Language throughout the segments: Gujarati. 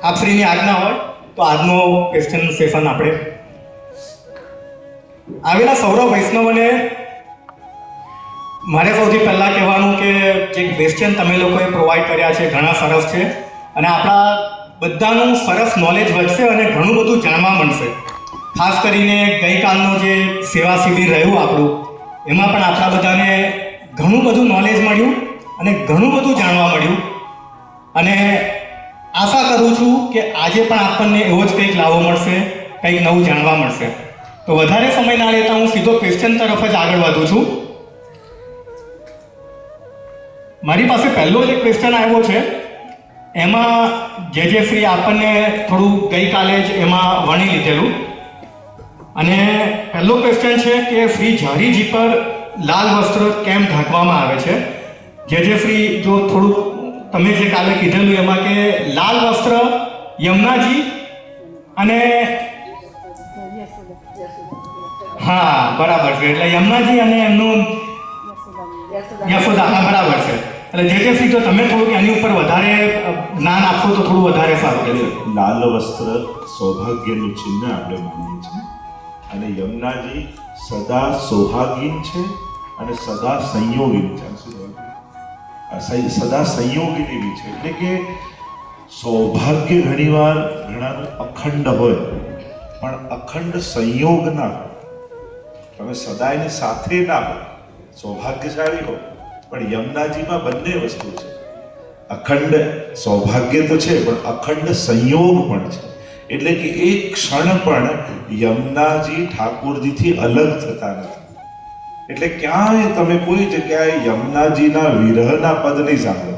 આપ શ્રીની આજ્ઞા હોય તો આજનો ક્વેશ્ચન સેશન આપણે આવેલા સૌરવ વૈષ્ણવને મારે સૌથી પહેલાં કહેવાનું કે જે ક્વેશ્ચન તમે લોકોએ પ્રોવાઈડ કર્યા છે ઘણા સરસ છે અને આપણા બધાનું સરસ નોલેજ વધશે અને ઘણું બધું જાણવા મળશે. ખાસ કરીને ગઈકાલનો જે સેવા શિબિર રહ્યું આપણું એમાં પણ આપણા બધાને ઘણું બધું નોલેજ મળ્યું અને ઘણું બધું જાણવા મળ્યું અને આશા કરું છું કે આજે પણ આપણને એવો જ કંઈક લાવો મળશે, કંઈક નવું જાણવા મળશે. તો વધારે સમય ના લેતા હું સીધો ક્વેશ્ચન તરફ જ આગળ વધું છું. મારી પાસે પહેલો જે ક્વેશ્ચન આવ્યો છે એમાં જે શ્રી આપણને થોડું ગઈકાલે જ એમાં વણી લીધેલું અને પહેલો ક્વેશ્ચન છે કે શ્રી ઝારીજી પર લાલ વસ્ત્ર કેમ ઢાંકવામાં આવે છે? જે શ્રી જો થોડું તમે જે કાલે કીધેલું એમાં કે લાલ વસ્ત્ર યમુનાજી અને હા બરાબર છે, એટલે યમુનાજી અને એમનું યશોદા, હા બરાબર છે. એટલે જે શ્રી જો તમે થોડુંક એની ઉપર વધારે જ્ઞાન આપશો તો થોડું વધારે સારું રહેશે. લાલ વસ્ત્ર સૌભાગ્યનું ચિહ્ન આપણે માનીએ છીએ અને યમુનાજી સદા સૌભાગીન છે અને સદા સંયોગીન છે, સદા સંયોગીની છે. એટલે કે સૌભાગ્ય ઘણીવાર ઘણાનું અખંડ હોય પણ અખંડ સંયોગ ના હોય. તમે સદા એની સાથે ના હોય, સૌભાગ્યશાળી હોય પણ યમુનાજીમાં બંને વસ્તુ છે. અખંડ સૌભાગ્ય તો છે પણ અખંડ સંયોગ પણ છે. એટલે કે એક ક્ષણ પણ યમુનાજી ઠાકોરજીથી અલગ થતા નથી. એટલે ક્યાંય તમે કોઈ જગ્યાએ યમુનાજીના વિરહના પદ નહીં સાંભળો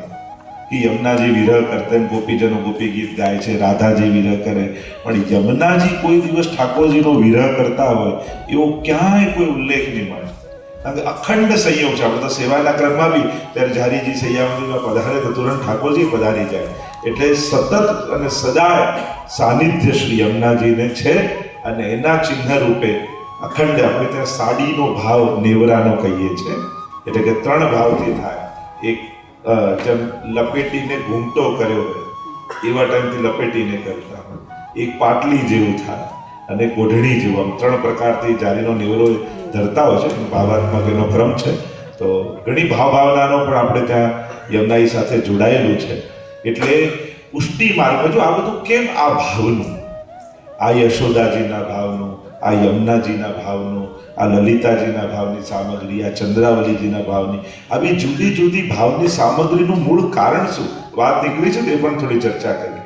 કે યમુનાજી વિરહ કરતે ગોપીજનો ગોપી ગીત ગાય છે, રાધાજી વિરહ કરે, પણ યમુનાજી કોઈ દિવસ ઠાકોરજીનો વિરહ કરતા હોય એવો ક્યાંય કોઈ ઉલ્લેખ નહીં મળે. કારણ કે અખંડ સંયોગ છે. આપણે તો સેવાના ક્રમમાં બી ત્યારે ઝારીજી સૈયાવતીમાં પધારે તો તુરંત ઠાકોરજી પધારી જાય. એટલે સતત અને સદાય સાનિધ્ય શ્રી યમુનાજીને છે અને એના ચિહ્ન રૂપે અખંડ આપણે ત્યાં સાડીનો ભાવ નેવરાનો કહીએ છીએ. એટલે કે 3 ભાવથી થાય. એક જેમ લપેટીને ઘૂમટો કર્યો હોય એવા ટાઈમથી લપેટીને કરતા હોય, એક પાટલી જેવું થાય અને કોઢણી જેવું, આમ 3 પ્રકારથી જારીનો નેવરો ધરતા હોય છે. ભાવાત્મક એનો ક્રમ છે. તો ઘણી ભાવનાનો પણ આપણે ત્યાં યમુનાજી સાથે જોડાયેલું છે. એટલે પુષ્ટિ માર્ગ જો આ બધું કેમ આ ભાવનું, આ યશોદાજીના ભાવનું, આ યમુનાજીના ભાવનું, આ લલિતાજીના ભાવની સામગ્રી, આ ચંદ્રાવલીજીના ભાવની, આવી જુદી જુદી ભાવની સામગ્રીનું મૂળ કારણ શું? વાત નીકળી છે તે પણ થોડી ચર્ચા કરીએ.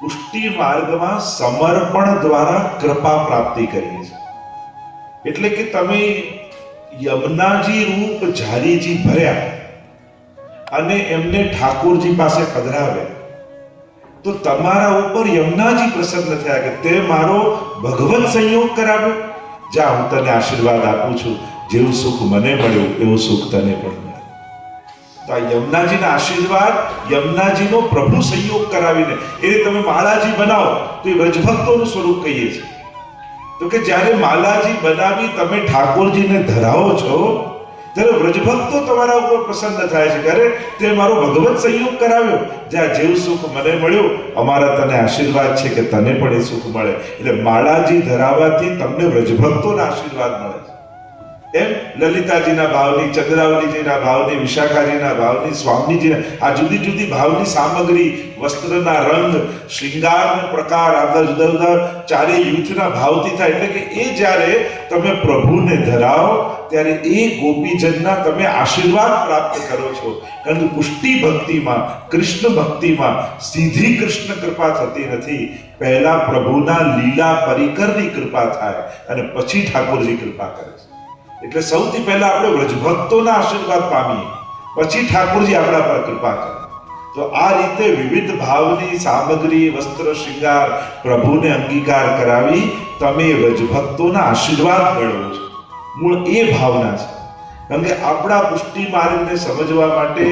પુષ્ટિ માર્ગમાં સમર્પણ દ્વારા કૃપા પ્રાપ્તિ કરીએ છીએ. એટલે કે તમે યમુનાજી રૂપ ઝારીજી ભર્યા અને એમને ઠાકોરજી પાસે પધરાવે તો તમારા ઉપર યમુનાજી પ્રસન્ન થયા કે તે મારો ભગવત સંયોગ કરાવ્યો. જા હું તને આશીર્વાદ આપું છું, જેવું સુખ મને મળ્યું એવું સુખ તને પણ મળ્યું. તો આ યમુનાજીના આશીર્વાદ, યમુનાજીનો પ્રભુ સંયોગ કરાવીને એ તમે માળાજી બનાવો તો એ વ્રજભક્તોનું સ્વરૂપ કહીએ છીએ. તો કે જ્યારે માલાજી બનાવી તમે ઠાકોરજીને ધરાવો છો ત્યારે વ્રજભક્તો તમારા ઉપર પ્રસન્ન થાય છે. ત્યારે તે મારો ભગવત સંયોગ કરાવ્યો, જ્યાં જેવું સુખ મને મળ્યું અમારા તને આશીર્વાદ છે કે તને પણ એ સુખ મળે. એટલે માળાજી ધરાવવાથી તમને વ્રજભક્તોના આશીર્વાદ મળે છે. એમ લલિતાજીના ભાવની, ચંદ્રાવલીજીના ભાવની, વિશાખાજીના ભાવની, સ્વામીજીના આ જુદી જુદી ભાવની સામગ્રી, વસ્ત્રના રંગ, શૃંગારના પ્રકાર, આ જુદા જુદા ચારે યુથના ભાવથી થાય. એટલે કે એ જ્યારે તમે પ્રભુને ધરાવો ત્યારે એ ગોપીજનના તમે આશીર્વાદ પ્રાપ્ત કરો છો. કારણ કે પુષ્ટિ ભક્તિમાં, કૃષ્ણ ભક્તિમાં સીધી કૃષ્ણ કૃપા થતી નથી. પહેલા પ્રભુના લીલા પરિકરની કૃપા થાય અને પછી ઠાકોરજી કૃપા કરે છે. એટલે સૌથી પહેલા આપણે વ્રજભક્તોના આશીર્વાદ પામીએ, પછી ઠાકોરજી આપણા પર કૃપા કરે. તો આ રીતે વિવિધ ભાવની સામગ્રી, વસ્ત્ર, શૃંગાર પ્રભુને અંગીકાર કરાવી તમે વ્રજભક્તોના આશીર્વાદ મેળવો છો. મૂળ એ ભાવના છે. કારણ કે આપણા પુષ્ટિ માર્ગને સમજવા માટે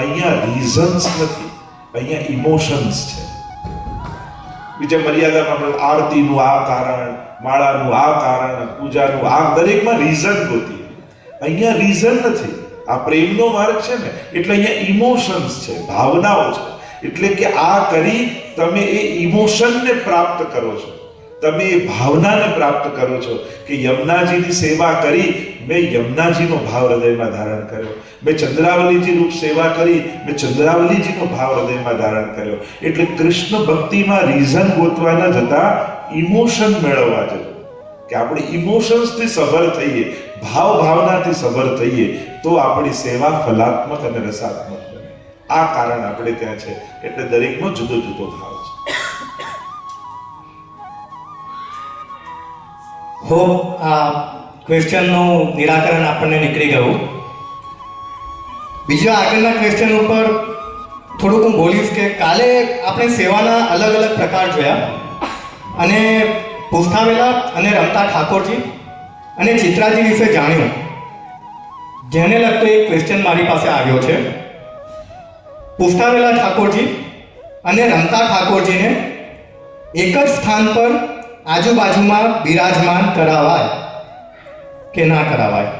અહીંયા રીઝન્સ નથી, અહીંયા ઇમોશન્સ છે. બીજા મર્યાદામાં આરતીનું આ કારણ, માળાનું આ કારણ, પૂજાનું આ, દરેકમાં રીઝન ગોતીએ. અહીંયા રીઝન નથી. આ પ્રેમનો માર્ગ છે ને, એટલે અહીંયા ઇમોશન્સ છે, ભાવનાઓ છે. એટલે કે આ કરી તમે એ ઇમોશનને પ્રાપ્ત કરો છો, તમે એ ભાવનાને પ્રાપ્ત કરો છો કે યમુનાજીની સેવા કરી, મેં યમુનાજીનો ભાવ હૃદયમાં ધારણ કર્યો, મેં ચંદ્રાવલીજી રૂપ સેવા કરી, મેં ચંદ્રાવલીજીનો ભાવ હૃદયમાં ધારણ કર્યો. એટલે કૃષ્ણ ભક્તિમાં રીઝન ગોતવા ન જતા ઇમોશન મેળવવા જતો, કે આપણે ઇમોશન્સથી સભર થઈએ, ભાવનાથી સભર થઈએ તો આપણી સેવા ફલાત્મક અને રસાત્મક બને. આ કારણ આપણે ત્યાં છે. એટલે દરેકનો જુદો જુદો ભાવ છે. હોપ આ ક્વેશ્ચનનું નિરાકરણ આપણને નીકળી ગયું. બીજા આગળના ક્વેશ્ચન ઉપર થોડુંક હું બોલીશ કે કાલે આપણે સેવાના અલગ અલગ પ્રકાર જોયા અને પુસ્તાવેલા અને રમતા ઠાકોરજી અને ચિત્રાજી વિશે જાણ્યું, જેને લગતો એક ક્વેશ્ચન મારી પાસે આવ્યો છે. પુસ્તાવેલા ઠાકોરજી અને રમતા ઠાકોરજીને એક જ સ્થાન પર આજુબાજુમાં બિરાજમાન કરાવાય કે ના કરાવાય?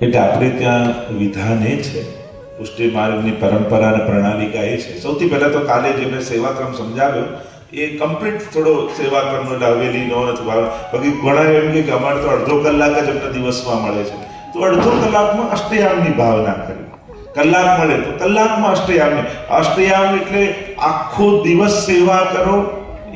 એટલે આપણે ત્યાં વિધાન એ છે, પુષ્ટિ માર્ગની પરંપરા અને પ્રણાલિકા એ છે. સૌથી પહેલા તો કાલે જે મેં સેવાક્રમ સમજાવ્યો એ કમ્પ્લીટ થોડો સેવાક્રમનો હવેલીનો નથી ભાવ. બાકી ઘણા એમ કે અમારે તો અડધો કલાક જ અમને દિવસમાં મળે છે, તો અડધો કલાકમાં અષ્ટયામની ભાવના કરી. કલાક મળે તો કલાકમાં અષ્ટયામ એટલે આખો દિવસ સેવા કરો.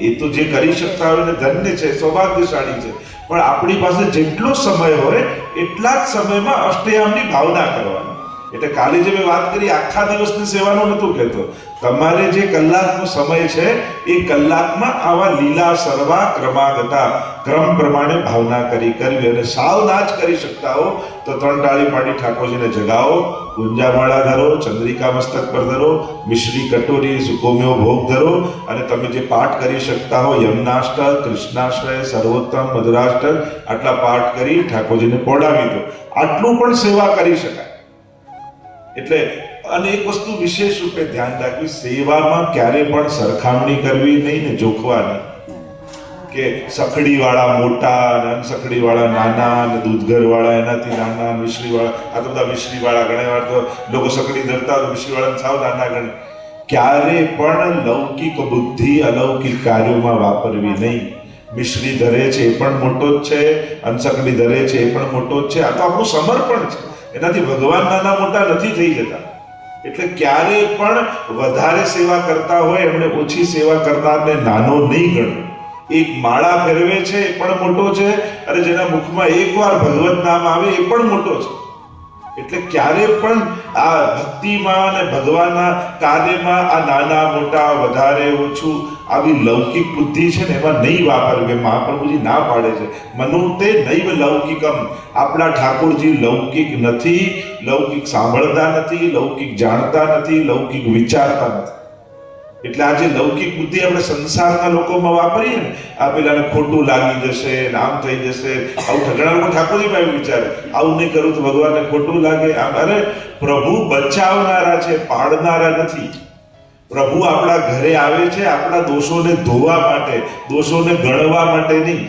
એ તો જે કરી શકતા હોય ને ધન્ય છે, સૌભાગ્યશાળી છે. પણ આપણી પાસે જેટલો સમય હોય એટલા જ સમયમાં અષ્ટયામની ભાવના કરવાની. એટલે કાલે જે મેં વાત કરી આખા દિવસની સેવાનો નહોતું કહેતો, તમારે જે કલાકનો સમય છે એ કલાકમાં આવા લીલા સર્વા ક્રમાગતા ક્રમ પ્રમાણે ભાવના કરવી. અને સાવ ના જ કરી શકતા હો તો 3 ટાળી પાડી ઠાકોરજીને જગાવો, ગુંજામાળા ધરો, ચંદ્રિકા મસ્તક પર ધરો, મિશ્રી કટોરી સુકોમ્યો ભોગ ધરો, અને તમે જે પાઠ કરી શકતા હો યમનાષ્ટક, કૃષ્ણાશ્રય, સર્વોત્તમ, મધુરાષ્ટક, આટલા પાઠ કરી ઠાકોરજીને પોડાવી દો. આટલું પણ સેવા કરી શકાય. એટલે અને એક વસ્તુ વિશેષ રૂપે ધ્યાન રાખવી, સેવામાં ક્યારે પણ સરખામણી કરવી નહીં ને જોખવા નહીં, કે સખડીવાળા મોટા અને અનસખડીવાળા નાના અને દૂધઘરવાળા એનાથી નાના, મિશ્રીવાળા, આ તો બધા મિશ્રીવાળા. ઘણી વાર તો લોકો સખડી ધરતા હોય મિશ્રીવાળાને સાવ નાના ગણે. ક્યારે પણ લૌકિક બુદ્ધિ અલૌકિક કાર્યોમાં વાપરવી નહીં. મિશ્રી ધરે છે એ પણ મોટો જ છે, અનસખડી ધરે છે એ પણ મોટો જ છે. આ તો આપણું સમર્પણ છે, એનાથી ભગવાન નાના મોટા નથી થઈ જતા. એટલે ક્યારે પણ વધારે સેવા કરતા હોય એમણે ઓછી સેવા કરનારને નાનો નહીં ગણવો. એક માળા ફેરવે છે એ પણ મોટો છે, અને જેના મુખમાં એકવાર ભગવત નામ આવે એ પણ મોટો છે. એટલે ક્યારે પણ આ ભક્તિમાં અને ભગવાનના કાર્યમાં આ નાના મોટા, વધારે ઓછું, આવી લૌકિક બુદ્ધિ છે ને એમાં નહીં વાપરવી. મહાપ્રભુજી ના પાડે છે, મનુતે નૈવ લૌકિકમ. આપણા ઠાકોરજી લૌકિક નથી, લૌકિક સાંભળતા નથી, લૌકિક જાણતા નથી, લૌકિક વિચારતા નથી. એટલે આ જે લૌકિક બુદ્ધિ આપણે સંસારના લોકોમાં વાપરીએ ને, આ પેલાને ખોટું લાગી જશે, આમ થઈ જશે, આવું ઘણા લોકો ઠાકોરજીમાં એવું વિચારે, આવું નહીં કરું તો ભગવાનને ખોટું લાગે. અરે પ્રભુ બચાવનારા છે, પાડનારા નથી. પ્રભુ આપણા ઘરે આવે છે આપણા દોષોને ધોવા માટે, દોષોને ગણવા માટે નહીં.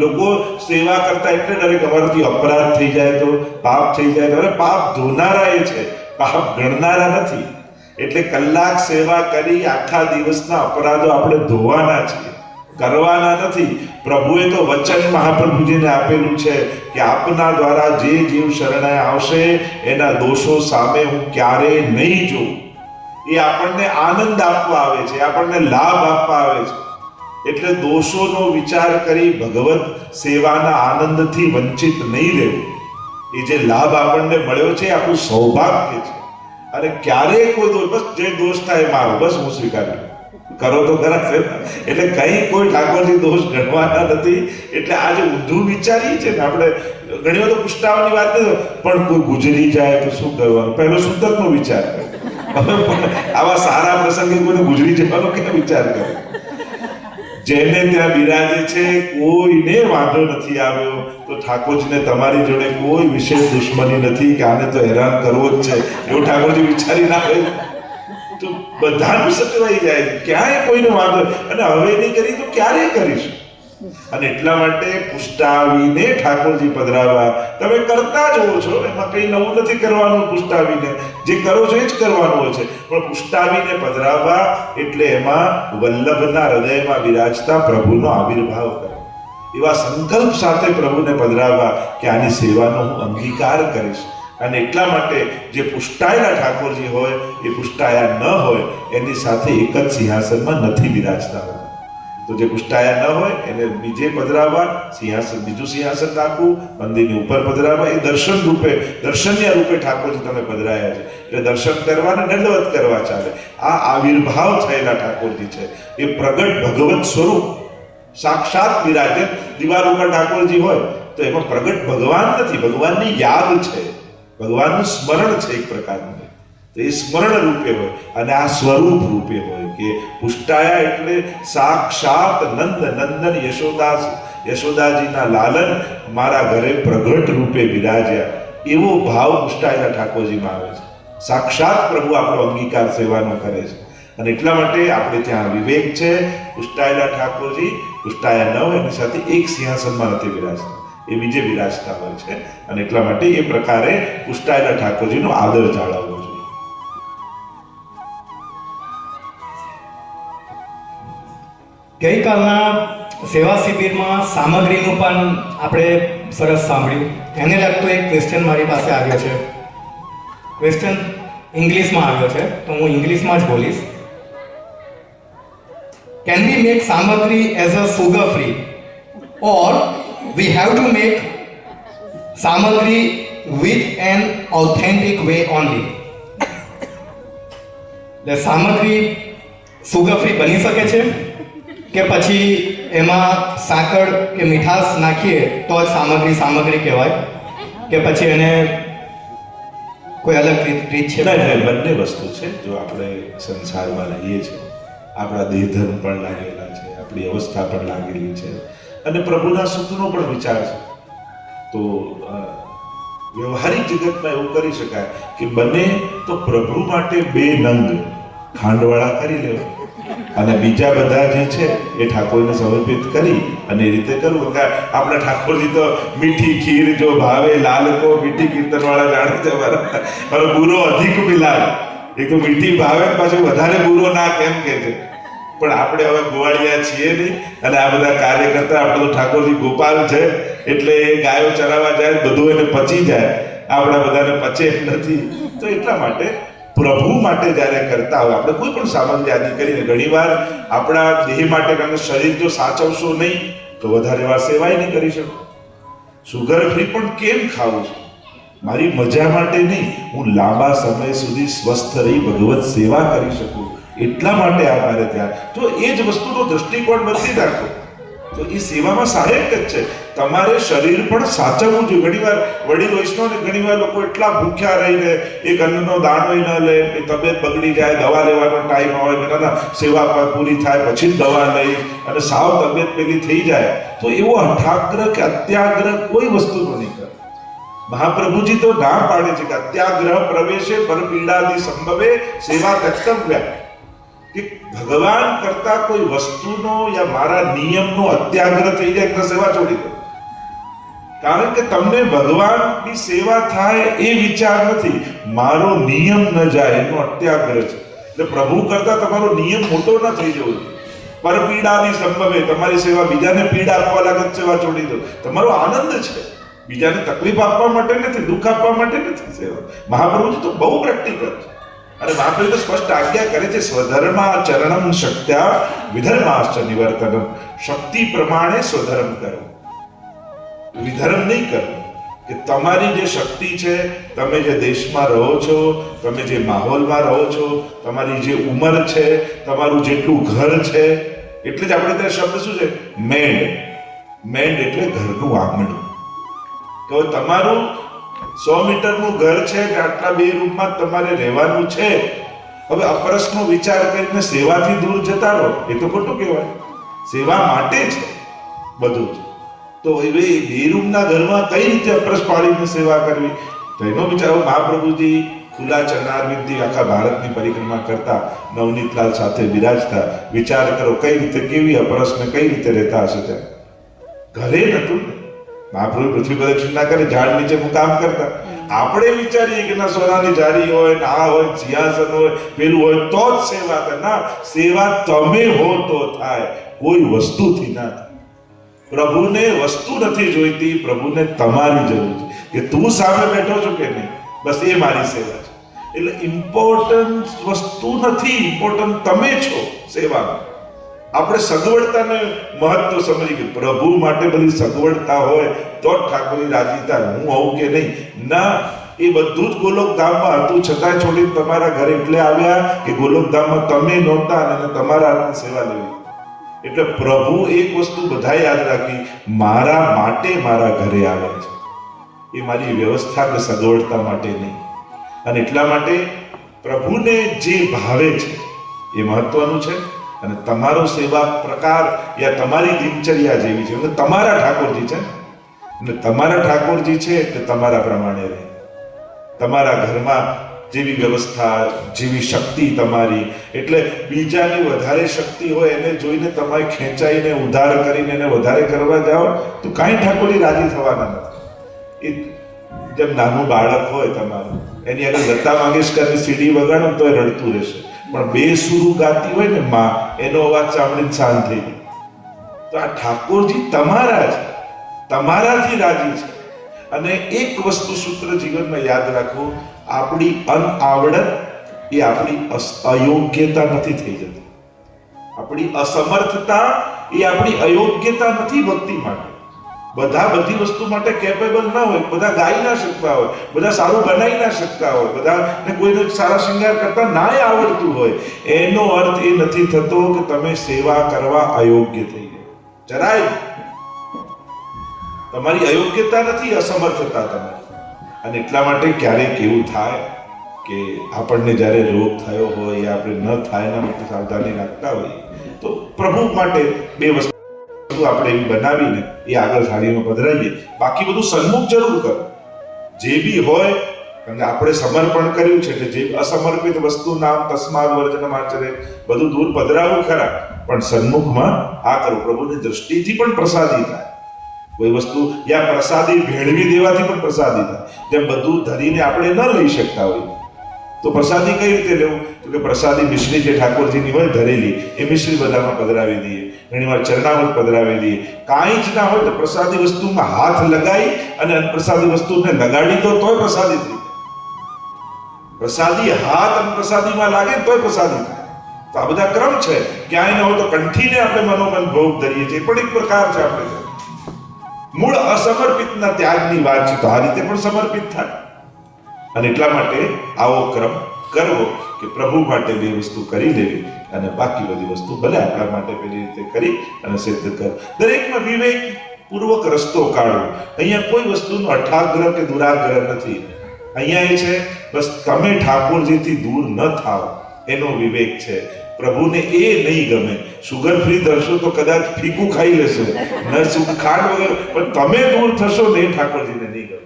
લોકો સેવા કરતા એટલે ડરે કે અમારાથી અપરાધ થઈ જાય તો, પાપ થઈ જાય તો. અરે પાપ ધોનારા એ છે, પાપ ગણનારા નથી. એટલે કલાક સેવા કરી આખા દિવસના અપરાધો આપણે ધોવાના છીએ, કરવાના નથી. પ્રભુએ તો વચન મહાપ્રભુજીને આપેલું છે કે આપના દ્વારા જે જીવ શરણાઈ આવશે એના દોષો સામે હું ક્યારેય નહીં જોઉં. એ આપણને આનંદ આપવા આવે છે, આપણને લાભ આપવા આવે છે. એટલે દોષોનો વિચાર કરી ભગવત સેવાના આનંદથી વંચિત નહીં રહેવું. એ જે લાભ આપણને મળ્યો છે આપણું સૌભાગ્ય છે. અને ક્યારેય કોઈ દોષ, બસ જે દોષ થાય મારો, બસ હું સ્વીકારી કરો તો ખરા છે. એટલે કઈ કોઈ ઠાકોરજી દોષ ગણવાના નથી. એટલે આજે ઊંધું વિચારીએ છે ને આપણે, ઘણી વાર તો પુષ્ટાવાની વાત કરીએ પણ કોઈ ગુજરી જાય તો શું કરવાનું, પહેલો શુદ્ધકનો વિચાર કરે. આવા સારા પ્રસંગે કોઈને ગુજરી જવાનો કેમ વિચાર કરે? જેને ત્યાં બિરાજે છે કોઈને વાંધો નથી આવ્યો તો ઠાકોરજીને તમારી જોડે કોઈ વિશેષ દુશ્મની નથી કે આને તો હેરાન કરવો જ છે એવું ઠાકોરજી વિચારી ના હોય તો બધાનું સચવાઈ જાય, ક્યાંય કોઈને વાંધો. અને હવે નહીં કરી તો ક્યારે કરીશું? અને એટલા માટે પુષ્ટાવીને ઠાકોરજી પધરાવા. તમે કરતા જ હો છો, એમાં કંઈ નવું નથી કરવાનું. પુષ્ટાવીને જે કરો છો એ જ કરવાનું હોય છે, પણ પુષ્ટાવીને પધરાવા એટલે એમાં વલ્લભના હૃદયમાં વિરાજતા પ્રભુનો આવિર્ભાવ કરો. એવા સંકલ્પ સાથે પ્રભુને પધરાવા કે આની સેવાનો હું અંગીકાર કરીશ. અને એટલા માટે જે પુષ્ટાયેલા ઠાકોરજી હોય એ પુષ્ટાયા ન હોય એની સાથે એક જ સિંહાસનમાં નથી બિરાજતા હોતા. તો જે પુષ્ટાયા ન હોય એને બીજે પધરાવવા, સિંહાસન બીજું સિંહાસન નાખવું, મંદિરની ઉપર પધરાવવા. એ દર્શન રૂપે, દર્શનીય રૂપે ઠાકોરજી તમે પધરાયા છે એટલે દર્શન કરવા અને દંડવત કરવા ચાલે. આ આવિર્ભાવ થયેલા ઠાકોરજી છે, એ પ્રગટ ભગવત સ્વરૂપ સાક્ષાત બિરાજે. દિવાલ ઉપર ઠાકોરજી હોય તો એમાં પ્રગટ ભગવાન નથી, ભગવાનની યાદ છે, ભગવાનનું સ્મરણ છે એક પ્રકારનું. તો એ સ્મરણ રૂપે હોય અને આ સ્વરૂપ રૂપે હોય કે પુષ્ટાયા એટલે સાક્ષાત નંદ નંદન યશોદાજીના લાલન મારા ઘરે પ્રગટ રૂપે બિરાજ્યા. એવો ભાવ પુષ્ટાયેલા ઠાકોરજીમાં આવે છે. સાક્ષાત પ્રભુ આપણો અંગીકાર સેવાનો કરે છે. અને એટલા માટે આપણે ત્યાં વિવેક છે. પુષ્ટાયેલા ઠાકોરજી પુષ્ટાયા ન હોય એની સાથે એક સિંહાસનમાં નથી બિરાજતા, એ બીજે બિરાજતા હોય છે. અને એટલા માટે એ પ્રકારે પુષ્ટાયેલા ઠાકોરજીનો આદર જાળવવો જોઈએ. ગઈકાલના સેવા શિબિરમાં સામગ્રીનું પણ આપણે સરસ સાંભળ્યું. એને લગતો એક ક્વેશ્ચન મારી પાસે આવ્યો છે. ક્વેશ્ચન ઇંગ્લિશમાં આવ્યો છે, તો હું ઇંગ્લિશમાં જ બોલીશ. Can we make samagri as a sugar free, or we have to make samagri with an authentic way only? The samagri sugar free બની શકે છે કે પછી એમાં સાકર કે મીઠાશ નાખીએ તો જ સામગ્રી કહેવાય, કે પછી એને કોઈ અલગ રીત છે? નહીં, બંને વસ્તુ છે. જો આપણે સંસારમાં રહીએ છીએ, આપણા દેહધર્મ પણ લાગેલા છે, આપણી અવસ્થા પણ લાગેલી છે અને પ્રભુના સુખનો પણ વિચાર છે. તો વ્યવહારિક જગતમાં એવું કરી શકાય કે બને તો પ્રભુ માટે 2 નંગ ખાંડવાળા કરી લેવા અને બીજા બધા જે છે એ ઠાકોરને સમર્પિત કરી અને એ રીતે કરવું. આપણા ઠાકોરજી તો મીઠી ખીર જો ભાવે લાલકો મીઠી કીર્તનવાળા જાણે છે મારો બુરો અધિક મિલાવ. એક તો મીઠી ભાવે પાછું વધારે બુરો ના કેમ કે છે. પણ આપણે હવે ગોવાળિયા છીએ નહીં અને આ બધા કાર્ય કરતા આપણે તો ઠાકોરજી ગોપાલ છે એટલે એ ગાયો ચરાવવા જાય બધું એને પચી જાય, આપણા બધાને પચે નથી. તો એટલા માટે પ્રભુ માટે જ્યારે કરતા હોય આપણે કોઈ પણ સામગ્રી આદિ કરીને ઘણીવાર આપણા દેહ માટે, કારણ કે શરીર જો સાચવશો નહીં તો વધારે વાર સેવાય નહીં કરી શકો. સુગર ફ્રી પણ કેમ ખાવું છું? મારી મજા માટે નહીં, હું લાંબા સમય સુધી સ્વસ્થ રહી ભગવત સેવા કરી શકું એટલા માટે આ મારે ત્યાં. તો એ જ વસ્તુનો દ્રષ્ટિકોણ બદલી નાખો તો એ સેવામાં સહાયક જ છે. તમારે શરીર પણ સાચવવું જોઈએ. ઘણીવાર વડીલ વૈષ્ણવ ને ઘણીવાર લોકો એટલા ભૂખ્યા રહીને એક અન્નનો દાણો ન લે, એ તબિયત બગડી જાય, દવા લેવાનો ટાઈમ આવે, ના સેવા પૂરી થાય પછી જ દવા લઈ અને સાવ તબિયત પેલી થઈ જાય. તો એવો હઠાગ્રહ કે અત્યાગ્રહ કોઈ વસ્તુનો નહીં કરે. મહાપ્રભુજી તો ના પાડે છે કે અત્યાગ્રહ પ્રવેશે પર પીડાદી સંભવે સેવા તક્તવ્ય. કે ભગવાન કરતા કોઈ વસ્તુનો યા મારા નિયમનો અત્યાગ્રહ થઈ જાય તો સેવા છોડી દો. કારણ કે તમને ભગવાનની સેવા થાય એ વિચાર નથી, મારો નિયમ ન જાય એનો અત્યાગ્રહ છે. એટલે પ્રભુ કરતા તમારો નિયમ મોટો ન થઈ જવો જોઈએ. પર પીડાની સંભવે, તમારી સેવા બીજાને પીડા આપવા લાગે સેવા છોડી દો. તમારો આનંદ છે, બીજાને તકલીફ આપવા માટે નથી, દુઃખ આપવા માટે નથી સેવા. મહાપ્રભુજી તો બહુ પ્રેક્ટિકલ છે અને મહાપ્રભુ તો સ્પષ્ટ આજ્ઞા કરે છે, સ્વધર્માચરણમ શક્ત્યા વિધર્માશ્ચ નિવર્તનમ. શક્તિ પ્રમાણે સ્વધર્મ કરો, વિધર્મ નહીં કરો. કે તમારી જે શક્તિ છે, તમે જે દેશમાં રહો છો, તમે જે માહોલમાં રહો છો, તમારી જે ઉંમર છે, તમારું જેટલું ઘર છે, એટલે જ આપણે ત્યાં શબ્દ શું છે મેડ. મેડ એટલે ઘરનું આંગણું. તો તમારું 100 મીટરનું ઘર છે કે આટલા 2 રૂમમાં તમારે રહેવાનું છે. હવે અપરસનો વિચાર કરીને સેવાથી દૂર જતા રહો એ તો ખોટું કહેવાય. સેવા માટે છે બધું જ. તો એ 2 રૂમના ઘરમાં કઈ રીતે અપરસ પાડીને સેવા કરવી તો એનો વિચાર. મહાપ્રભુજી ખુલ્લા ચરણારવિંદથી આખા ભારતની પરિક્રમા કરતા, નવનીતલાલ સાથે બિરાજતા. વિચાર કરો કઈ રીતે, કેવી અપરસને કઈ રીતે રહેતા હશે ત્યાં. ઘરે નતું ને. મહાપ્રભુ પૃથ્વી પ્રદક્ષિણા કરે, ઝાડ નીચે કામ કરતા. આપણે વિચારીએ કે ના સોનાની જારી હોય ને આ હોય સિંહાસન હોય પેલું હોય તો જ સેવા થાય. ના, સેવા તમે હો તો થાય, કોઈ વસ્તુથી ના થાય. પ્રભુને વસ્તુ નથી જોઈતી, પ્રભુને તમારી જરૂર છે કે તું સામે બેઠો છો કે નહીં, બસ એ મારી સેવા છે. એટલે ઇમ્પોર્ટન્ટ વસ્તુ નથી, ઇમ્પોર્ટન્ટ તમે છો સેવામાં. આપણે સગવડતાને મહત્વ સમજી કે પ્રભુ માટે બધી સગવડતા હોય તો જ ઠાકોરજી રાજી થાય. હું આવું કે નહીં ના, એ બધું જ ગોલોકધામમાં હતું છતાંય છોડીને તમારા ઘરે એટલે આવ્યા કે ગોલોકધામમાં તમે નહોતા અને તમારા હાથની સેવા લેવી. એટલે પ્રભુ એક વસ્તુ બધા યાદ રાખી, મારા માટે મારા ઘરે આવે છે. એ મારી વ્યવસ્થા કે સગવડતા માટે નહીં. અને એટલા માટે પ્રભુને જે ભાવે છે એ મહત્વનું છે. અને તમારો સેવા પ્રકાર યા તમારી દિનચર્યા જેવી છે એટલે તમારા ઠાકોરજી છે અને તમારા ઠાકોરજી છે એટલે તમારા પ્રમાણે રહે. તમારા ઘરમાં જેવી વ્યવસ્થા, જેવી શક્તિ તમારી, એટલે બીજાની વધારે શક્તિ હોય એને જોઈને તમે ખેંચાઈને ઉધાર કરીને એને વધારે કરવા જાઓ તો કાંઈ ઠાકોરજી રાજી થવાના નથી. એ જેમ નાનું બાળક હોય તમારું, એની આગળ લતા મંગેશકરની સીડી વગાડો તો એ રડતું રહેશે, પણ બે સુરું ગાતી હોય ને માં, એનો અવાજ સાંભળીને શાંત થઈ જાય. તો આ ઠાકોરજી તમારા છે, તમારાથી રાજી છે. અને એક વસ્તુ સૂત્ર જીવનમાં યાદ રાખવું, આપણી અનઆવડત એ આપણી અયોગ્યતા નથી થઈ જતી. આપણી અસમર્થતા એ આપણી અયોગ્યતા નથી ભક્તિ માટે. બધા બધી વસ્તુ માટે કેપેબલ ના હોય, બધા ગાઈ ના શકતા હોય, બધા સારું બનાવી ના શકતા હોય, બધાને કોઈને સારા શૃંગાર કરતા નાય આવડતું હોય. એનો અર્થ એ નથી થતો કે તમે સેવા કરવા અયોગ્ય થઈ ગયા. જરાય તમારી અયોગ્યતા નથી, અસમર્થતા તમારી. અને એટલા માટે ક્યારેક એવું થાય કે આપણને જ્યારે રોગ થયો હોય યા આપણે ન થાય એના માટે સાવધાની રાખતા હોઈએ તો પ્રભુ માટે બે વસ્તુ આપણે એવી બનાવીને એ આગળ થાળીમાં પધરાવીએ. બાકી બધું સન્મુખ જરૂર કરો જે બી હોય, કારણ કે આપણે સમર્પણ કર્યું છે એટલે જે અસમર્પિત વસ્તુ નામ તસ્માદ વર્જનમ આચરે બધું દૂર પધરાવું ખરા, પણ સન્મુખમાં આ કરો. પ્રભુની દ્રષ્ટિથી પણ પ્રસાદી થાય. કોઈ વસ્તુ યા પ્રસાદી ભેળવી દેવાથી પણ પ્રસાદી થાય. જેમ બધું ધરીને આપણે ન લઈ શકતા હોય તો પ્રસાદી કઈ રીતે લેવું? તો કે પ્રસાદી મિશ્રી જે ઠાકોરજીની હોય ધરેલી એ મિશ્રી બધામાં પધરાવી દઈએ, ઘણીવાર ચરણામૃત પધરાવી દઈએ. કાંઈ જ ના હોય તો પ્રસાદી વસ્તુમાં હાથ લગાવી અને પ્રસાદી વસ્તુને લગાડી દો તોય પ્રસાદી થઈ જાય. પ્રસાદી હાથ અને પ્રસાદીમાં લાગે તોય પ્રસાદી થાય. તો આ બધા ક્રમ છે. ક્યાંય ન હોય તો કંઠીને આપણે મનોમન ભોગ ધરીએ છીએ, પણ એક પ્રકાર છે. આપણે મૂળ અસમર્પિતના ત્યાગની વાત છે, તો આ રીતે પણ સમર્પિત થાય. અને એટલા માટે આવો ક્રમ કરવો કે પ્રભુ માટે બે વસ્તુ કરી લેવી અને બાકી બધી વસ્તુ ભલે આપણા માટે પેલી રીતે કરી અને સિદ્ધ કરો. દરેકમાં વિવેક પૂર્વક રસ્તો કાઢવો. અહીંયા કોઈ વસ્તુનો અઠાગ્રહ કે દુરાગ્રહ નથી. અહીંયા એ છે બસ તમે ઠાકોરજીથી દૂર ન થાવ એનો વિવેક છે. પ્રભુને એ નહીં ગમે, સુગર ફ્રી ધરશો તો કદાચ ફીકું ખાઈ લેશો, ન ખાંડ વગર, પણ તમે દૂર થશો ને એ ઠાકોરજીને નહીં ગમે.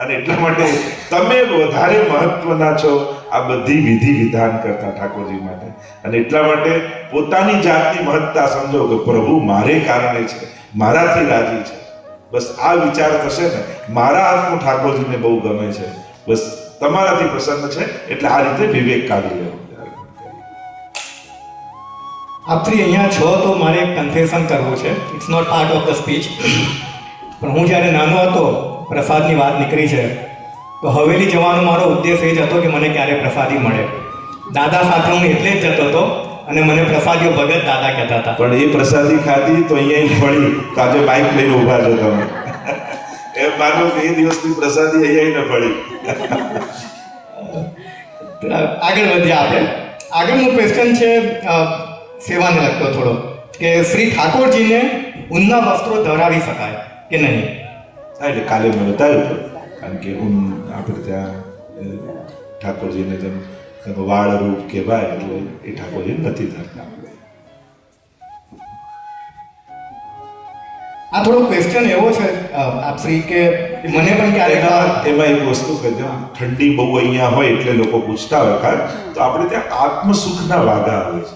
અને એટલા માટે તમે વધારે મહત્વના છો આ બધી વિધિ વિધાન કરતા ઠાકોરજી માટે. અને એટલા માટે પોતાની જાતની મહત્તા સમજો કે પ્રભુ મારે કારણે છે, મારાથી રાજી છે. બસ આ વિચાર થશે ને, મારા હાથનું ઠાકોરજીને બહુ ગમે છે, બસ તમારાથી પ્રસન્ન છે, એટલે આ રીતે વિવેક કાઢી લેવો. આપ શ્રી અહીંયા છો તો મારે એક કન્ફેશન કરવું છે. It's not part of the speech. પણ હું જ્યારે નાનો હતો, પ્રસાદની વાત નીકળી છે, તો હવેલી જવાનો મારો ઉદ્દેશ એ જ હતો કે મને ક્યારે પ્રસાદી મળે. દાદા સાથે હું એટલે જ જતો હતો અને મને પ્રસાદીઓ ભગત દાદા કહેતા હતા. પણ એ પ્રસાદી ખાધી તો અહીંયા ફળી તો આજે બાઇક લઈને ઊભા છો તમે. એમ માનો કે એ દિવસની પ્રસાદી અહીંયા ન ફળી. આગળ વધીએ આપણે. આગળનું ક્વેશ્ચન છે સેવાને લગતો થોડો, કે શ્રી ઠાકોરજીને ઊનના વસ્ત્રો ધરાવી શકાય કે નહીં? હા, એટલે કાલે મેં બતાવ્યું હતું, કારણ કે ઊન આપણે ત્યાં ઠાકોરજીને જેમ વાળ રૂપ કહેવાય એટલે એ ઠાકોરજી નથી ધરતા. આ થોડો ક્વેશ્ચન એવો છે આપશ્રી કે મને પણ ક્યારેક એમાં એક વસ્તુ કે જેમ ઠંડી બહુ અહીંયા હોય એટલે લોકો પૂછતા હોય ખાસ, તો આપણે ત્યાં આત્મસુખના વાગા હોય છે.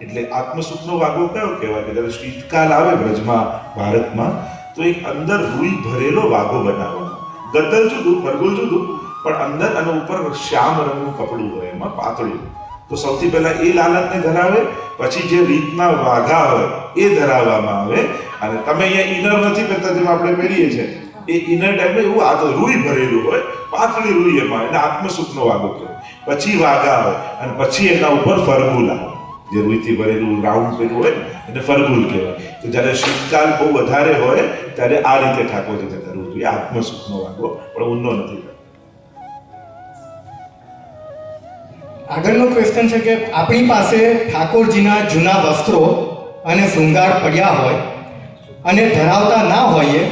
એટલે આત્મસુખનો વાગો કયો કહેવાય કે જ્યારે શીતકાલ આવે બ્રજમાં, ભારતમાં, તો એક અંદર રૂઈ ભરેલો વાઘો બનાવવાનો. ગદ્દલ જુદું, ફરગુલ જુદું, પણ અંદર અને ઉપર શ્યામ રંગનું કપડું હોય, એમાં પાતળું. તો સૌથી પહેલા એ લાલનને ધરાવે, પછી જે રીતના વાઘા હોય એ ધરાવવામાં આવે. અને તમે અહીંયા ઇનર નથી પહેરતા જેમ આપણે પહેરીએ છીએ, એ ઇનર ટાઈપે એવું આ તો રૂઈ ભરેલું હોય, પાતળી રૂઈ, એમાં એને આત્મસુખનો વાઘો કહેવાય. પછી વાઘા હોય અને પછી એના ઉપર ફરગુલ આવે, જે રૂઈથી ભરેલું રાઉન્ડ પેલું હોય એને ફરગુલ કહેવાય. તો જ્યારે શીતકાલ બહુ વધારે હોય ત્યારે આ રીતે ઠાકોરજીને ધરવું જોઈએ, આત્મસુખનો વાઘો, પણ ઊંડો નથી. આગળનો ક્વેશ્ચન છે કે આપણી પાસે ઠાકોરજીના જૂના વસ્ત્રો અને શૃંગાર પડ્યા હોય અને ધરાવતા ના હોઈએ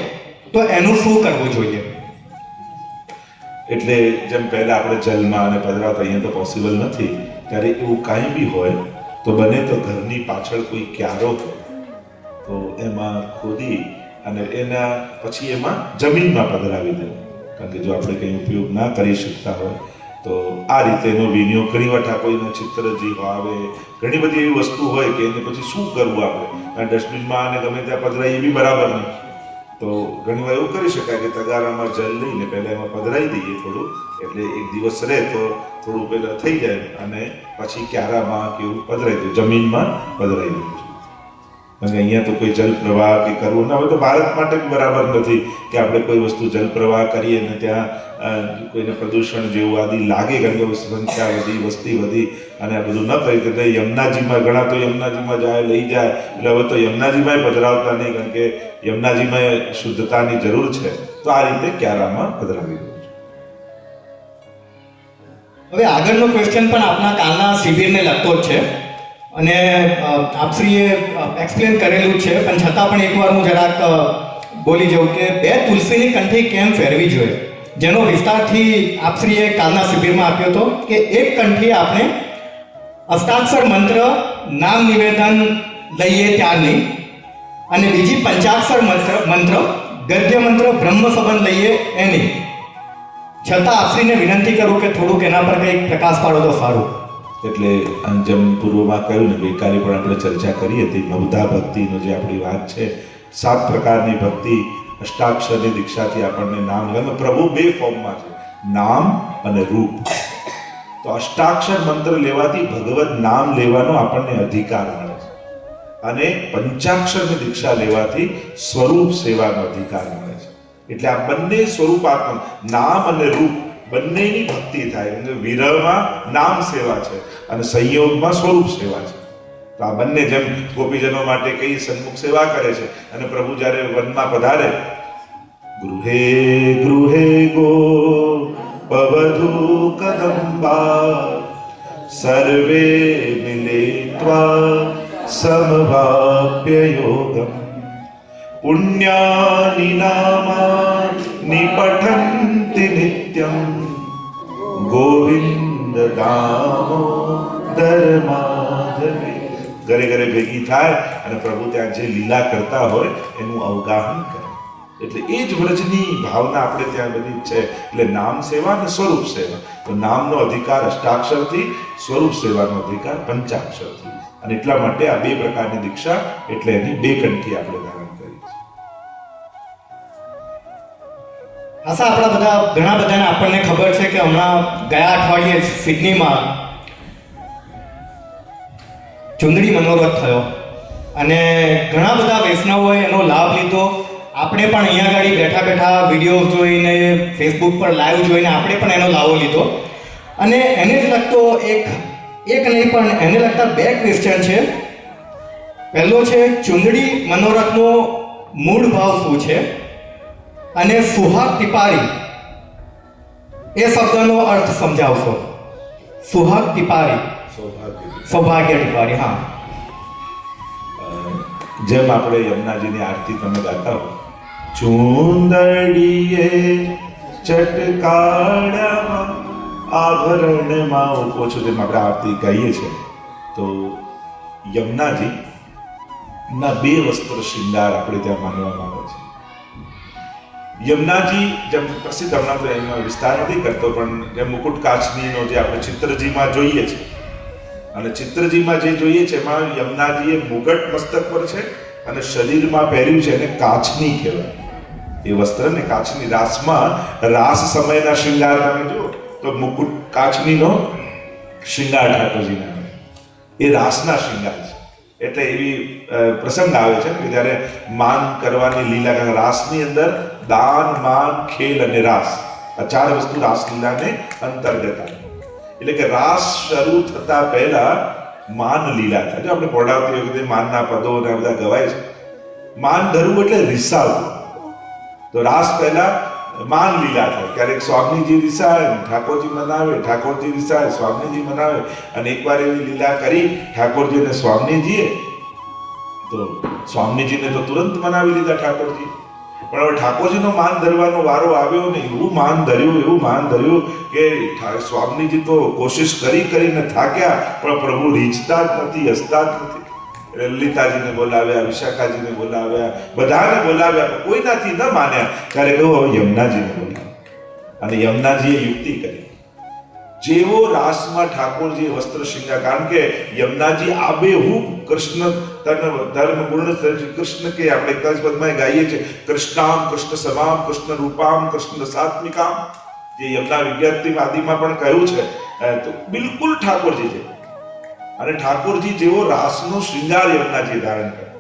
તો એનું શું કરવું જોઈએ? એટલે જેમ પહેલા આપણે જલમાં અને પધરાવતા, અહીંયા તો પોસિબલ નથી, ત્યારે એવું કાંઈ બી હોય તો બને તો ઘરની પાછળ કોઈ ક્યારો હોય તો એમાં ખોદી અને એના પછી એમાં જમીનમાં પધરાવી દેવું. કારણ કે જો આપણે કંઈ ઉપયોગ ના કરી શકતા હોય તો આ રીતે એનો વિનિયોગ. ઘણી વાર ઠાકોરજીના ચિત્રજી આવે, ઘણી બધી એવી વસ્તુ હોય કે એને પછી શું કરવું આપણે, કારણ ડસ્ટબિનમાં અને ગમે ત્યાં પધરાઈ એવી બરાબર નહીં. તો ઘણી વાર એવું કરી શકાય કે તગારામાં જલ લઈને પહેલાં એમાં પધરાવી દઈએ થોડું, એટલે એક દિવસ રહે તો થોડું પહેલાં થઈ જાય અને પછી ક્યારામાં કે એવું પધરાવી દઉં, જમીનમાં પધરાવી દઉં છું. અને અહીંયા તો કોઈ જલ પ્રવાહ કે કરવું ના હોય તો ભારત માટે બી બરાબર નથી કે આપણે કોઈ વસ્તુ જલ પ્રવાહ કરીએ ને ત્યાં કોઈને પ્રદૂષણ જેવું આદિ લાગે, કારણ કે સંખ્યા વધી, વસ્તી વધી અને આ બધું ન કરી કે યમુનાજીમાં ઘણા તો યમુનાજીમાં જાય, લઈ જાય, એટલે હવે તો યમુનાજીમાં પધરાવતા નહીં, કારણ કે યમુનાજીમાં શુદ્ધતાની જરૂર છે. તો આ રીતે ક્યારામાં પધરાવી દઉં છું. હવે આગળનો ક્વેશ્ચન પણ આપણા કાલના શિબિરને લગતો જ છે અને આપશ્રીએ એક્સપ્લેન કરેલું છે, પણ છતાં પણ એકવાર હું જરાક બોલી જાઉં કે 2 તુલસીની કંઠી કેમ ફેરવી જોઈએ, જેનો વિસ્તારથી આપશ્રીએ કાલના શિબિરમાં આપ્યો હતો કે એક કંઠી આપણે અષ્ટાક્ષર મંત્ર નામ નિવેદન લઈએ ત્યારની અને બીજી પંચાક્ષર મંત્ર ગદ્ય મંત્ર બ્રહ્મ સંબંધ લઈએ એની. છતાં આપશ્રીને વિનંતી કરું કે થોડુંક એના પર કંઈક પ્રકાશ પાડો તો સારું. એટલે જેમ પૂર્વમાં કહ્યું ને, ગઈકાલે પણ આપણે ચર્ચા કરી હતી, નવધા ભક્તિનો જે આપણી વાત છે, 7 પ્રકારની ભક્તિ અષ્ટાક્ષરની દીક્ષાથી આપણને નામ ગમે. પ્રભુ 2 ફોર્મમાં છે, નામ અને રૂપ. તો અષ્ટાક્ષર મંત્ર લેવાથી ભગવત નામ લેવાનો આપણને અધિકાર મળે છે અને પંચાક્ષરની દીક્ષા લેવાથી સ્વરૂપ સેવાનો અધિકાર મળે છે. એટલે આ બંને સ્વરૂપાત્મક નામ અને રૂપ બંનેની ભક્તિ થાય. વિરહમાં નામ સેવા છે અને સંયોગમાં સ્વરૂપ સેવા છે. તો આ બંને જેમ ગોપીજનો માટે કઈ સન્મુખ સેવા કરે છે અને પ્રભુ જ્યારે વનમાં પધારે, ગૃહે ગૃહે ગોપવધૂ કદંબા સર્વે મિલિત્વા સમવાપ્ય યોગમ પુણ્યાનિ નામાનિ પઠન્તિ નિત્યમ ગોવિંદ દામોદર માધવે. ઘરે ઘરે ભેગી થાય અને પ્રભુ ત્યાં જે લીલા કરતા હોય એનું અવગાહન કરે. એટલે એ જ વ્રજની ભાવના આપણે ત્યાં બધી છે. એટલે નામ સેવા અને સ્વરૂપ સેવા. તો નામનો અધિકાર અષ્ટાક્ષરથી, સ્વરૂપ સેવાનો અધિકાર પંચાક્ષરથી. અને એટલા માટે આ 2 પ્રકારની દીક્ષા, એટલે એની 2 કંઠી આપણે ધારણ કરી છે. આશા આપણા ઘણા બધાને આપણને ખબર છે કે હમણાં ગયા અઠવાડિયે સિડનીમાં ચુંદડી મનોરથ થયો અને ઘણા બધા વૈષ્ણવોએ એનો લાભ લીધો. આપણે પણ અહીંયા આગળ બેઠા બેઠા વિડીયો જોઈને, ફેસબુક પર લાઈવ જોઈને આપણે પણ એનો લાભો લીધો. અને એને જ લગતો એક નહીં પણ એને લગતા 2 ક્વેશ્ચન છે. પહેલો છે, ચુંદડી મનોરથનો મૂળ ભાવ શું છે અને સુહાગ ટીપારી એ શબ્દનો અર્થ સમજાવશો. સુહાગ ટીપારી, સૌભાગ્ય ટીપારી. હા, જેમ આપણે યમુનાજીની આરતી તમે ગાતા હો, ચુંદડીએ ચટકાળામાં આભરણમાં ઉભો છો, જેમ આપણે આરતી ગાઈએ છીએ, તો યમુનાજી ના 2 વસ્ત્ર શૃંગાર આપણે ત્યાં માનવામાં આવે છે. યમુનાજી જેમ પ્રસિદ્ધ, હમણાં તો એમાં વિસ્તાર નથી કરતો, પણ જેમ મુકુટ કાચનીનો જે આપણે ચિત્રજીમાં જોઈએ છીએ, અને ચિત્રજીમાં જે જોઈએ છે એમાં યમુનાજીએ મુગટ મસ્તક પર છે અને શરીરમાં પહેર્યું છે એને કાચની કહેવાય એ વસ્ત્રને કાચની. રાસમાં રાસ સમયના શૃંગાર તમે જુઓ તો મુકુટ કાચનીનો શૃંગાર ઠાકોરજીના એ રાસના શૃંગાર છે. એટલે એવી પ્રસંગ આવે છે ને કે જ્યારે માન કરવાની લીલા, કારણ રાસની અંદર દાન, માન, ખેલ અને રાસ આ ચાર વસ્તુ રાસલીલાને અંતર્ગત આવે. એટલે કે રાસ શરૂ થતા પહેલા માન લીલા થાય. જો આપણે પહોળાવતી વખતે માનના પદો ને આ બધા ગવાય છે. માન ધરવું એટલે રિસાવવું. તો રાસ પહેલા માન લીલા થાય. ક્યારેક સ્વામીજી રિસાય, ઠાકોરજી મનાવે, ઠાકોરજી રિસાય, સ્વામીજી મનાવે. અને એકવાર એવી લીલા કરી ઠાકોરજી અને સ્વામીજીએ, તો સ્વામીજીને તો તુરંત મનાવી લીધા ઠાકોરજી. પણ હવે ઠાકોરજીનો માન ધરવાનો વારો આવ્યો ને એવું માન ધર્યું કે સ્વામીજી તો કોશિશ કરીને થાક્યા, પણ પ્રભુ રીઝતા જ નથી, હસતા જ નથી. એટલે લલિતાજીને બોલાવ્યા, વિશાખાજીને બોલાવ્યા, બધાને બોલાવ્યા, પણ કોઈનાથી ન માન્યા. ત્યારે કહ્યું હવે યમુનાજીને બોલાવ્યા. અને યમુનાજીએ યુક્તિ કરી. જેવો રાસમાં ઠાકોરજી વસ્ત્ર શૃંગાર, કારણ કે યમુનાજી આબેહૂબ કૃષ્ણ ધર્મ ગુણ કૃષ્ણ કે આપણે કચ્છ પદમાં ગાઈએ છીએ, કૃષ્ણામ કૃષ્ણ સમામ કૃષ્ણ રૂપામ કૃષ્ણ સાત્મિકામ, જે યમુના વિજ્ઞાતિમાં પણ કહ્યું છે. તો બિલકુલ ઠાકોરજી છે. અને ઠાકોરજી જેવો રાસનો શૃંગાર યમુનાજી ધારણ કર્યો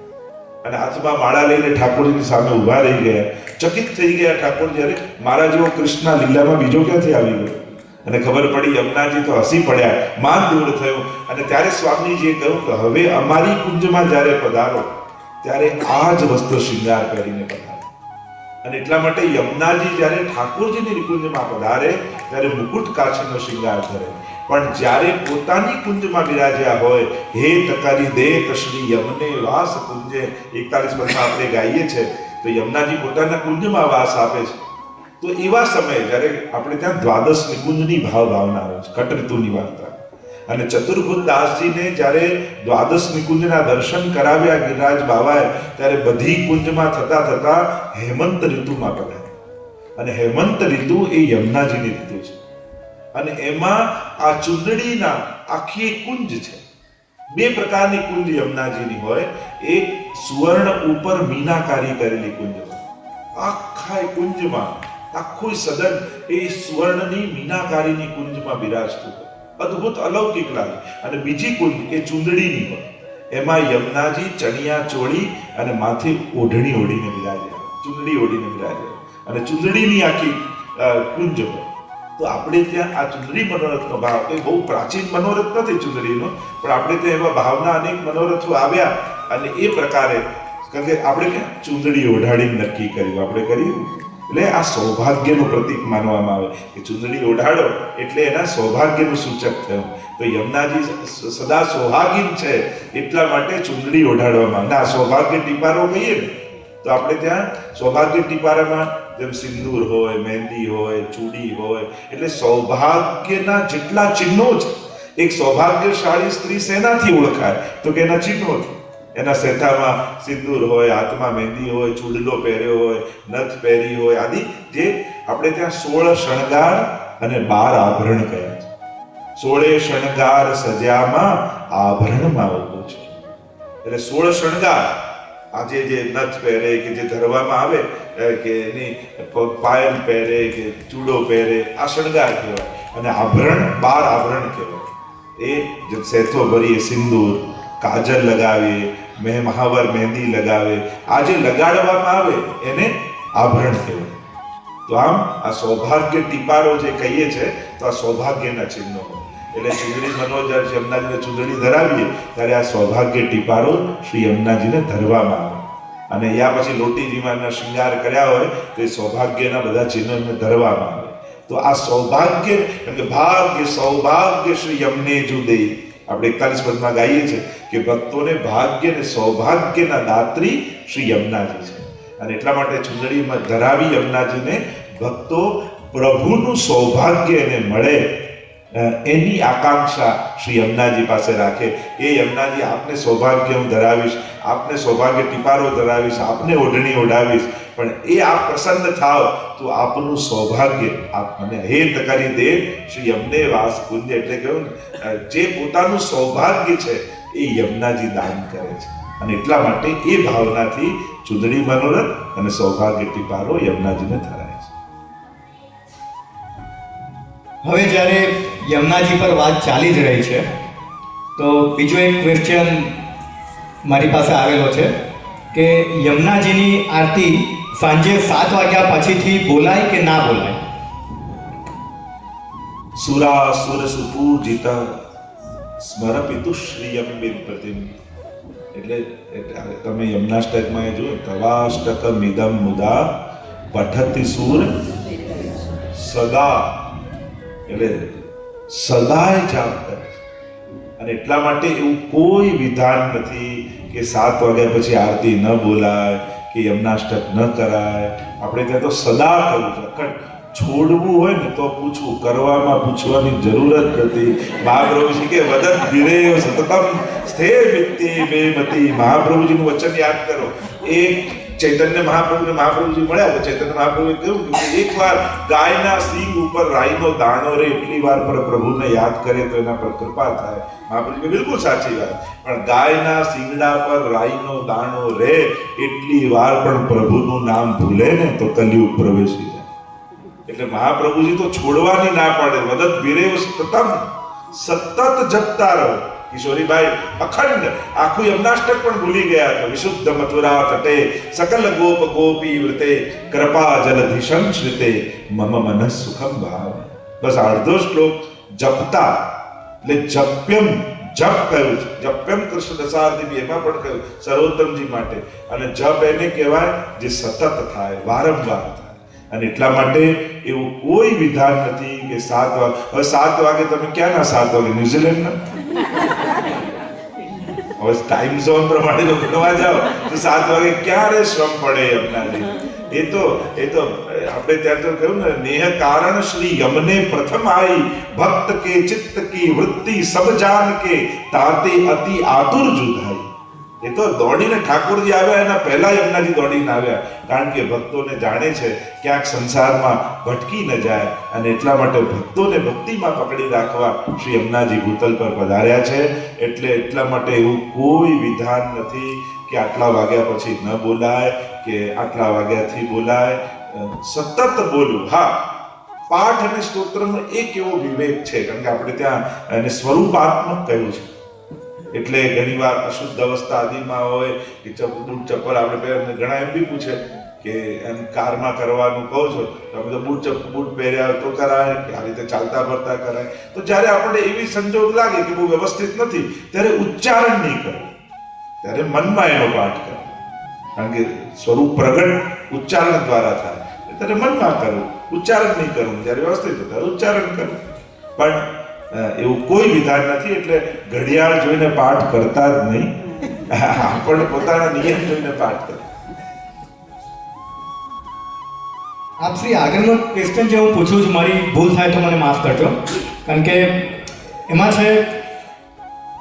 અને હાથમાં માળા લઈને ઠાકોરજીની સામે ઊભા રહી ગયા. ચકિત થઈ ગયા ઠાકોરજી, અરે મારા જેવો કૃષ્ણ લીલામાં બીજો ક્યાંથી આવી ગયો? અને ખબર પડી યમુનાજી તો હસી પડ્યા, માન દૂર થયું. અને ત્યારે સ્વામીજીએ કહ્યું કે હવે અમારી કુંજમાં જ્યારે પધારો ત્યારે આ જ વસ્ત્ર શૃંગાર પહેરીને પધારો. અને એટલા માટે યમુનાજી જ્યારે ઠાકોરજીની કુંજમાં પધારે ત્યારે મુકુટ કાચનો શૃંગાર કરે. પણ જ્યારે પોતાની કુંજમાં બિરાજ્યા હોય, હે તકારી દેખ શ્રી યમને વાસ કુંજે, 41 પદમાં આપણે ગાઈએ છે. તો યમુનાજી પોતાના કુંજમાં વાસ આપે છે. તો એવા સમયે જ્યારે આપણે ત્યાં દ્વાદશ નિકુંજની ભાવના આવે છે, કટઋતુની વાર્તા. અને ચતુર્ભુજ દાસજીને જ્યારે દ્વાદશ નિકુંજના દર્શન કરાવ્યા ગિરિરાજ બાવાએ, ત્યારે બધી કુંજમાં થતા હેમંત ઋતુમાં પધાર્યા. અને હેમંત ઋતુ એ યમુનાજીની ઋતુ છે. અને એમાં આ ચુંદડીના આખી એક કુંજ છે. બે પ્રકારની કુંજ યમુનાજીની હોય. એક સુવર્ણ ઉપર મીનાકારી કરેલી કુંજ હોય. આખા કુંજમાં આખું સદન એ સુવર્ણની મીનાકારીની કુંજમાં બિરાજતું હોય. અદ્ભુત અલૌકિક લાગે. અને બીજી કુંજ એ ચુંદડીની હોય. એમાં યમુનાજી ચણિયા ચોળી અને માથે ઓઢણી ઓઢીને બિરાજ્યા, ચુંદડી ઓઢીને બિરાજ્યા. અને ચુંદડીની આખી કુંજ હોય. તો આપણે ત્યાં આ ચુંદડી મનોરથનો ભાવ, એ બહુ પ્રાચીન મનોરથ નથી ચુંદડીનો, પણ આપણે ત્યાં એવા ભાવના અનેક મનોરથો આવ્યા. અને એ પ્રકારે કારણ કે આપણે ત્યાં ચુંદડી ઓઢાડીને નક્કી કર્યું, આપણે કર્યું. એટલે આ સૌભાગ્યનું પ્રતીક માનવામાં આવે કે ચુંદડી ઓઢાડો એટલે એના સૌભાગ્યનું સૂચક થયું. તો યમુનાજી સદા સૌભાગીન છે એટલા માટે ચુંદડી ઓઢાડવામાં. ના સૌભાગ્ય ટીપારો કહીએ ને, તો આપણે ત્યાં સૌભાગ્ય ટીપારામાં જેમ સિંદૂર હોય, મહેંદી હોય, ચૂડી હોય, એટલે સૌભાગ્યના જેટલા ચિહ્નો છે. એક સૌભાગ્યશાળી સ્ત્રી શેનાથી ઓળખાય? તો કે એના ચિહ્નોથી. એના સેથામાં સિંદૂર હોય, હાથમાં મહેંદી હોય, ચૂડલો પહેર્યો હોય, નથ પહેરી હોય, આદિ જે આપણે ત્યાં 16 શણગાર અને 12 આભરણ કહ્યા છે. 16 શણગાર સજ્યામાં આભરણમાં ઉભો છે. એટલે 16 શણગાર, આજે જે નથ પહેરે કે જે ધરવામાં આવે કે એની પાયલ પહેરે કે ચૂડો પહેરે, આ શણગાર કહેવાય. અને આભરણ 12 આભરણ કહેવાય. એ જે સેથો ભરીએ, સિંદૂર, કાજલ લગાવીએ, મહાવર મહેંદી લગાવે, આ જે લગાડવામાં આવે એને આભરણ કહેવાય. તો આમ આ સૌભાગ્ય ટીપારો જે કહીએ છે, તો આ સૌભાગ્યના ચિહ્નો. એટલે ચુંદડી મનોજર યમુનાજીને ચુંદડી ધરાવીએ ત્યારે આ સૌભાગ્ય ટીપારો શ્રી યમુનાજીને ધરવામાં આવે. અને યા પછી લોટીજીમાંના શૃંગાર કર્યા હોય તો એ સૌભાગ્યના બધા ચિહ્નોને ધરવામાં આવે. તો આ સૌભાગ્ય, કેમ કે ભાગ્ય સૌભાગ્ય શ્રી યમને જુદે, આપણે 41 પદમાં ગાઈએ છીએ કે ભક્તોને ભાગ્ય અને સૌભાગ્યના દાત્રી શ્રી યમુનાજી છે. અને એટલા માટે ચુંદડીમાં ધરાવી યમુનાજીને ભક્તો પ્રભુનું સૌભાગ્ય એને મળે એની આકાંક્ષા શ્રી યમુનાજી પાસે રાખે. એ યમુનાજી આપને સૌભાગ્ય હું ધરાવીશ, આપને સૌભાગ્ય ટીપારો ધરાવીશ, આપને ઓઢણી ઓઢાવીશ, પણ એ આપ પ્રસન્ન થાવ તો આપનું સૌભાગ્ય આપ મને હેત કરી દે. શ્રી યમને વાસ કુંજ એટલે કહ્યું ને, જે પોતાનું સૌભાગ્ય છે એ યમુનાજી દાન કરે છે. અને એટલા માટે એ ભાવનાથી ચૂંદડી મનોરથ અને સૌભાગ્ય ટીપારો યમુનાજીને ધરાય છે. હવે જ્યારે યમુનાજી પર વાત ચાલી જ રહી છે તો બીજો એક ક્વેશ્ચન મારી પાસે આવેલો છે કે યમુનાજીની આરતી સાંજે 7 વાગ્યા પછીથી બોલાય કે ના બોલાય? સુરાસુર સુપૂજિત સ્મરપિતુ શ્રીયમ બિંપતિમ. એટલે તમે યમનાષ્ટકમાં એ જુઓ, તવાષ્ટક મિદમ મુદા પઠતિ સુર સદા, એટલે સદાય જાપ કરે. અને એટલા માટે એવું કોઈ વિધાન નથી કે 7 વાગ્યા પછી આરતી ન બોલાય કે યમનાષ્ટક ન કરાય. આપણે ત્યાં તો સદા કરવું છે. અખંડ છોડવું હોય ને તો પૂછવું, કરવામાં પૂછવાની જરૂર જ નથી. મહાપ્રભુજી કે વદન વિરેવ સતતમ સ્થે વિત્તિ બેમતી. મહાપ્રભુજીનું વચન યાદ કરો. એક ચૈતન્ય મહાપ્રભુજી મળ્યા તો ચૈતન્ય મહાપ્રભુએ કહ્યું કે એકવાર ગાયના સિંગ ઉપર રાઈનો દાણો રે એટલી વાર પર પ્રભુને યાદ કરે તો એના પર કૃપા થાય. મહાપ્રભુજી બિલકુલ સાચી વાત. પણ ગાયના સિંગડા પર રાઈનો દાણો રે એટલી વાર પણ પ્રભુનું નામ ભૂલે ને તો કલયુગ પ્રવેશી જાય. એટલે મહાપ્રભુજી તો છોડવાની ના પાડે. વદત વિરેવ સતતમ, સતત જપતા રહો. કિશોરીભાઈ અખંડ આખું યમનાષ્ટક પણ ભૂલી ગયા હતા. વિશુદ્ધ મથુરા તટે સકલ ગોપ ગોપી વૃતે કૃપા જલધિ સંશ્રિતે મમ મન સુખમ ભાવ. બસ અડધો શ્લોક જપતા, એટલે જપ્યમ જપ કહ્યું છે. જપ્યમ કૃષ્ણ દશાર્થી એમાં પણ કહ્યું સર્વોત્તમજી માટે. અને જપ એને કહેવાય જે સતત થાય, વારંવાર થાય. અને એટલા માટે એવું કોઈ વિધાન નથી કે 7 વાગે. હવે 7 વાગે તમે ક્યાંના 7 વાગે? ન્યુઝીલેન્ડના? હવે ટાઈમ ઝોન પ્રમાણે જો ગણવા જાઓ તો 7 વાગે ક્યારે શ્રમ પડે યમુનાજી? એ તો આપણે ત્યાં તો કહ્યું ને, નેહ કારણ શ્રી યમને પ્રથમ આઈ ભક્ત કે ચિત્ત કી વૃત્તિ સબ જાન કે તાતે અતિ આતુર જુધાઈ. એ તો દોડીને ઠાકોરજી આવ્યા એના પહેલા યમુનાજી દોડીને આવ્યા. કારણ કે ભક્તોને જાણે છે ક્યાંક સંસારમાં ભટકી ન જાય, અને એટલા માટે ભક્તોને ભક્તિમાં પકડી રાખવા શ્રી યમુનાજી ભૂતલ પર પધાર્યા છે. એટલે એટલા માટે એવું કોઈ વિધાન નથી કે આટલા વાગ્યા પછી ન બોલાય કે આટલા વાગ્યાથી બોલાય. સતત બોલું. હા, પાઠ અને સ્તોત્રનો એક એવો વિવેક છે, કારણ કે આપણે ત્યાં એને સ્વરૂપાત્મક કહ્યું છે. એટલે ઘણીવાર અશુદ્ધ અવસ્થા આદિમાં હોય કે બૂટ ચપ્પલ આપણે પહેરીને, ઘણા એમ બી પૂછે કે એમ કારમાં કરવાનું કહો છો તો અમે તો બૂટ પહેર્યા હોય તો કરાય કે આ રીતે ચાલતા ફરતા કરાય. તો જ્યારે આપણે એવી સંજોગ લાગે કે બહુ વ્યવસ્થિત નથી, ત્યારે ઉચ્ચારણ નહીં કરવું, ત્યારે મનમાં એનો પાઠ કરવો. કારણ કે સ્વરૂપ પ્રગટ ઉચ્ચારણ દ્વારા થાય. ત્યારે મનમાં કરવું, ઉચ્ચારણ નહીં કરવું. જ્યારે વ્યવસ્થિત હોય ત્યારે ઉચ્ચારણ કરવું. પણ એવું કોઈ વિધાન નથી. એટલે ઘડિયાળ જોઈને પાઠ કરતા જ નહીં, આપણે પોતાના નિયમ જોઈને પાઠ કરતા. આપ શ્રી આગળનો ક્વેશ્ચન જે હું પૂછું છું, મારી ભૂલ થાય તો મને માફ કરજો. કારણ કે એમાં છે,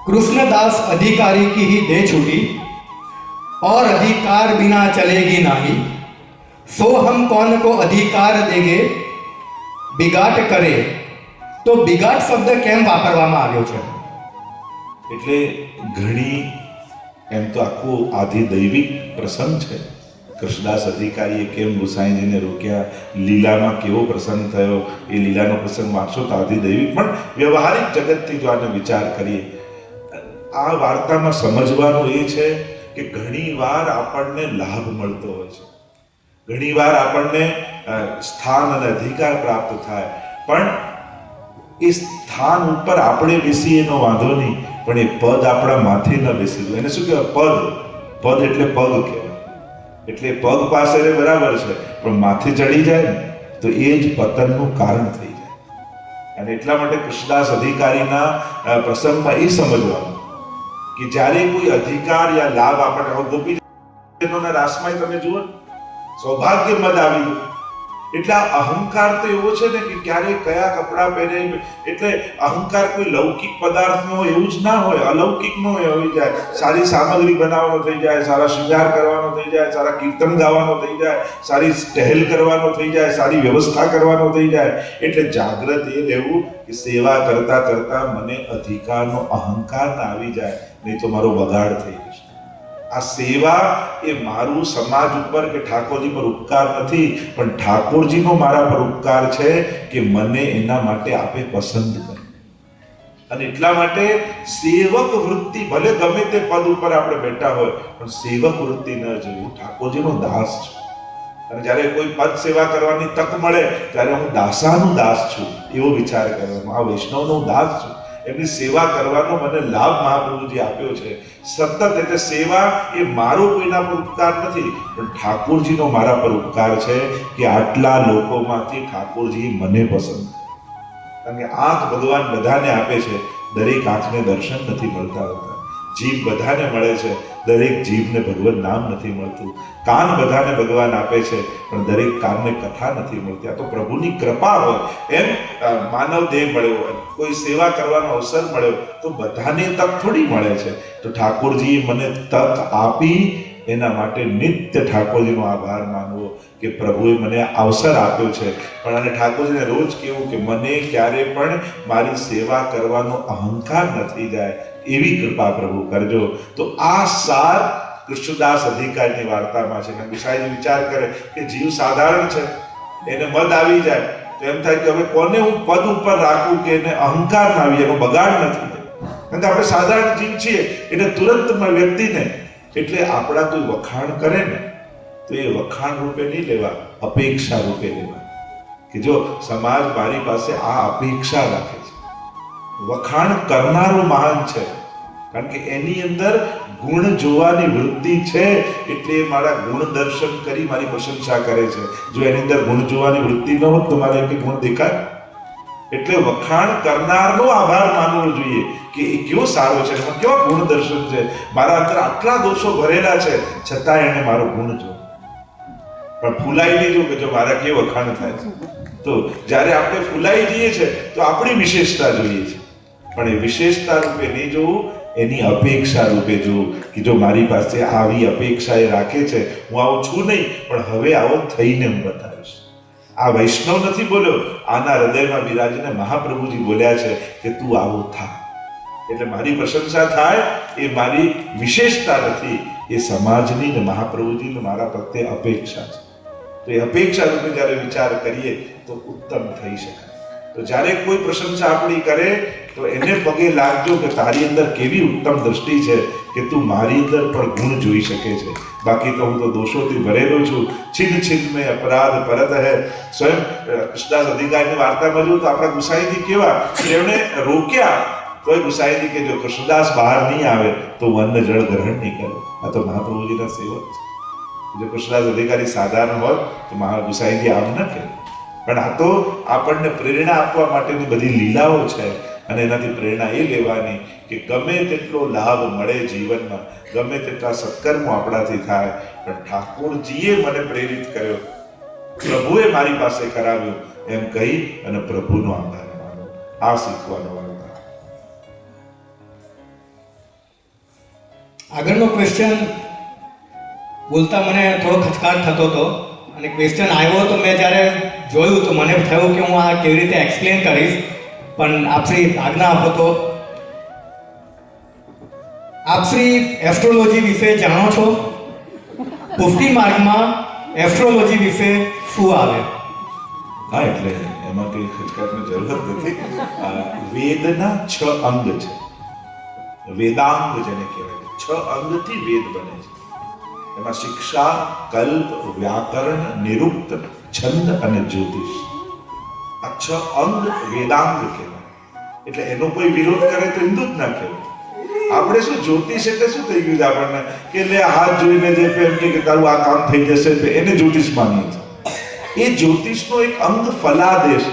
કૃષ્ણદાસ અધિકારી કી ही दे छूटी और अधिकार बिना चलेगी नहीं, सो हम कौन को अधिकार देंगे बिगाट करे. તો બિગાટ શબ્દ કેમ વાપરવામાં આવ્યો છે? એટલે ઘણી એમ તો આખું આધિદૈવિક પ્રસંગ છે. કૃષ્ણદાસ અધિકારીએ કેમ ગુસાઈજીને રોક્યા, લીલામાં કેવો પ્રસંગ થયો, એ લીલાનો પ્રસંગ વાંચો તો આધિદૈવિક. પણ વ્યવહારિક જગતથી જો આને વિચાર કરીએ, આ વાર્તામાં સમજવાનું એ છે કે ઘણી વાર આપણને લાભ મળતો હોય છે, ઘણી વાર આપણને સ્થાન અને અધિકાર પ્રાપ્ત થાય, પણ એ સ્થાન ઉપર આપણે બેસીએ એનો વાંધો નહીં, પણ એ પદ આપણા માથે ન બેસી એને શું કહેવાય? પદ એટલે પગ કહેવાય. એટલે પગ પાસે બરાબર છે, પણ માથે ચડી જાય ને તો એ જ પતનનું કારણ થઈ જાય. અને એટલા માટે કૃષ્ણદાસ અધિકારીના પ્રસંગમાં એ સમજવાનું કે જ્યારે કોઈ અધિકાર યા લાભ આપણને, ગોપીજનોના રાસમાં તમે જુઓ, સૌભાગ્ય મદ આવી ગયું. એટલે આ અહંકાર તો એવો છે ને કે ક્યારે કયા કપડાં પહેરે, એટલે અહંકાર કોઈ લૌકિક પદાર્થનો એવું જ ના હોય, અલૌકિકનો હોઈ જાય. સારી સામગ્રી બનાવવાનો થઈ જાય, સારા શૃંગાર કરવાનો થઈ જાય, સારા કીર્તન ગાવાનો થઈ જાય, સારી ટહેલ કરવાનો થઈ જાય, સારી વ્યવસ્થા કરવાનો થઈ જાય. એટલે જાગ્રત એ રહેવું કે સેવા કરતા કરતા મને અધિકારનો અહંકાર ના આવી જાય, નહીં તો મારો બગાડ થઈ જશે. આ સેવા એ મારું સમાજ ઉપર કે ઠાકોરજી પર ઉપકાર નથી, પણ ઠાકોરજીનો મારા પર ઉપકાર છે કે મને એના માટે આપે પસંદ કરે. અને એટલા માટે સેવક વૃત્તિ, ભલે ગમે તે પદ ઉપર આપણે બેઠા હોય, પણ સેવક વૃત્તિ ન જોવું. ઠાકોરજીનો દાસ છું, અને જ્યારે કોઈ પદ સેવા કરવાની તક મળે ત્યારે હું દાસાનું દાસ છું એવો વિચાર કરવાનો. આ વૈષ્ણવનો દાસ છું, એમની સેવા કરવાનો મને લાભ મહાપ્રભુજી આપ્યો છે સતત. એટલે સેવા એ મારો કોઈના પર ઉપકાર નથી, પણ ઠાકોરજીનો મારા પર ઉપકાર છે કે આટલા લોકોમાંથી ઠાકોરજી મને પસંદ કરે. કારણ કે આંખ ભગવાન બધાને આપે છે, દરેક આંખને દર્શન નથી મળતા હોતા. જીભ બધાને મળે છે, દરેક જીભને ભગવાન નામ નથી મળતું. કાન બધાને ભગવાન આપે છે, પણ દરેક કાનને કથા નથી મળતી. આ તો પ્રભુની કૃપા હોય. એમ માનવ દેહ મળ્યો હોય, કોઈ સેવા કરવાનો અવસર મળ્યો, તો બધાને તક થોડી મળે છે. તો ઠાકોરજીએ મને તક આપી, એના માટે નિત્ય ઠાકોરજીનો આભાર માનવો કે પ્રભુએ મને અવસર આપ્યો છે. પણ અને ઠાકોરજીને રોજ કહેવું કે મને ક્યારે પણ મારી સેવા કરવાનો અહંકાર નથી જાય, એવી કૃપા પ્રભુ કરજો. તો આ સાર કૃષ્ણદાસ અધિકારીની વાર્તામાં છે. ગુસાઈજી વિચાર કરે કે જીવ સાધારણ છે, એને મદ આવી જાય તો એમ થાય કે હવે કોને હું પદ ઉપર રાખું કે એને અહંકાર ના આવી, એનો બગાડ નથી. કારણ કે આપણે સાધારણ જીવ છીએ, એટલે તુરંત વ્યક્તિને, એટલે આપણા કોઈ વખાણ કરે ને તો એ વખાણ રૂપે નહીં લેવા, અપેક્ષા રૂપે લેવા. કે જો સમાજ મારી પાસે આ અપેક્ષા રાખે છે, વખાણ કરનારો મહાન છે, કારણ કે એની અંદર ગુણ જોવાની વૃત્તિ છે, એટલે મારા ગુણ દર્શન કરી મારી પ્રશંસા કરે છે. જો એની અંદર ગુણ જોવાની વૃત્તિ ન હોત તો મારે એક ગુણ દેખાય. એટલે વખાણ કરનારનો આભાર માનવો જોઈએ કે એ કેવો સારો છે, એમાં કેવા ગુણ દર્શન છે, મારા અંદર આટલા દોષો ભરેલા છે, છતાં એને મારો ગુણ જો. પણ ફૂલાઈ નહીં જો કે જો મારા કે વખાણ થાય છે. તો જ્યારે આપણે ફૂલાઈ જઈએ છે તો આપણી વિશેષતા જોઈએ છે, પણ એ વિશેષતા રૂપે નહીં જોવું, એની અપેક્ષા રૂપે જોવું કે જો મારી પાસે આવી અપેક્ષા એ રાખે છે, હું આવો છું નહીં, પણ હવે આવો થઈને હું બતાવીશ. આ વૈષ્ણવ નથી બોલ્યો, આના હૃદયમાં બિરાજીને મહાપ્રભુજી બોલ્યા છે કે તું આવો થા. એટલે મારી પ્રશંસા થાય એ મારી વિશેષતા નથી, એ સમાજની ને મહાપ્રભુજીની મારા પ્રત્યે અપેક્ષા છે. તો એ અપેક્ષા રૂપે જ્યારે વિચાર કરીએ તો ઉત્તમ થઈ શકાય. તો જ્યારે કોઈ પ્રશંસા આપણી કરે તો એને પગે લાગજો કે તારી અંદર કેવી ઉત્તમ દ્રષ્ટિ છે કે તું મારી અંદર પણ ગુણ જોઈ શકે છે. બાકી તો હું તો દોષોથી ભરેલો છું. છિન્ન છિન્ન મેં અપરાધ પરત હૈ. સ્વયં કૃષ્ણદાસ અધિકારીની વાર્તામાં જોયું તો આપણા ગુસાઈજી કેવા, એમણે રોક્યા કોઈ ગુસાઈજી કે જો કૃષ્ણદાસ બહાર નહીં આવે તો હું અન્ન જળ ગ્રહણ નહીં કરું. આ તો મહાપ્રભુજીના સેવક છે. જો કૃષ્ણદાસ અધિકારી સાધારણ હોત તો ગુસાઈજી આમ ન કહે. પણ આ તો આપણને પ્રેરણા આપવા માટેની બધી લીલાઓ છે, અને એનાથી પ્રેરણા એ લેવાની કે ગમે તેટલો લાભ મળે જીવનમાં, ગમે તેટલા સત્કર્મો આપણાથી થાય, પણ ઠાકોરજીએ મને પ્રેરિત કર્યો, પ્રભુએ મારી પાસે કરાવ્યું એમ કહી અને પ્રભુનો આભાર માનો. આ શીખવાનો વાર્તા. આગળનો ક્વેશ્ચન બોલતા મને થોડો ખચકાટ થતો હતો, અને ક્વેશ્ચન આવ્યો તો મેં જ્યારે જોયું તો મને થયું કે હું આ કેવી રીતે એક્સપ્લેન કરીશ, પણ આપશ્રી આજ્ઞા આપો તો. આપશ્રી એસ્ટ્રોલોજી વિશે જાણો છો? પુષ્ટિ માર્ગમાં એસ્ટ્રોલોજી વિશે શું આવે? હા, એટલે એમાં કંઈ ખચકાટની જરૂરત નથી. વેદના 6 અંગ છે, વેદાંગ જેને કહેવાય. 6 અંગથી વેદ બને છે. એમાં શિક્ષા, કલ્પ, વ્યાકરણ, નિરુક્ત, છંદ અને જ્યોતિષ. આ 6 અંગ વેદાંગ કહેવાય. એટલે એનો કોઈ વિરોધ કરે તો હિન્દુ જ ના કહેવાય. આપણે શું જ્યોતિષ એટલે શું થઈ ગયું છે આપણને કે લે હાથ જોઈને જે એમ કે તારું આ કામ થઈ જશે એને જ્યોતિષ માનીએ છીએ. એ જ્યોતિષનો એક અંગ ફલાદેશ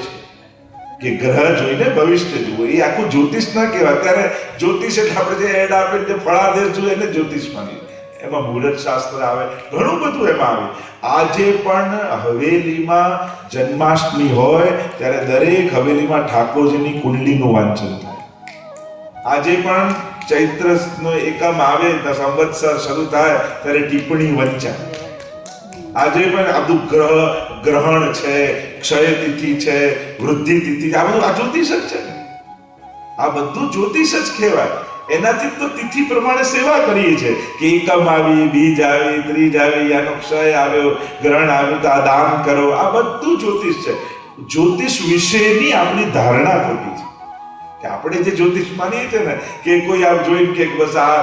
છે કે ગ્રહ જોઈને ભવિષ્ય જુઓ. એ આખું જ્યોતિષ ના કહેવાય. અત્યારે જ્યોતિષ એટલે આપણે જે એડ આપે તે ફળાદેશ જોઈએ એને જ્યોતિષ માનીએ. એમાં મુહૂર્ત શાસ્ત્ર આવે, ઘણું બધું એમાં આવે. આજે પણ હવેલીમાં જન્માષ્ટમી હોય ત્યારે દરેક હવેલીમાં ઠાકોરજીની કુંડલીનું વાંચન થાય. આજે પણ ચૈત્રનો એકમ આવે, સંવત્સર શરૂ થાય ત્યારે ટિપ્પણી વંચાય. આજે પણ આ બધું ગ્રહણ છે, ક્ષય તિથિ છે, વૃદ્ધિ તિથિ, આ બધું આ જ્યોતિષ જ છે. આ બધું જ્યોતિષ જ કહેવાય. એનાથી તો તિથિ પ્રમાણે સેવા કરીએ છીએ કે એકમ આવી, બીજ આવી, ત્રીજ આવી, આનો ક્ષય આવ્યો, ગ્રહણ આવ્યું તો આ દાન કરો. આ બધું જ્યોતિષ છે. જ્યોતિષ વિશેની આપણી ધારણા ખોટી છે કે આપણે જે જ્યોતિષ માનીએ છીએ ને કે કોઈ આમ જોઈને કે બસ આ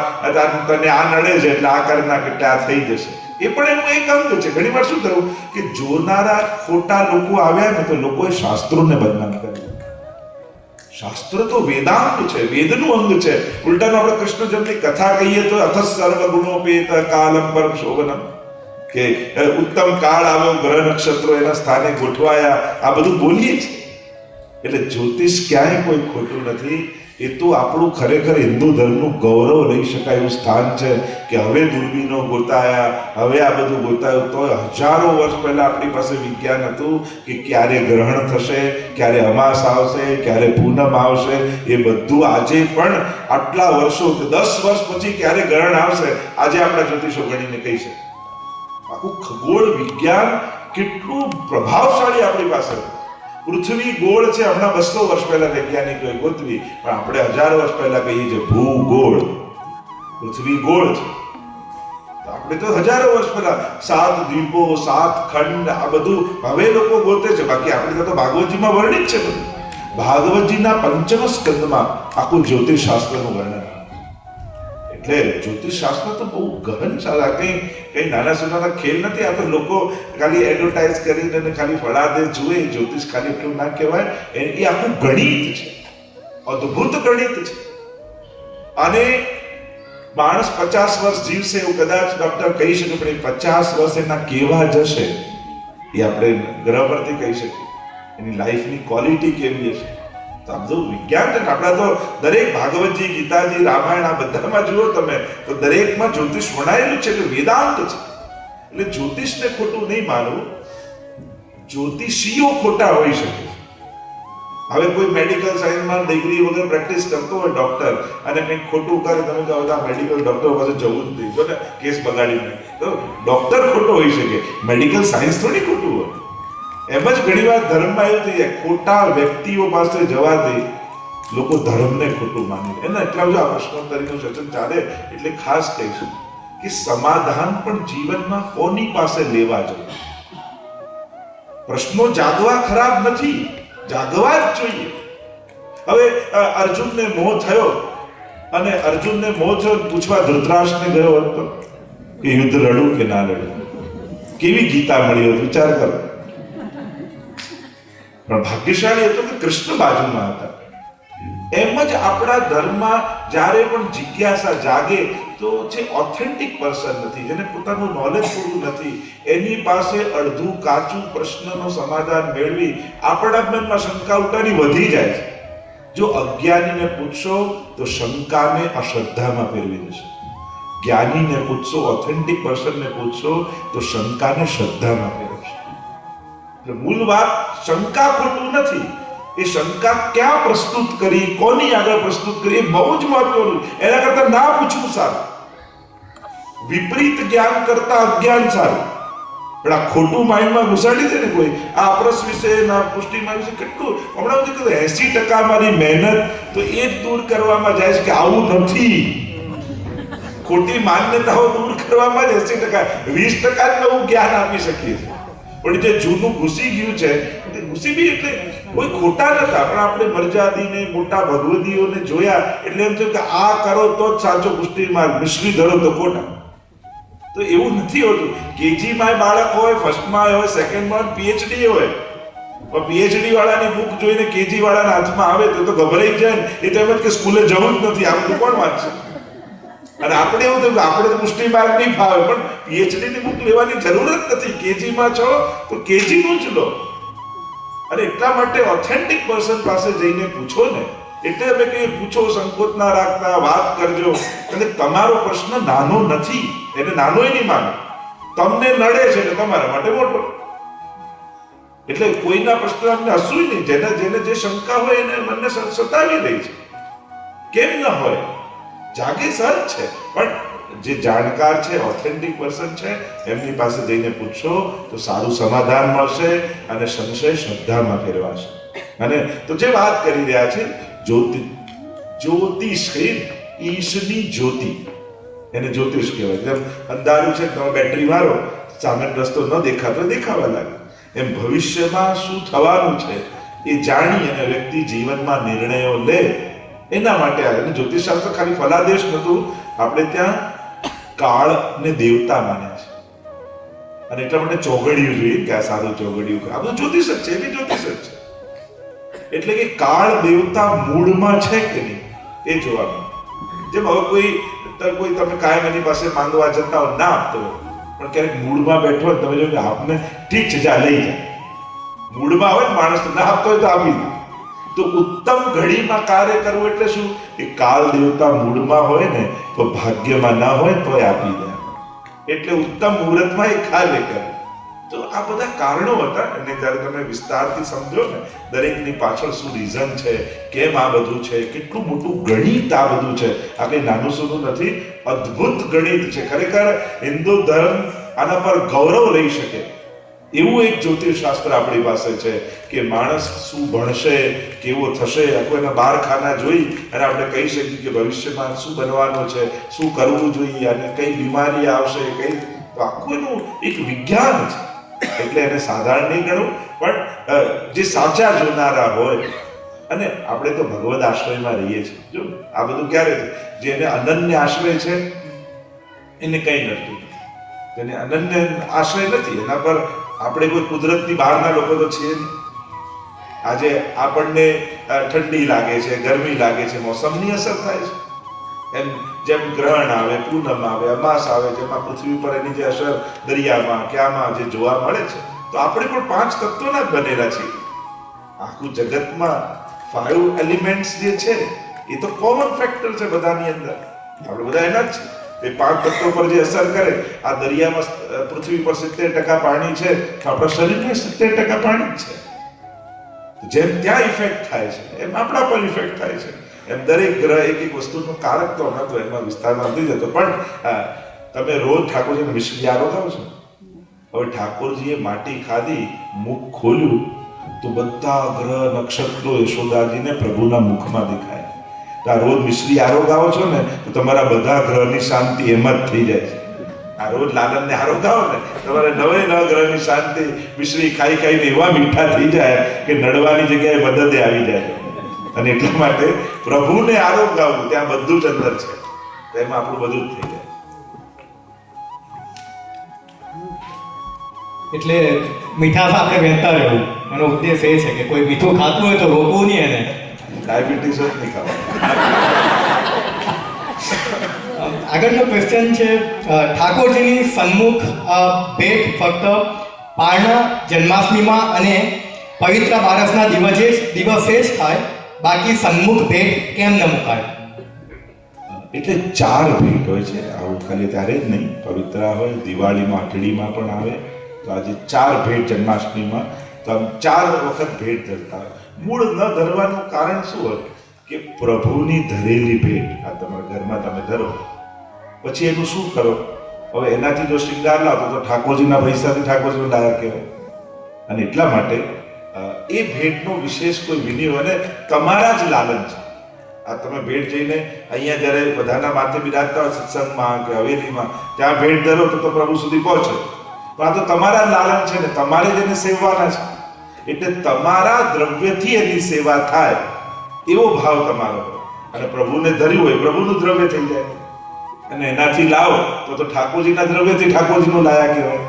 તને આ નડે છે એટલે આ કરી નાખે એટલે આ થઈ જશે, એ પણ એનું એક અંગ છે. ઘણી વાર શું થયું કે જોનારા ખોટા લોકો આવ્યા ને તો લોકોએ શાસ્ત્રોને બદનામ કર્યું. શાસ્ત્ર તો વેદાંત છે, વેદનું અંગ છે. ઉલટાનું આપણે કૃષ્ણ જન્મની કથા કહીએ તો અથઃ સર્વ ગુણોપેત કાલમ પરમ શોભનમ, કે ઉત્તમ કાળ આવ્યો, ગ્રહ નક્ષત્રો એના સ્થાને ગોઠવાયા, આ બધું બોલીએ છીએ. એટલે જ્યોતિષ ક્યાંય કોઈ ખોટું નથી. એ તો આપણું ખરેખર હિન્દુ ધર્મનું ગૌરવ લઈ શકાય એવું સ્થાન છે કે હવે દૂરબીનો ગોતાયા, હવે આ બધું ગોતાયું, તો હજારો વર્ષ પહેલા આપણી પાસે વિજ્ઞાન હતું કે ક્યારે ગ્રહણ થશે, ક્યારે અમાસ આવશે, ક્યારે પૂનમ આવશે. એ બધું આજે પણ આટલા વર્ષો 10 વર્ષ પછી ક્યારે ગ્રહણ આવશે આજે આપણા જ્યોતિષો ગણીને કહી શકે. આખું ખગોળ વિજ્ઞાન કેટલું પ્રભાવશાળી આપણી પાસે. પૃથ્વી ગોળ છે, હમણાં 200 વર્ષ પહેલા વૈજ્ઞાનિકોએ ગોતવી, પણ આપણે 1000 વર્ષ પહેલા કહીએ છીએ ભૂગોળ. પૃથ્વી ગોળ છે. તો આપણે તો હજારો વર્ષ પહેલા 7 દ્વીપો, 7 ખંડ, આ બધું હવે લોકો ગોતે છે. બાકી આપણે તો ભાગવતજીમાં વર્ણિત છે બધું. ભાગવતજીના 5મ સ્કંદમાં આખું જ્યોતિષ શાસ્ત્રનું વર્ણન. એટલે જ્યોતિષ શાસ્ત્ર તો બહુ ગહન છે. કઈ નાના સુનાના ખેલ નથી. આ તો લોકો ખાલી એડવર્ટાઇઝ કરીને ખાલી ફળાદે જુએ. જ્યોતિષ ખાલી એટલું ના કહેવાય, એ આખું ગણિત છે, અદ્ભુત ગણિત છે. અને માણસ 50 વર્ષ જીવશે એવું કદાચ ડોક્ટર કહી શકે, પણ એ 50 વર્ષ એના કેવા જશે એ આપણે ગ્રહ પરથી કહી શકીએ. એની લાઈફની ક્વોલિટી કેવી હશે. તો આ બધું વિજ્ઞાન છે. આપણા તો દરેક ભાગવતજી, ગીતાજી, રામાયણ, આ બધામાં જુઓ તમે તો દરેકમાં જ્યોતિષ વણાયેલું છે. એટલે વેદાંત છે. એટલે જ્યોતિષને ખોટું નહીં માનવું. જ્યોતિષીઓ ખોટા હોઈ શકે. હવે કોઈ મેડિકલ સાયન્સમાં ડિગ્રી વગર પ્રેક્ટિસ કરતો હોય ડોક્ટર અને કંઈક ખોટું કરે, તમે કહો આ મેડિકલ ડોક્ટર પાસે જવું જ નહીં, જો ને કેસ બગાડી નાખે, તો ડોક્ટર ખોટો હોઈ શકે, મેડિકલ સાયન્સ થોડી ખોટું હોય. એમ જ ઘણી વાર ધર્મમાં એવું થઈ જાય, ખોટા વ્યક્તિઓ પાસે જવાથી લોકો ધર્મને ખોટું માની લે. એના એટલા બધા પ્રશ્નોત્તરીનું સચન ચાલે એટલે ખાસ કહીશું કે સમાધાન પણ જીવનમાં કોની પાસે લેવા જોઈએ. પ્રશ્નો જાગવા ખરાબ નથી, જાગવા જ જોઈએ. હવે અર્જુનને મોહ થયો અને અર્જુનને મોહ થયો પૂછવા ધૃતરાષ્ટ્રને ગયો હતો કે યુદ્ધ લડું કે ના લડું. કેવી ગીતા મળી હતી વિચાર કરો. પણ ભાગ્યશાળી હતો કે કૃષ્ણ બાજુમાં હતા. એમ જ આપણા ધર્મમાં જ્યારે પણ જિજ્ઞાસા જાગે તો જે ઓથેન્ટિક પર્સન નથી, જેને પોતાનું નોલેજ પૂરું નથી, એની પાસે અડધું કાચું પ્રશ્નનો સમાધાન મેળવી આપણા મનમાં શંકા ઉઠાની વધી જાય છે. જો અજ્ઞાનીને પૂછશો તો શંકાને અશ્રદ્ધામાં ફેરવી દેશે. જ્ઞાનીને પૂછશો, ઓથેન્ટિક પર્સનને પૂછશો તો શંકાને શ્રદ્ધામાં ફેરવશે. એટલે મૂળ વાત શંકા ખોટું નથી. એ શંકા ક્યાં પ્રસ્તુત કરી, કોની આગળ પ્રસ્તુત કરી, એ બહુ જ મહત્વનું. એના કરતા ના પૂછવું સારું. વિપરીત જ્ઞાન કરતા અજ્ઞાન સારું. પણ આ ખોટું માઇન્ડમાં ઘુસાડી દે ને કોઈ, આ અપરસ વિશે ના પુષ્ટિમાં વિશે કેટલું હમણાં હું કીધું 80% મારી મહેનત તો એ જ દૂર કરવામાં જાય છે કે આવું નથી. ખોટી માન્યતાઓ દૂર કરવામાં જ 80%, 20% જ નવું જ્ઞાન આપી શકીએ છીએ. પણ જે જૂનું ઘૂસી ગયું છે, ઘૂસી બી એટલે કોઈ ખોટા નતા, પણ આપણે મર્યાદીને મોટા ભગવદીઓને જોયા એટલે એમ થયું કે આ કરો તો જ સાચો પુષ્ટિ માર્ગ, મિશ્રી ધરો તો ખોટા. તો એવું નથી હોતું. કેજીમાં બાળક હોય, ફર્સ્ટમાં હોય, સેકન્ડમાં પીએચડી હોય, પણ પીએચડી વાળાની બુક જોઈને કેજી વાળાના હાથમાં આવે તો ગભરાઈ જાય ને. એ તો એમ જ કે સ્કૂલે જવું જ નથી, આ બધું કોણ વાંચશે. અને આપણે એવું થયું કે આપણે તો પુષ્ટિ માર્ગ નહીં ફાવે, પણ પીએચડી ની બુક લેવાની જરૂર જ નથી. કેજીમાં છો તો કેજી નું જ લો. અને એટલા માટે ઓથેન્ટિક પર્સન પાસે જઈને પૂછો ને, એટલે અમે કહીએ પૂછો, સંકોચ ના રાખતા, વાત કરજો. અને તમારો પ્રશ્ન નાનો નથી, એને નાનોય નહીં માનો. તમને નડે છે એટલે તમારા માટે મોટો. એટલે કોઈના પ્રશ્ન અમને હસવું નહીં. જેને જેને જે શંકા હોય એને મને સતાવી રહી છે. કેમ ન હોય? જાગે સહજ છે. પણ જે જાણકાર છે, ઓથેન્ટિક પર્સન છે, એમની પાસે જઈને પૂછશો તો સારું સમાધાન મળશે અને સંશય શ્રદ્ધામાં ફેરવાશે. અને તો જે વાત કરી રહ્યા છે જ્યોતિષ ઈશની જ્યોતિ, એને જ્યોતિષ કહેવાય. જેમ અંધારું છે, તમે બેટરી મારો, સામે રસ્તો ન દેખાતો દેખાવા લાગે. એમ ભવિષ્યમાં શું થવાનું છે એ જાણી અને વ્યક્તિ જીવનમાં નિર્ણયો લે, એના માટે આવે. અને જ્યોતિષશાસ્ત્ર ખાલી ફલાદેશ નહોતું, આપણે ત્યાં કાળ ને દેવતા માન્યા છે. અને એટલા માટે ચોઘડિયું જોઈએ કે આ સારું ચોઘડિયું, આ બધું જ્યોતિષ જ છે, એ બી જ્યોતિષ જ છે. એટલે કે કાળ દેવતા મૂળમાં છે કે નહીં એ જોવાનું. જેમ હવે કોઈ તમે કાયમ એની પાસે માંગવા જતા હો, ના આપતો હોય, પણ ક્યારેક મૂળમાં બેઠો હોય તમે જો કે આપને ઠીક છે, જા લઈ જાય. મૂળમાં હોય ને માણસ, ના આપતો હોય તો આપી દે. તો ઉત્તમ ઘડીમાં કાર્ય કરવું એટલે શું? એ કાળ દેવતા મૂળમાં હોય ને તો ભાગ્યમાં ના હોય તો આપી દે. એટલે ઉત્તમ મુહૂર્તમાં એ કાર્ય કરે. તો આ બધા કારણો હતા. અને જ્યારે તમે વિસ્તારથી સમજો ને દરેકની પાછળ શું રીઝન છે, કેમ આ બધું છે, કેટલું મોટું ગણિત આ બધું છે. આ કંઈ નાનું સૂનું નથી, અદ્ભુત ગણિત છે. ખરેખર હિન્દુ ધર્મ આના પર ગૌરવ લઈ શકે એવું એક જ્યોતિષશાસ્ત્ર આપણી પાસે છે કે માણસ શું ભણશે, કેવો થશે, કોઈના બાર ખાના જોઈ અને આપણે કહી શકીએ કે ભવિષ્યમાં શું બનવાનું છે, શું કરવું જોઈએ અને કઈ બીમારી આવશે, કઈ. તો આખું એનું એક વિજ્ઞાન છે. એટલે એને સાધારણ નહીં ગણવું. પણ જે સાચા જોનારા હોય, અને આપણે તો ભગવદ આશ્રયમાં રહીએ છીએ. જો આ બધું ક્યારે છે? જેને અનન્ય આશ્રય છે એને કંઈ નથી. જેને અનન્ય આશ્રય નથી એના પર આપણે કોઈ કુદરતની બહારના લોકો તો છીએ નહીં. આજે આપણને ઠંડી લાગે છે, ગરમી લાગે છે, મોસમની અસર થાય છે. એમ જેમ ગ્રહણ આવે, પૂનમ આવે, અમાસ આવે, જેમાં પૃથ્વી પર એની જે અસર દરિયામાં કે આમાં જે જોવા મળે છે. તો આપણે પણ 5 તત્વોના જ બનેલા છીએ. આખું જગતમાં 5 એલિમેન્ટ્સ જે છે એ તો કોમન ફેક્ટર છે બધાની અંદર. આપણે બધા એના જ છીએ. એ 5 તત્વો પર જે અસર કરે, આ દરિયામાં પૃથ્વી પર 70% પાણી છે તો આપણા શરીરમાં 70% પાણી જ છે. જેમ ત્યાં ઇફેક્ટ થાય છે એમ આપણા પર ઇફેક્ટ થાય છે. એમ દરેક ગ્રહ એક વસ્તુનું કારક તો ન તો એમાં વિસ્તારમાં નથી જતો. પણ તમે રોજ ઠાકોરજીને મિશ્રી આરોગાવો છો. હવે ઠાકોરજીએ માટી ખાધી, મુખ ખોલ્યું તો બધા ગ્રહ નક્ષત્રો યશોદાજીને પ્રભુના મુખમાં દેખાય. તો આ રોજ મિશ્રી આરોગાવો છો ને તો તમારા બધા ગ્રહની શાંતિ એમ જ થઈ જાય છે. આ રોજ લાલનને આરોગાવો ને તમારે 9 ગ્રહની શાંતિ મિશ્રી ખાઈ ખાઈને એવા મીઠા થઈ જાય કે નડવાની જગ્યાએ મદદે આવી જાય. અને એટલા માટે પ્રભુને આરોગાવવું, ત્યાં બધું જ અંદર છે, તેમાં આપણું બધું જ થઈ જાય. એટલે મીઠાશ આપણે વહેતા રહેવું, એનો ઉદ્દેશ એ છે કે કોઈ મીઠું ખાતું હોય તો રોકવું નહીં એને. ડાયાબિટીસ જ નહીં ખાવા. આગળનો ક્વેશ્ચન છે, ઠાકોરજીની સન્મુખ ભેટ ફક્ત પારણા જન્માષ્ટમીમાં અને પવિત્ર બારસના દિવસે જ થાય, બાકી સન્મુખ ભેટ કેમ ન મુકાય? એટલે 4 ભેટ હોય છે. આવું ખાલી ત્યારે જ નહીં, પવિત્ર હોય, દિવાળીમાં, અઠડીમાં પણ આવે. તો આજે 4 ભેટ જન્માષ્ટમીમાં તો આમ 4 વખત ભેટ ધરતા હોય. મૂળ ન ધરવાનું કારણ શું હોય કે પ્રભુની ધરેલી ભેટ આ તમારા ઘરમાં તમે ધરો, પછી એનું શું કરો? હવે એનાથી જો શૃંગાર લાવતો તો ઠાકોરજીના પૈસાથી ઠાકોરજીનો લાયક કહેવાય. અને એટલા માટે એ ભેટનો વિશેષ કોઈ વિનિયોગ અને તમારા જ લાલન છે. આ તમે ભેટ જઈને અહીંયા જ્યારે બધાના માથે બિરાજતા હોય સત્સંગમાં કે હવેલીમાં, ત્યાં ભેટ ધરો તો પ્રભુ સુધી પહોંચે. પણ આ તો તમારા લાલન છે ને તમારે જ એને સેવવાના છે. એટલે તમારા દ્રવ્યથી એની સેવા થાય એવો ભાવ તમારો હોય. અને પ્રભુને ધર્યું હોય, પ્રભુનું દ્રવ્ય થઈ જાય. અને એનાથી લાવો તો ઠાકોરજીના દ્રવ્યથી ઠાકોરજીનો લાયા કહેવાય.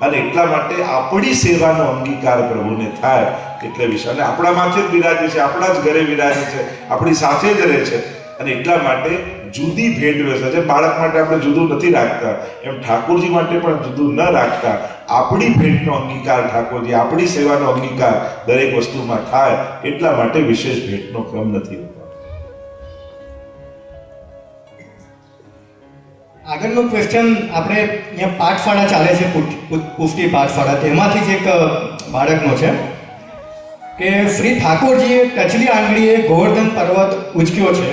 અને એટલા માટે આપણી સેવાનો અંગીકાર પ્રભુને થાય એટલે વિશે. અને આપણા માથે જ બિરાજે છે, આપણા જ ઘરે બિરાજે છે, આપણી સાથે જ રહે છે. અને એટલા માટે જુદી ભેટ વ્યવસ્થા છે. બાળક માટે આપણે જુદું નથી રાખતા, એમ ઠાકોરજી માટે પણ જુદું ન રાખતા આપણી ભેટનો અંગીકાર ઠાકોરજી, આપણી સેવાનો અંગીકાર દરેક વસ્તુમાં થાય એટલા માટે વિશેષ ભેટનો ક્રમ નથી હોતો. આગળનો ક્વેશ્ચન આપણે અહીંયા પાઠશાળા ચાલે છે, પુષ્ટિ પાઠશાળા, તેમાંથી જ એક બાળકનો છે કે શ્રી ઠાકોરજીએ ટચલી આંગળીએ ગોવર્ધન પર્વત ઉંચક્યો છે,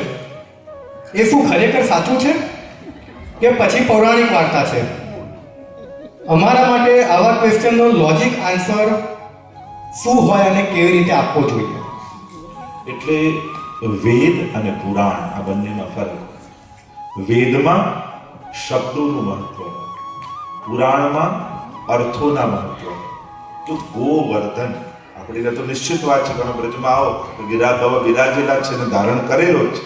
એ શું ખરેખર સાચું છે કે પછી પૌરાણિક વાર્તા છે? અમારા માટે આવા ક્વેશ્ચનનો લોજિક આન્સર શું હોય અને કેવી રીતે આપવો જોઈએ? એટલે વેદ અને પુરાણ આ બંનેમાં ફરક. વેદમાં શબ્દોનું મહત્વ, પુરાણમાં અર્થોના મહત્વ. તો ગોવર્ધન આપણી તો નિશ્ચિત વાત છે, તમે બ્રજમાં આવો તો ગિરાધવ બિરાજેલા છે અને ધારણ કરેલો જ છે,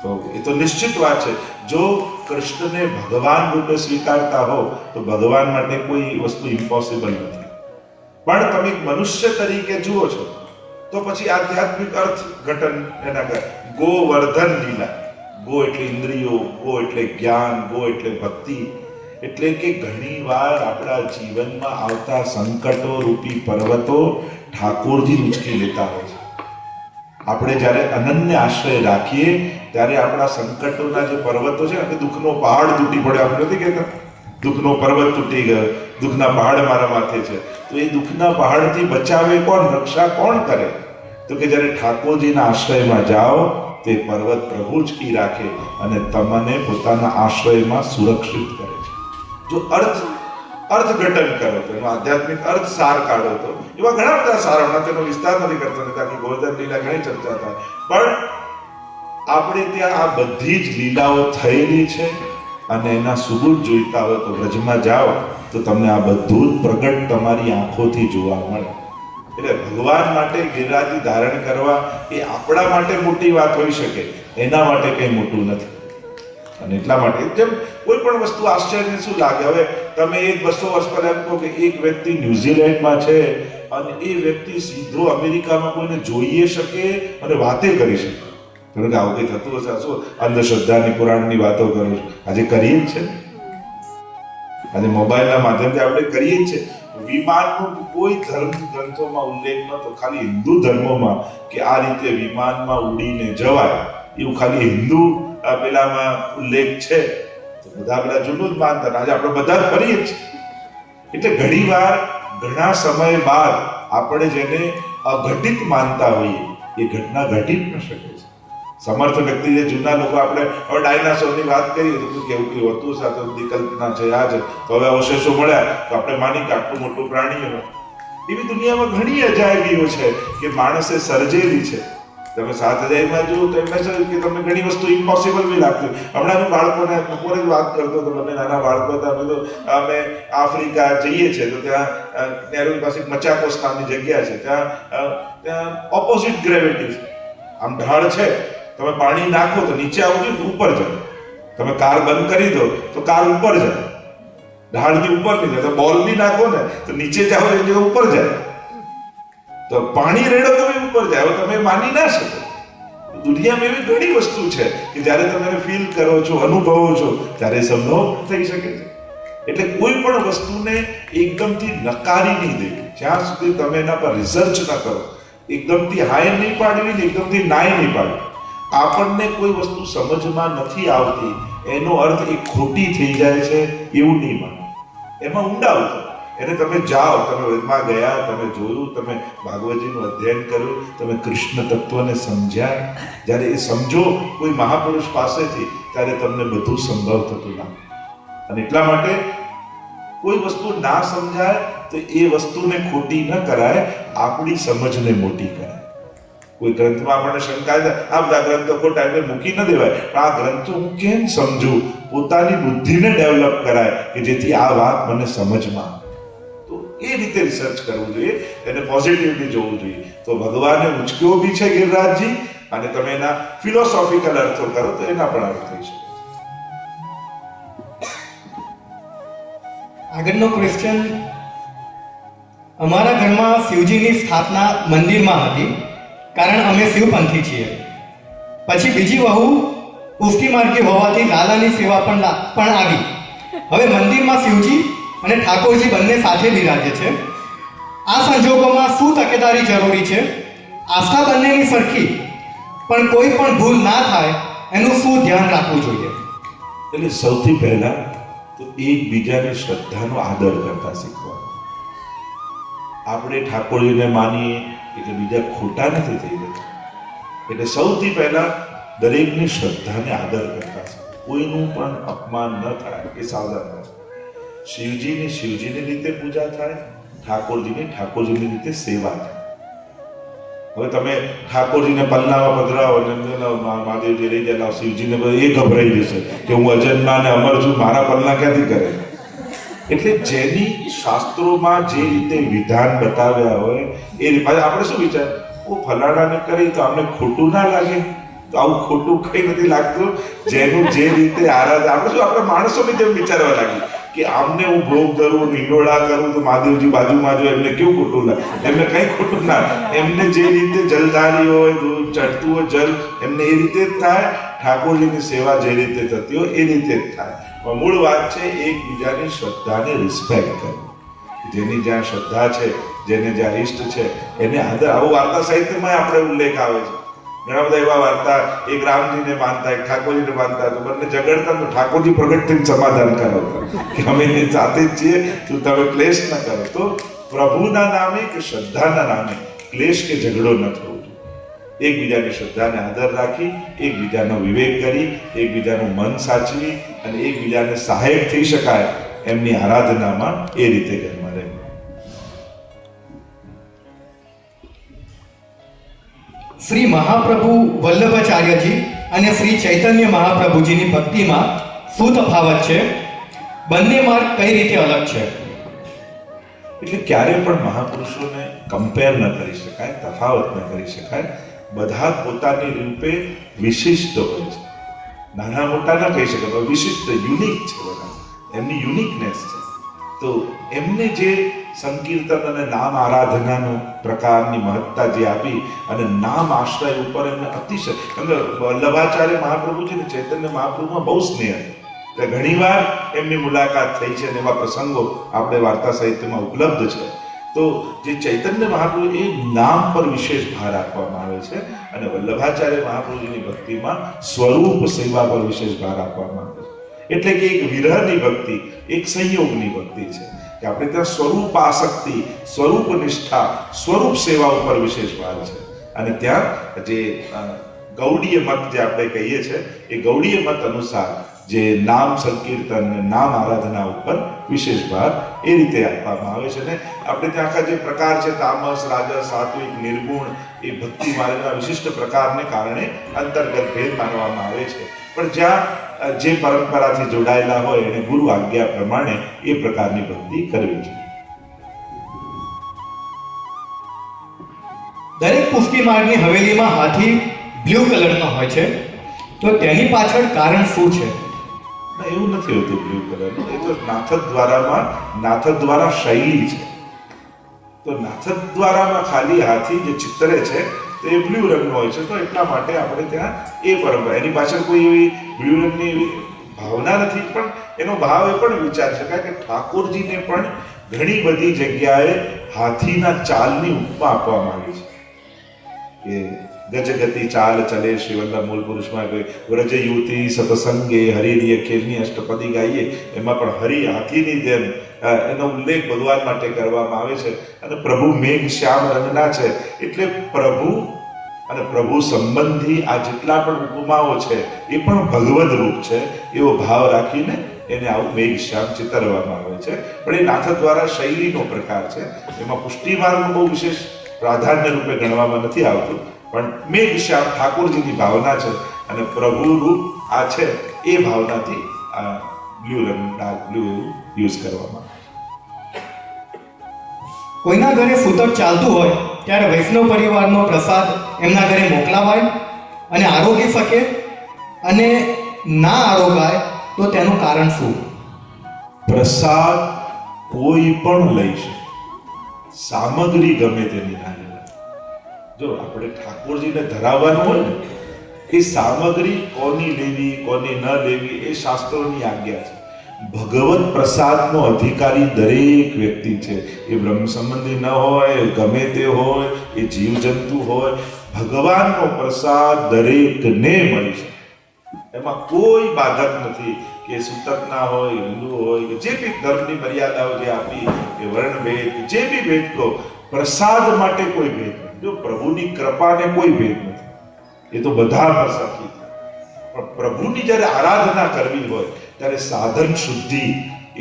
તો એ તો નિશ્ચિત વાત છે. જો કૃષ્ણને ભગવાન રૂપે સ્વીકારતા હો તો ભગવાન માટે કોઈ વસ્તુ ઇમ્પોસિબલ નથી. પણ તમે એક મનુષ્ય તરીકે જુઓ છો તો પછી આધ્યાત્મિક અર્થ ઘટન એના ગોવર્ધન લીલા. ગો એટલે ઇન્દ્રિયો, ગો એટલે જ્ઞાન, ગો એટલે ભક્તિ. એટલે કે ઘણીવાર આપણા જીવનમાં આવતા સંકટો રૂપી પર્વતો ઠાકોરજી ઉંચકી લેતા હોય છે. આપણે જ્યારે અનન્ય આશ્રય રાખીએ ત્યારે આપણા સંકટોના જે પર્વતો છે ને, દુઃખનો પહાડ તૂટી પડ્યો, આપણે નથી કહેતા દુઃખનો પર્વત તૂટી ગયો, દુઃખના પહાડ મારા માથે છે, તો એ દુઃખના પહાડથી બચાવે કોણ, રક્ષા કોણ કરે? તો કે જ્યારે ઠાકોરજીના આશ્રયમાં જાઓ તે પર્વત પ્રભુ ઉંચકી રાખે અને તમને પોતાના આશ્રયમાં સુરક્ષિત કરે છે. જો અર્થઘટન કરો તો એનો આધ્યાત્મિક અર્થ સાર કાઢો તો એવા ઘણા બધા સાર, હમણાં તેનો વિસ્તાર નથી કરતો, તાકી ગોવર્ધન લીલા ઘણી ચર્ચા થાય, પણ આપણે ત્યાં આ બધી જ લીલાઓ થયેલી છે અને એના સુબુત જોઈતા હોય તો વ્રજમાં જાઓ તો તમને આ બધું જ પ્રગટ તમારી આંખોથી જોવા મળે. એટલે ભગવાન માટે ગિરિરાજી ધારણ કરવા એ આપણા માટે મોટી વાત હોઈ શકે, એના માટે કંઈ મોટું નથી. અને એટલા માટે જેમ કોઈ પણ વસ્તુ આશ્ચર્ય શું લાગે, હવે તમે 100 વર્ષ પહેલા એમ કહો કે એક વ્યક્તિ ન્યુઝીલેન્ડમાં છે અને એ વ્યક્તિ સીધો અમેરિકામાં કોઈને જોઈએ શકે અને વાતે કરી શકે. તમે આવું કંઈ થતું હશે? શું અંધશ્રદ્ધાની પુરાણની વાતો કરો છો? આજે કરીએ જ છે, આજે મોબાઈલના માધ્યમથી આપણે કરીએ જ છે. વિમાનનો કોઈ ધર્મ ગ્રંથોમાં ઉલ્લેખ નતો, ખાલી હિન્દુ ધર્મોમાં કે આ રીતે વિમાનમાં ઉડીને જવાય એવું ખાલી હિન્દુ પેલામાં ઉલ્લેખ છે. તો બધા પેલા જૂનું જ માનતા, આજે આપણે બધા જ કરીએ જ. એટલે ઘણીવાર ઘણા સમય બાદ આપણે જેને અઘટિત માનતા હોઈએ એ ઘટના ઘટી ન શકે છે. સમર્થ વ્યક્તિ જે જૂના લોકો, આપણે હવે ડાયનાસોરની વાત કરીએ તો કેવું કેવું હતું, સાથે કલ્પના છે, આ છે, તો હવે અવશેષો મળ્યા તો આપણે માની કે આટલું મોટું પ્રાણી હોય. એવી દુનિયામાં ઘણી અજાયબીઓ છે કે માણસે સર્જેલી છે. તમે 7000માં જુઓ તો એમને છે કે તમને ઘણી વસ્તુ ઇમ્પોસિબલ બી લાગતી. હમણાં હું બાળકોને બપોરે જ વાત કરતો હતો, બંને નાના બાળકો હતા, અમે આફ્રિકા જઈએ છીએ તો ત્યાં નેહરુ પાસે મચાકોસ નામની જગ્યા છે, ત્યાં ઓપોઝિટ ગ્રેવિટી છે. આમ ઢાળ છે, તમે પાણી નાખો તો નીચે આવું જોઈએ તો ઉપર જાય, તમે કાર બંધ કરી દો તો કાર ઉપર જાય, ઢાળની ઉપર નહીં જાય. તો બોલ બી નાખો ને તો નીચે જાઓ એ જગ્યા ઉપર જાય, તો પાણી રેડો તો ઉપર જાય. તમે માની ના શકો. દુનિયામાં એવી ઘણી વસ્તુ છે કે જ્યારે તમે ફીલ કરો છો, અનુભવો છો, ત્યારે સંભવ થઈ શકે છે. એટલે કોઈ પણ વસ્તુને એકદમથી નકારી નહીં દેવી જ્યાં સુધી તમે એના પર રિસર્ચ ન કરો. એકદમથી હાય નહીં પાડવી ને એકદમથી નાય નહીં પાડવી. આપણને કોઈ વસ્તુ સમજમાં નથી આવતી એનો અર્થ એ ખોટી થઈ જાય છે એવું નહીં માનો, એમાં ઊંડા ઉતરો. એને તમે જાઓ, તમે વ્રજમાં ગયા, તમે જોયું, તમે ભાગવતજીનું અધ્યયન કર્યું, તમે કૃષ્ણ તત્વને સમજ્યા. જ્યારે એ સમજો કોઈ મહાપુરુષ પાસેથી ત્યારે તમને બધું સંભવ થતું લાગે. અને એટલા માટે કોઈ વસ્તુ ના સમજાય તો એ વસ્તુને ખોટી ન કરાય, આપણી સમજને મોટી કરાય. કોઈ ગ્રંથમાં આપણને શંકા છે, આ બધા ગ્રંથો ખોટા, એમને મૂકી ન દેવાય, પણ આ ગ્રંથો હું કેમ સમજું, પોતાની બુદ્ધિને ડેવલપ કરાય કે જેથી આ વાત મને સમજમાં આવે. તો એ રીતે રિસર્ચ કરવું જોઈએ, એને પોઝિટિવલી જોવું જોઈએ. તો ભગવાને ઉચક્યો બી છે ગિરિરાજજી, અને તમે એના ફિલોસોફિકલ અર્થો કરો તો એના પણ અર્થ થઈ શકે. આગળનો ક્વેશ્ચન, અમારા ઘરમાં શિવજીની સ્થાપના મંદિરમાં હતી, કારણ અમે શિવપંથી છીએ. પછી બીજી વહુ પુષ્ટિ માર્ગી હોવાથી લાલાની સેવા પણ આવી. હવે મંદિરમાં શિવજી અને ઠાકોરજી બંને સાથે બિરાજે છે. આ સંજોગોમાં શું તકેદારી જરૂરી છે? આસ્થા બંનેની સરખી, પણ કોઈ પણ ભૂલ ના થાય એનું શું ધ્યાન રાખવું જોઈએ? એટલે સૌથી પહેલા તો એકબીજાની શ્રદ્ધાનો આદર કરતા શીખવાનું. આપણે ઠાકોરજીને માનીએ એટલે બીજા ખોટા નથી થઈ જતા. એટલે સૌથી પહેલા દરેકની શ્રદ્ધાને આદર કરતા શીખવું. કોઈનું પણ અપમાન ન થાય એ સાવધાન રહે. શિવજીની શિવજીની રીતે પૂજા થાય, ઠાકોરજીની ઠાકોરજીની રીતે સેવા થાય. હવે તમે ઠાકોરજીને પલ્લામાં પધરાવો ને મહાદેવજી રહી જાય, શિવજીને એ ગભરાઈ જશે કે હું અજન્મા ને અમર છું, મારા પલ્લા ક્યાંથી કરે. એટલે જેની શાસ્ત્રોમાં જે રીતે વિધાન બતાવ્યા હોય એ રીતે આપણે શું વિચાર ફલાણાને કરી તો આપણે ખોટું ના લાગે, તો આવું ખોટું કઈ નથી લાગતું. જેનું જે રીતે આરાધના આપણે શું આપણે માણસોની જેમ વિચારવા લાગી કે આમને હું ભોગ ધરું, હિંડોળા કરું તો મહાદેવજી બાજુમાં જો એમને કેવું ખોટું લાગે. એમને કંઈ ખોટું ના, એમને જે રીતે જલધારી હોય, ચડતું હોય જલ, એમને એ રીતે જ થાય. ઠાકોરજીની સેવા જે રીતે થતી હોય એ રીતે જ થાય. પણ મૂળ વાત છે એકબીજાની શ્રદ્ધાને રિસ્પેક્ટ કરવી. જેની જ્યાં શ્રદ્ધા છે, જેને જ્યાં ઇષ્ટ છે એને આદર. આવું વાર્તા સાહિત્યમાં આપણે ઉલ્લેખ આવે છે. ઘણા બધા એવા વાર્તા, એક રામજીને માનતા, એક ઠાકોરજીને માનતા, તો બંને ઝઘડતા તો ઠાકોરજી પ્રગટ થઈને સમાધાન કરાવતા કે અમે એની સાથે જ છીએ, તું તમે ક્લેશ ન કરો. તો પ્રભુના નામે કે શ્રદ્ધાના નામે ક્લેશ કે ઝઘડો ન થવો જોઈએ. એકબીજાની શ્રદ્ધાને આદર રાખી, એકબીજાનો વિવેક કરી, એકબીજાનું મન સાચવી અને એકબીજાને સહાયક થઈ શકાય એમની આરાધનામાં એ રીતે ઘરમાં રહેવું. શ્રી મહાપ્રભુ વલ્લભાચાર્યજી અને શ્રી ચૈતન્ય મહાપ્રભુજીની ભક્તિમાં શું તફાવત છે? બંને માર્ગ કઈ રીતે અલગ છે? એટલે ક્યારે પણ મહાપુરુષોને કમ્પેર ન કરી શકાય, તફાવત ન કરી શકાય. બધા પોતાની રૂપે વિશિષ્ટ હોય છે. નાના મોટા ન કહી શકાય, પણ વિશિષ્ટ, યુનિક છે બધા. એમની યુનિકનેસ છે. તો એમને જે સંકીર્તન અને નામ આરાધનાનું પ્રકારની મહત્તા જે આપી અને નામ આશ્રય ઉપર એમને અતિશય, વલ્લભાચાર્ય મહાપ્રભુ છે ને ચૈતન્ય મહાપ્રભુમાં બહુ સ્નેહ હતો. ઘણીવાર એમની મુલાકાત થઈ છે અને એવા પ્રસંગો આપણે વાર્તા સાહિત્યમાં ઉપલબ્ધ છે. તો જે ચૈતન્ય મહાપ્રભુ એ નામ પર વિશેષ ભાર આપવામાં આવે છે અને વલ્લભાચાર્ય મહાપ્રભુજીની ભક્તિમાં સ્વરૂપ સેવા પર વિશેષ ભાર આપવામાં આવે છે. એટલે કે એક વિરહની ભક્તિ, એક સંયોગની ભક્તિ છે કે આપણે ત્યાં સ્વરૂપ આસક્તિ, સ્વરૂપ નિષ્ઠા, સ્વરૂપ સેવા ઉપર વિશેષ ભાર છે. અને ત્યાં જે ગૌડીય મત જે આપણે કહીએ છીએ એ ગૌડીય મત અનુસાર જે નામ સંકીર્તન, નામ આરાધના ઉપર વિશેષ ભાર એ રીતે આપવામાં આવે છે. ને આપણે ત્યાં આખા જે પ્રકાર છે તામસ, રાજસ, સાત્વિક, નિર્ગુણ, એ ભક્તિ માર્ગના વિશિષ્ટ પ્રકારને કારણે અંતર્ગત ભેદ માનવામાં આવે છે. પણ જ્યાં જે પરંપરાથી જોડાયેલા હોય એને ગુરુ આજ્ઞા પ્રમાણે એ પ્રકારની ભક્તિ કરવી જોઈએ. દરેક પુષ્ટિ માર્ગની હવેલીમાં હાથી બ્લુ કલરનો હોય છે, તો તેની પાછળ કારણ શું છે? એવું નથી હોતું બ્લુ કલરનું. એ તો નાથદ્વારામાં નાથદ્વારા શૈલી છે. તો નાથદ્વારામાં ખાલી હાથી જે ચિત્રે છે તો એ બ્લુ રંગનો હોય છે. તો એટલા માટે આપણે ત્યાં એ પરંપરા, એની પાછળ કોઈ એવી બ્લુ રંગની એવી ભાવના નથી. પણ એનો ભાવ એ પણ વિચારી શકાય કે ઠાકોરજીને પણ ઘણી બધી જગ્યાએ હાથીના ચાલની ઉપમા આપવામાં આવી છે કે ગજગતિ ચાલ ચલે શ્રી વલ્લભ મૂળ પુરુષમાં કોઈ વ્રજ યુવતી સતસંગે હરિરિય ખેલની અષ્ટપદી ગાઈએ, એમાં પણ હરિ હાથીની જેમ એનો ઉલ્લેખ ભગવાન માટે કરવામાં આવે છે. અને પ્રભુ મેઘ શ્યામ રંગના છે એટલે પ્રભુ અને પ્રભુ સંબંધી આ જેટલા પણ ઉપમાઓ છે એ પણ ભગવદ રૂપ છે એવો ભાવ રાખીને એને આવું મેઘ શ્યામ ચિતરવામાં આવે છે. પણ એ નાથદ્વારા શૈલીનો પ્રકાર છે. એમાં પુષ્ટિ માર્ગનું બહુ વિશેષ પ્રાધાન્ય રૂપે ગણવામાં નથી આવતું. પણ મેઘ શ્યામ ઠાકોરજીની ભાવના છે અને પ્રભુ રૂપ આ છે એ ભાવનાથી આ બ્લુ રંગ, ડાર્ક બ્લુ યુઝ કરવામાં આવે. કોઈના ઘરે સૂતક ચાલતું હોય ત્યારે વૈષ્ણવ પરિવારનો પ્રસાદ એમના ઘરે મોકલાવાય અને આરોગી શકે, અને ના આરોગાય તો તેનું કારણ શું? પ્રસાદ કોઈ પણ લઈ શકે, સામગ્રી ગમે તેની ના લેવાય. જો આપણે ઠાકોરજીને ધરાવવાનું હોય ને, એ સામગ્રી કોની લેવી કોની ન લેવી એ શાસ્ત્રોની આજ્ઞા છે. ભગવત પ્રસાદનો અધિકારી દરેક વ્યક્તિ છે. એ બ્રહ્મ સંબંધી ન હોય, ગમે તે હોય, એ જીવજંતુ હોય, ભગવાનનો પ્રસાદ દરેકને મળી છે. એમાં કોઈ બાધક નથી કે સૂતકના હોય, હિન્દુ હોય કે જે બી ધર્મની મર્યાદાઓ જે આપી કે વર્ણભેદ કે જે બી ભેદ કહો, પ્રસાદ માટે કોઈ ભેદ નથી. જો પ્રભુની કૃપાને કોઈ ભેદ નથી, એ તો બધામાં સરખી થાય. પણ પ્રભુની જ્યારે આરાધના કરવી હોય ત્યારે સાધન શુદ્ધિ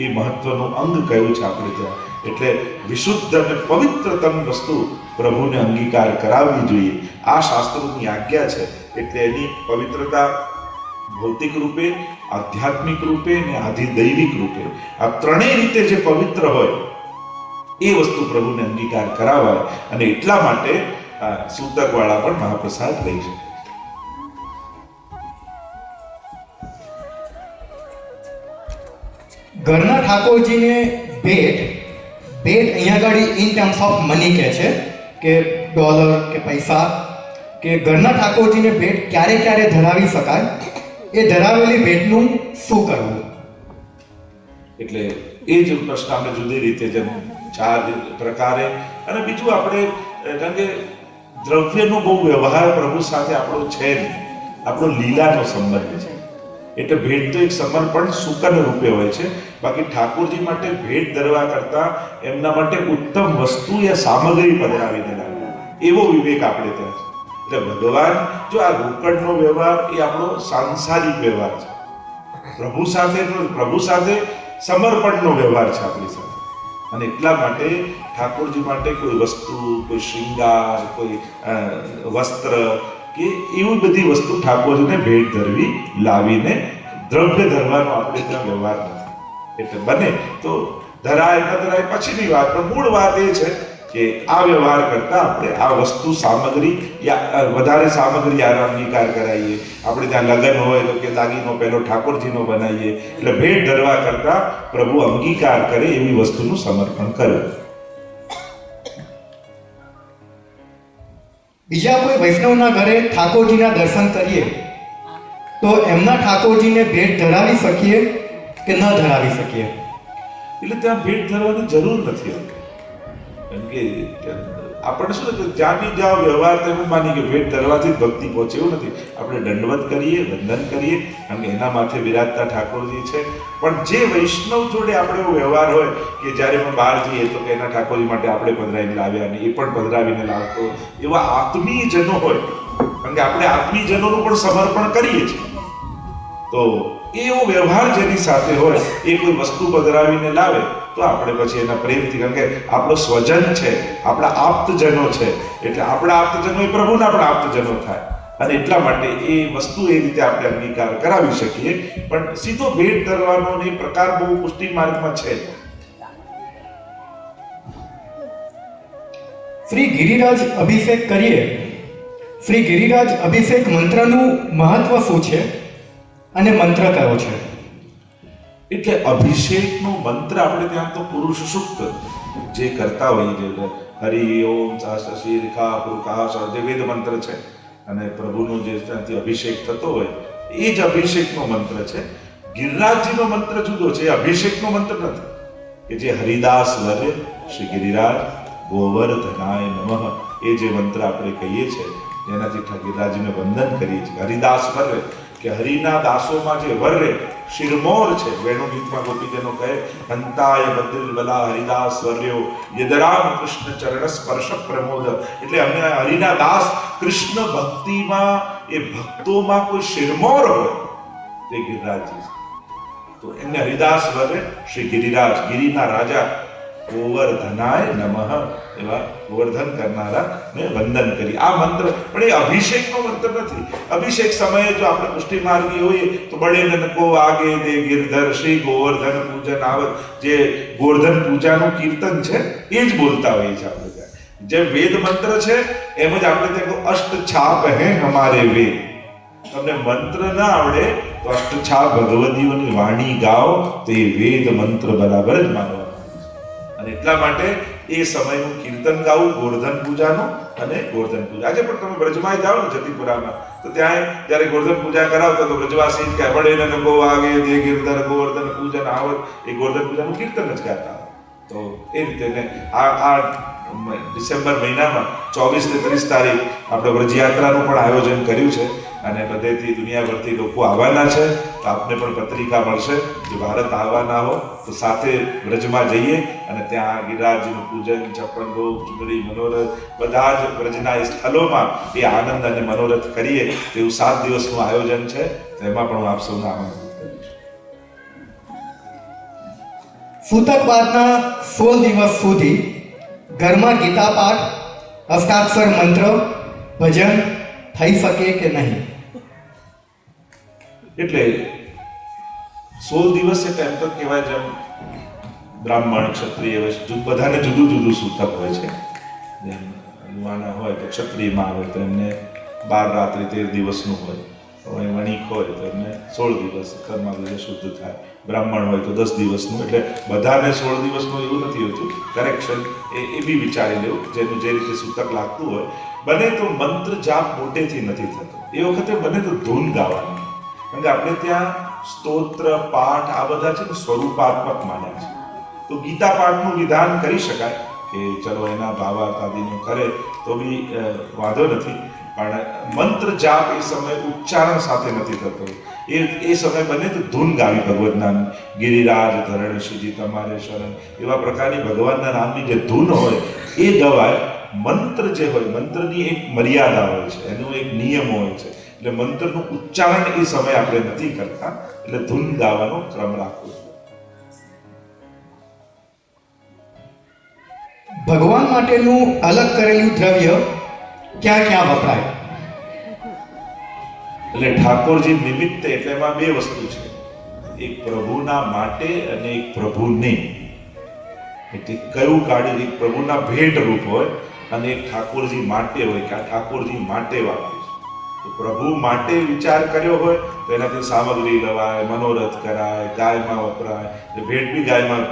એ મહત્વનું અંગ કયું છે આપણે ત્યાં. એટલે વિશુદ્ધ અને પવિત્રતમ વસ્તુ પ્રભુને અંગીકાર કરાવવી જોઈએ. આ શાસ્ત્રોની આજ્ઞા છે. એટલે એની પવિત્રતા ભૌતિક રૂપે, આધ્યાત્મિક રૂપે અને આધિદૈવિક રૂપે, આ ત્રણેય રીતે જે પવિત્ર હોય એ વસ્તુ પ્રભુને અંગીકાર કરાવાય. અને એટલા માટે સૂતકવાળા પણ મહાપ્રસાદ લઈ શકે. ઘરના ઠાકોરજીને ભેટ અહીંયા આગળ ઇન ટર્મ્સ ઓફ મની કહે છે કે ડોલર કે પૈસા, કે ઘરના ઠાકોરજીને ભેટ ક્યારે ક્યારે ધરાવી શકાય, એ ધરાવેલી ભેટનું શું કરવું? એટલે એ જ પ્રશ્ન આપણે જુદી રીતે જેમ 4 પ્રકારે, અને બીજું આપણે કારણ કે દ્રવ્યનો બહુ વ્યવહાર પ્રભુ સાથે આપણો છે નહીં, આપણો લીલાનો સંબંધ છે. એટલે ભેટ તો એક સમર્પણ સુકન રૂપે હોય છે. બાકી ઠાકોરજી માટે ભેટ ધરવા કરતા એમના માટે ઉત્તમ વસ્તુ યા સામગ્રી પધરાવીને લાવવી, એવો વિવેક આપણે ત્યાં છે. એટલે ભગવાન જો આ રોકડનો વ્યવહાર એ આપણો સાંસારિક વ્યવહાર છે, પ્રભુ સાથે સમર્પણનો વ્યવહાર છે આપણી સાથે. અને એટલા માટે ઠાકોરજી માટે કોઈ વસ્તુ, કોઈ શૃંગાર, કોઈ વસ્ત્ર કે એવી બધી વસ્તુ ઠાકોરજીને ભેટ ધરવી, લાવીને દ્રવ્ય ધરવાનો આપણે ત્યાં વ્યવહાર નથી. એટલે બને તો ધરાય ન ધરાય પછીની વાત, પણ મૂળ વાત એ છે કે આ વ્યવહાર કરતા આપણે આ વસ્તુ સામગ્રી યા વધારે સામગ્રી અંગીકાર કરાવીએ. આપણે ત્યાં લગ્ન હોય તો કે દાગીનો પહેલો ઠાકોરજીનો બનાવીએ. એટલે ભેટ ધરવા કરતા પ્રભુ અંગીકાર કરે એવી વસ્તુનું સમર્પણ કરે. બીજા કોઈ વૈષ્ણવના ઘરે ઠાકોરજીના દર્શન કરીએ તો એમના ઠાકોરજીને ભેટ ધરાવી શકીએ કે ન ધરાવી શકીએ? એટલે ત્યાં ભેટ ધરવાની જરૂર નથી. કારણ કે આપણે શું કે જ્યાં બી જ્યાં વ્યવહાર તેમ માની કે ભેટ ધરવાથી જ ભક્તિ પહોંચે એવું નથી. આપણે દંડવત કરીએ, વંદન કરીએ, કારણ કે એના માથે બિરાજતા ઠાકોરજી છે. પણ જે વૈષ્ણવ જોડે આપણે એવો વ્યવહાર હોય કે જ્યારે પણ બહાર જઈએ તો કે એના ઠાકોરજી માટે આપણે પધરાવીને લાવ્યા અને એ પણ પધરાવીને લાવતો, એવા આત્મીય જનો હોય, કારણ કે આપણે આત્મીય જનોનું પણ સમર્પણ કરીએ છીએ. તો એવો વ્યવહાર જેની સાથે હોય, એ કોઈ વસ્તુ પધરાવીને લાવે તો આપણે પછી એના પ્રેમથી, કારણ કે આપણો સ્વજન છે, આપણા આપ્તજનો છે, એટલે આપણા આપ્તજનો એ પ્રભુના પણ આપ્તજનો થાય. અને એટલા માટે એ વસ્તુ એ રીતે આપણે અંગીકાર કરાવી શકીએ. પણ સીધો ભેટ ધરવાનો એ પ્રકાર બહુ પુષ્ટિ માર્ગમાં છે. શ્રી ગિરિરાજ અભિષેક કરીએ, શ્રી ગિરિરાજ અભિષેક મંત્રનું મહત્વ શું છે અને મંત્ર કયો છે? એટલે અભિષેકનો મંત્ર આપણે ત્યાં તો પુરુષ સૂક્ત જે કરતા હોઈએ, હરિ ઓમ સહસ્રશીર્ષા પુરુષાસ જે વેદ મંત્ર છે, અને પ્રભુનો જે ત્યાંથી અભિષેક થતો હોય એ જ અભિષેકનો મંત્ર છે. ગિરિરાજજીનો મંત્ર જુદો છે, એ અભિષેકનો મંત્ર નથી. કે જે હરિદાસ વર્ય શ્રી ગિરિરાજ ગોવર્ધનાય નમઃ એ જે મંત્ર આપણે કહીએ છીએ, જેનાથી ગિરિરાજને વંદન કરીએ છીએ. હરિદાસ વર્ય કે હરિના દાસોમાં જે વર્ય શિરમોર છે, વેણુ ગીતમાં ગોપીજનો કહે હંતાય બદ્રિલ બલા હરિદાસ વર્યો યદરામ કૃષ્ણ ચરણ સ્પર્શ પ્રમોદ. એટલે અમને હરિના દાસ કૃષ્ણ ભક્તિમાં, એ ભક્તોમાં કોઈ શિરમોર હોય તે ગિરિરાજજી છે. તો એમને હરિદાસ વર્ય શ્રી ગિરિરાજ, ગિરિના રાજા, ગોવર્ધનાય નમઃ એવા ગોવર્ધન કરનારા ને વંદન કરી. આ મંત્ર પણ એ અભિષેકનો મંત્ર નથી. અભિષેક સમયે જો આપણે પુષ્ટિ માર્ગી હોઈએ તો બળે નनको આગે દે ગિરધર શ્રી ગોવર્ધન પૂજન આવત, જે ગોવર્ધન પૂજાનું કીર્તન છે એ જ બોલતા હોઈએ છીએ આપણે ત્યાં. જે વેદ મંત્ર છે એમ જ આપણે ત્યાં અષ્ટ છાપ હે હમારે વેદ. તમને મંત્ર ના આવડે તો અષ્ટ છાપ ભગવદીઓની વાણી ગાઓ તો એ વેદ મંત્ર બરાબર જ માનવા. અને એટલા માટે એ સમયનું કીર્તન ગાવું ગોવર્ધન પૂજાનું, અને ગોવર્ધન પૂજા આજે પણ તમે બ્રજમાં જાઓ ને જતીપુરામાં, તો ત્યાં જ્યારે ગોવર્ધન પૂજા કરાવતા તો બ્રજવાસી કહે બળે નनको આગે દે ગિરધર ગોવર્ધન પૂજન આવત, એ ગોવર્ધન પૂજાનું કીર્તન જ ગાતા. તો એ રીતે ને આ ડિસેમ્બર મહિનામાં 24 ને 30 તારીખ આપણે વ્રજયાત્રાનું પણ આયોજન કર્યું છે. અને બધેથી દુનિયાભરથી લોકો આવવાના છે. તો આપને પણ પત્રિકા મળશે. જો ભારત આવવાના હો તો સાથે વ્રજમાં જઈએ અને ત્યાં ગિરિરાજનું પૂજન, છપ્પન ભોગ, ચૂંદડી, મનોરથ બધા જ વ્રજના સ્થળોમાં એ આનંદ અને મનોરથ કરીએ તેવું 7 દિવસનું આયોજન છે. તેમાં પણ હું આપ સૌને આમંત્રિત કરીશ. સૂતક બાદના 16 દિવસ સુધી ઘરમાં ગીતા પાઠ, અષ્ટાક્ષર મંત્ર, ભજન થઈ શકે કે નહીં? એટલે 16 દિવસ એટલે એમ તો કહેવાય જેમ બ્રાહ્મણ, ક્ષત્રિય બધાને જુદું જુદું સૂતક હોય છે. જેમ યુવાના હોય તો ક્ષત્રિયમાં આવે તો એમને 12 રાત્રિ 13 દિવસનું હોય. હવે વણિક હોય તો એમને 16 દિવસ કર્મા બધે શુદ્ધ થાય. બ્રાહ્મણ હોય તો 10 દિવસનું. એટલે બધાને 16 દિવસનું એવું નથી હોતું. કરેક્શન એ બી વિચારી લેવું જેનું જે રીતે સૂતક લાગતું હોય. બને તો મંત્ર જાપ મોટેથી નથી થતો. એ વખતે બને તો ધૂન ગાવાની. કારણ કે આપણે ત્યાં સ્તોત્ર, પાઠ આ બધા છે ને સ્વરૂપાત્મક માન્યા છે. તો ગીતા પાઠનું વિધાન કરી શકાય કે ચલો એના ભાવાર્થ આદિનું કરે તો બી વાંધો નથી. પણ મંત્ર જાપ એ સમય ઉચ્ચારણ સાથે નથી થતો. એ સમય બને તો ધૂન ગાવી ભગવતના ગિરિરાજ ધરણ શ્રીજી તમારે શરણ એવા પ્રકારની ભગવાનના નામની જે ધૂન હોય એ ગવાય. મંત્ર જે હોય મંત્રની એક મર્યાદા હોય છે, એનો એક નિયમ હોય છે. એટલે મંત્રનું ઉચ્ચારણ એ સમય આપણે નથી કરતા. એટલે ધૂન ગાવાનો ક્રમ રાખવો. ભગવાન માટેનું અલગ કરેલું દ્રવ્ય ક્યાં ક્યાં વપરાય? એટલે ઠાકોરજી નિમિત્તે એટલે એમાં 2 વસ્તુ છે. એક પ્રભુના માટે અને એક પ્રભુને. એટલે કયું કાઢી એક પ્રભુના ભેટ રૂપ હોય અને એક ઠાકોરજી માટે હોય કે આ ઠાકોરજી માટે વાપરીશ. તો પ્રભુ માટે વિચાર કર્યો હોય તો એનાથી સામગ્રી લવાય, મનોરથ કરાય, ગાયમાં વપરાય. ભેટ બી ગાયમાં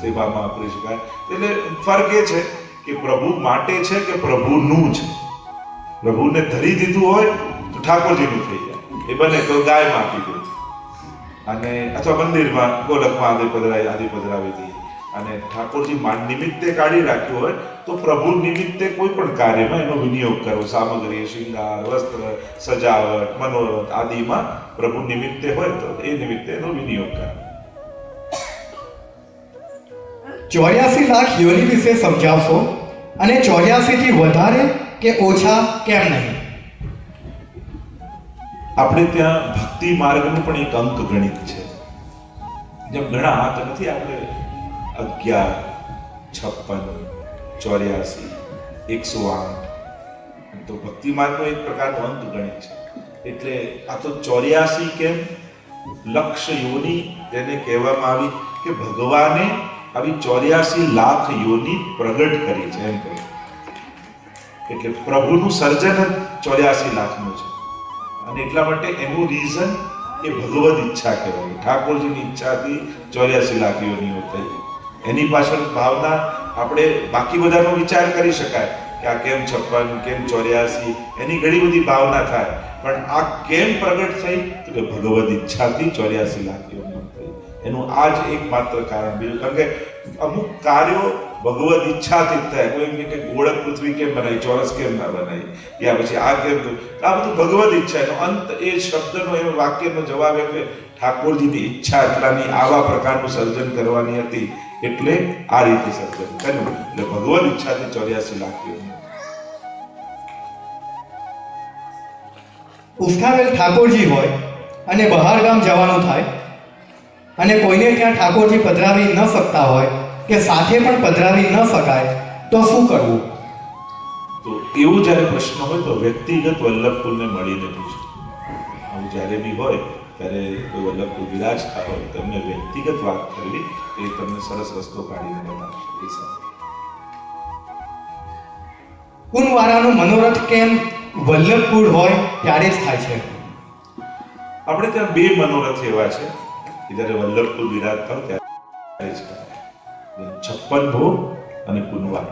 સેવામાં વાપરી શકાય. એટલે ફરક એ છે કે પ્રભુ માટે છે કે પ્રભુનું છે. પ્રભુને ધરી દીધું હોય તો ઠાકોરજીનું થઈ જાય. એ બને તો ગાયમાં આપી દે અને અથવા મંદિરમાં ગોલકમાં આદિ પધરાવી દઈએ. અને ઠાકોરજી નિમિત્તે કાઢી રાખ્યું હોય તો પ્રભુ નિમિત્તે કોઈ પણ કાર્યમાં એનો વિનિયોગ કરવો. સામગ્રી, શૃંગાર, વસ્ત્ર, સજાવટ, મનોરથ આદિમાં પ્રભુ નિમિત્તે હોય તો એ નિમિત્તે એનો વિનિયોગ કરવો. 84 લાખ યોનિ વિશે સમજાવશો? અને 84 થી વધારે કે ઓછા કેમ નહીં? આપણે ત્યાં ભક્તિ માર્ગનું પણ એક અંક ગણિત છે. જેમ ઘણા હાથ નથી આપણે 11, 56, 84, 108. તો ભક્તિ માર્ગનો એક પ્રકારનો અંક ગણિત છે. એટલે આ તો 84 કેમ લક્ષ યોની જેને કહેવામાં આવી કે ભગવાને આવી 84 લાખ યોની પ્રગટ કરી છે એમ કહે. એટલે પ્રભુનું સર્જન જ 84 લાખનું છે. અને એટલા માટે એનું રીઝન એ ભગવદ ઈચ્છા કહેવાય. ઠાકોરજીની ઈચ્છાથી 84 લાખ યોનીઓ થઈ. એની પાછળ ભાવના આપણે બાકી બધાનો વિચાર કરી શકાય કે આ કેમ 56, કેમ 84, એની ઘણી બધી ભાવના થાય. પણ આ કેમ પ્રગટ થઈ તો કે ભગવદ ઈચ્છાથી 84 લાખ યોનીઓ થઈ. એનું આ જ એકમાત્ર કારણ. બીજું કારણ કે અમુક કાર્યો ભગવદ ઈચ્છાથી જ થાય. કોઈ એમ કે ગોળક પૃથ્વી કેમ બનાવી, ચોરસ કેમ ના બનાવી, યા પછી આ કેમ, આ બધું ભગવદ ઈચ્છા. એનો અંત એ શબ્દનો એ વાક્યનો જવાબ એટલે ઠાકોરજીની ઈચ્છા એટલાની આવા પ્રકારનું સર્જન કરવાની હતી. એટલે આ રીતે સર્જન કર્યું. એટલે ભગવદ ઈચ્છાથી 84 લાખ યોની. ઉફાવેલ ઠાકોરજી હોય અને બહાર ગામ જવાનું થાય અને કોઈને ત્યાં ઠાકોરજી પધરાવી ન શકતા હોય કે સાથે પણ પધરાવી ન શકાય તો શું કરવું? તો એવું જ્યારે પ્રશ્ન હોય તો વ્યક્તિગત વલ્લભકુલને મળીને પૂછો. આવું જ્યારે બી હોય ત્યારે કોઈ વલ્લભકુલ વિરાજતા હોય તો એમને વ્યક્તિગત વાત કરવી. એ તમને સરસ રસ્તો કાઢીને બનાવશે. એ સાથે કુંવારાનું મનોરથ કેમ વલ્લભકુળ હોય ત્યારે જ થાય છે? આપણે ત્યાં 2 મનોરથ એવા છે કે જ્યારે વલ્લભકુલ વિરાજતા હોય ત્યારે જ કરાય. 56 ભોગ અને કુંવાર.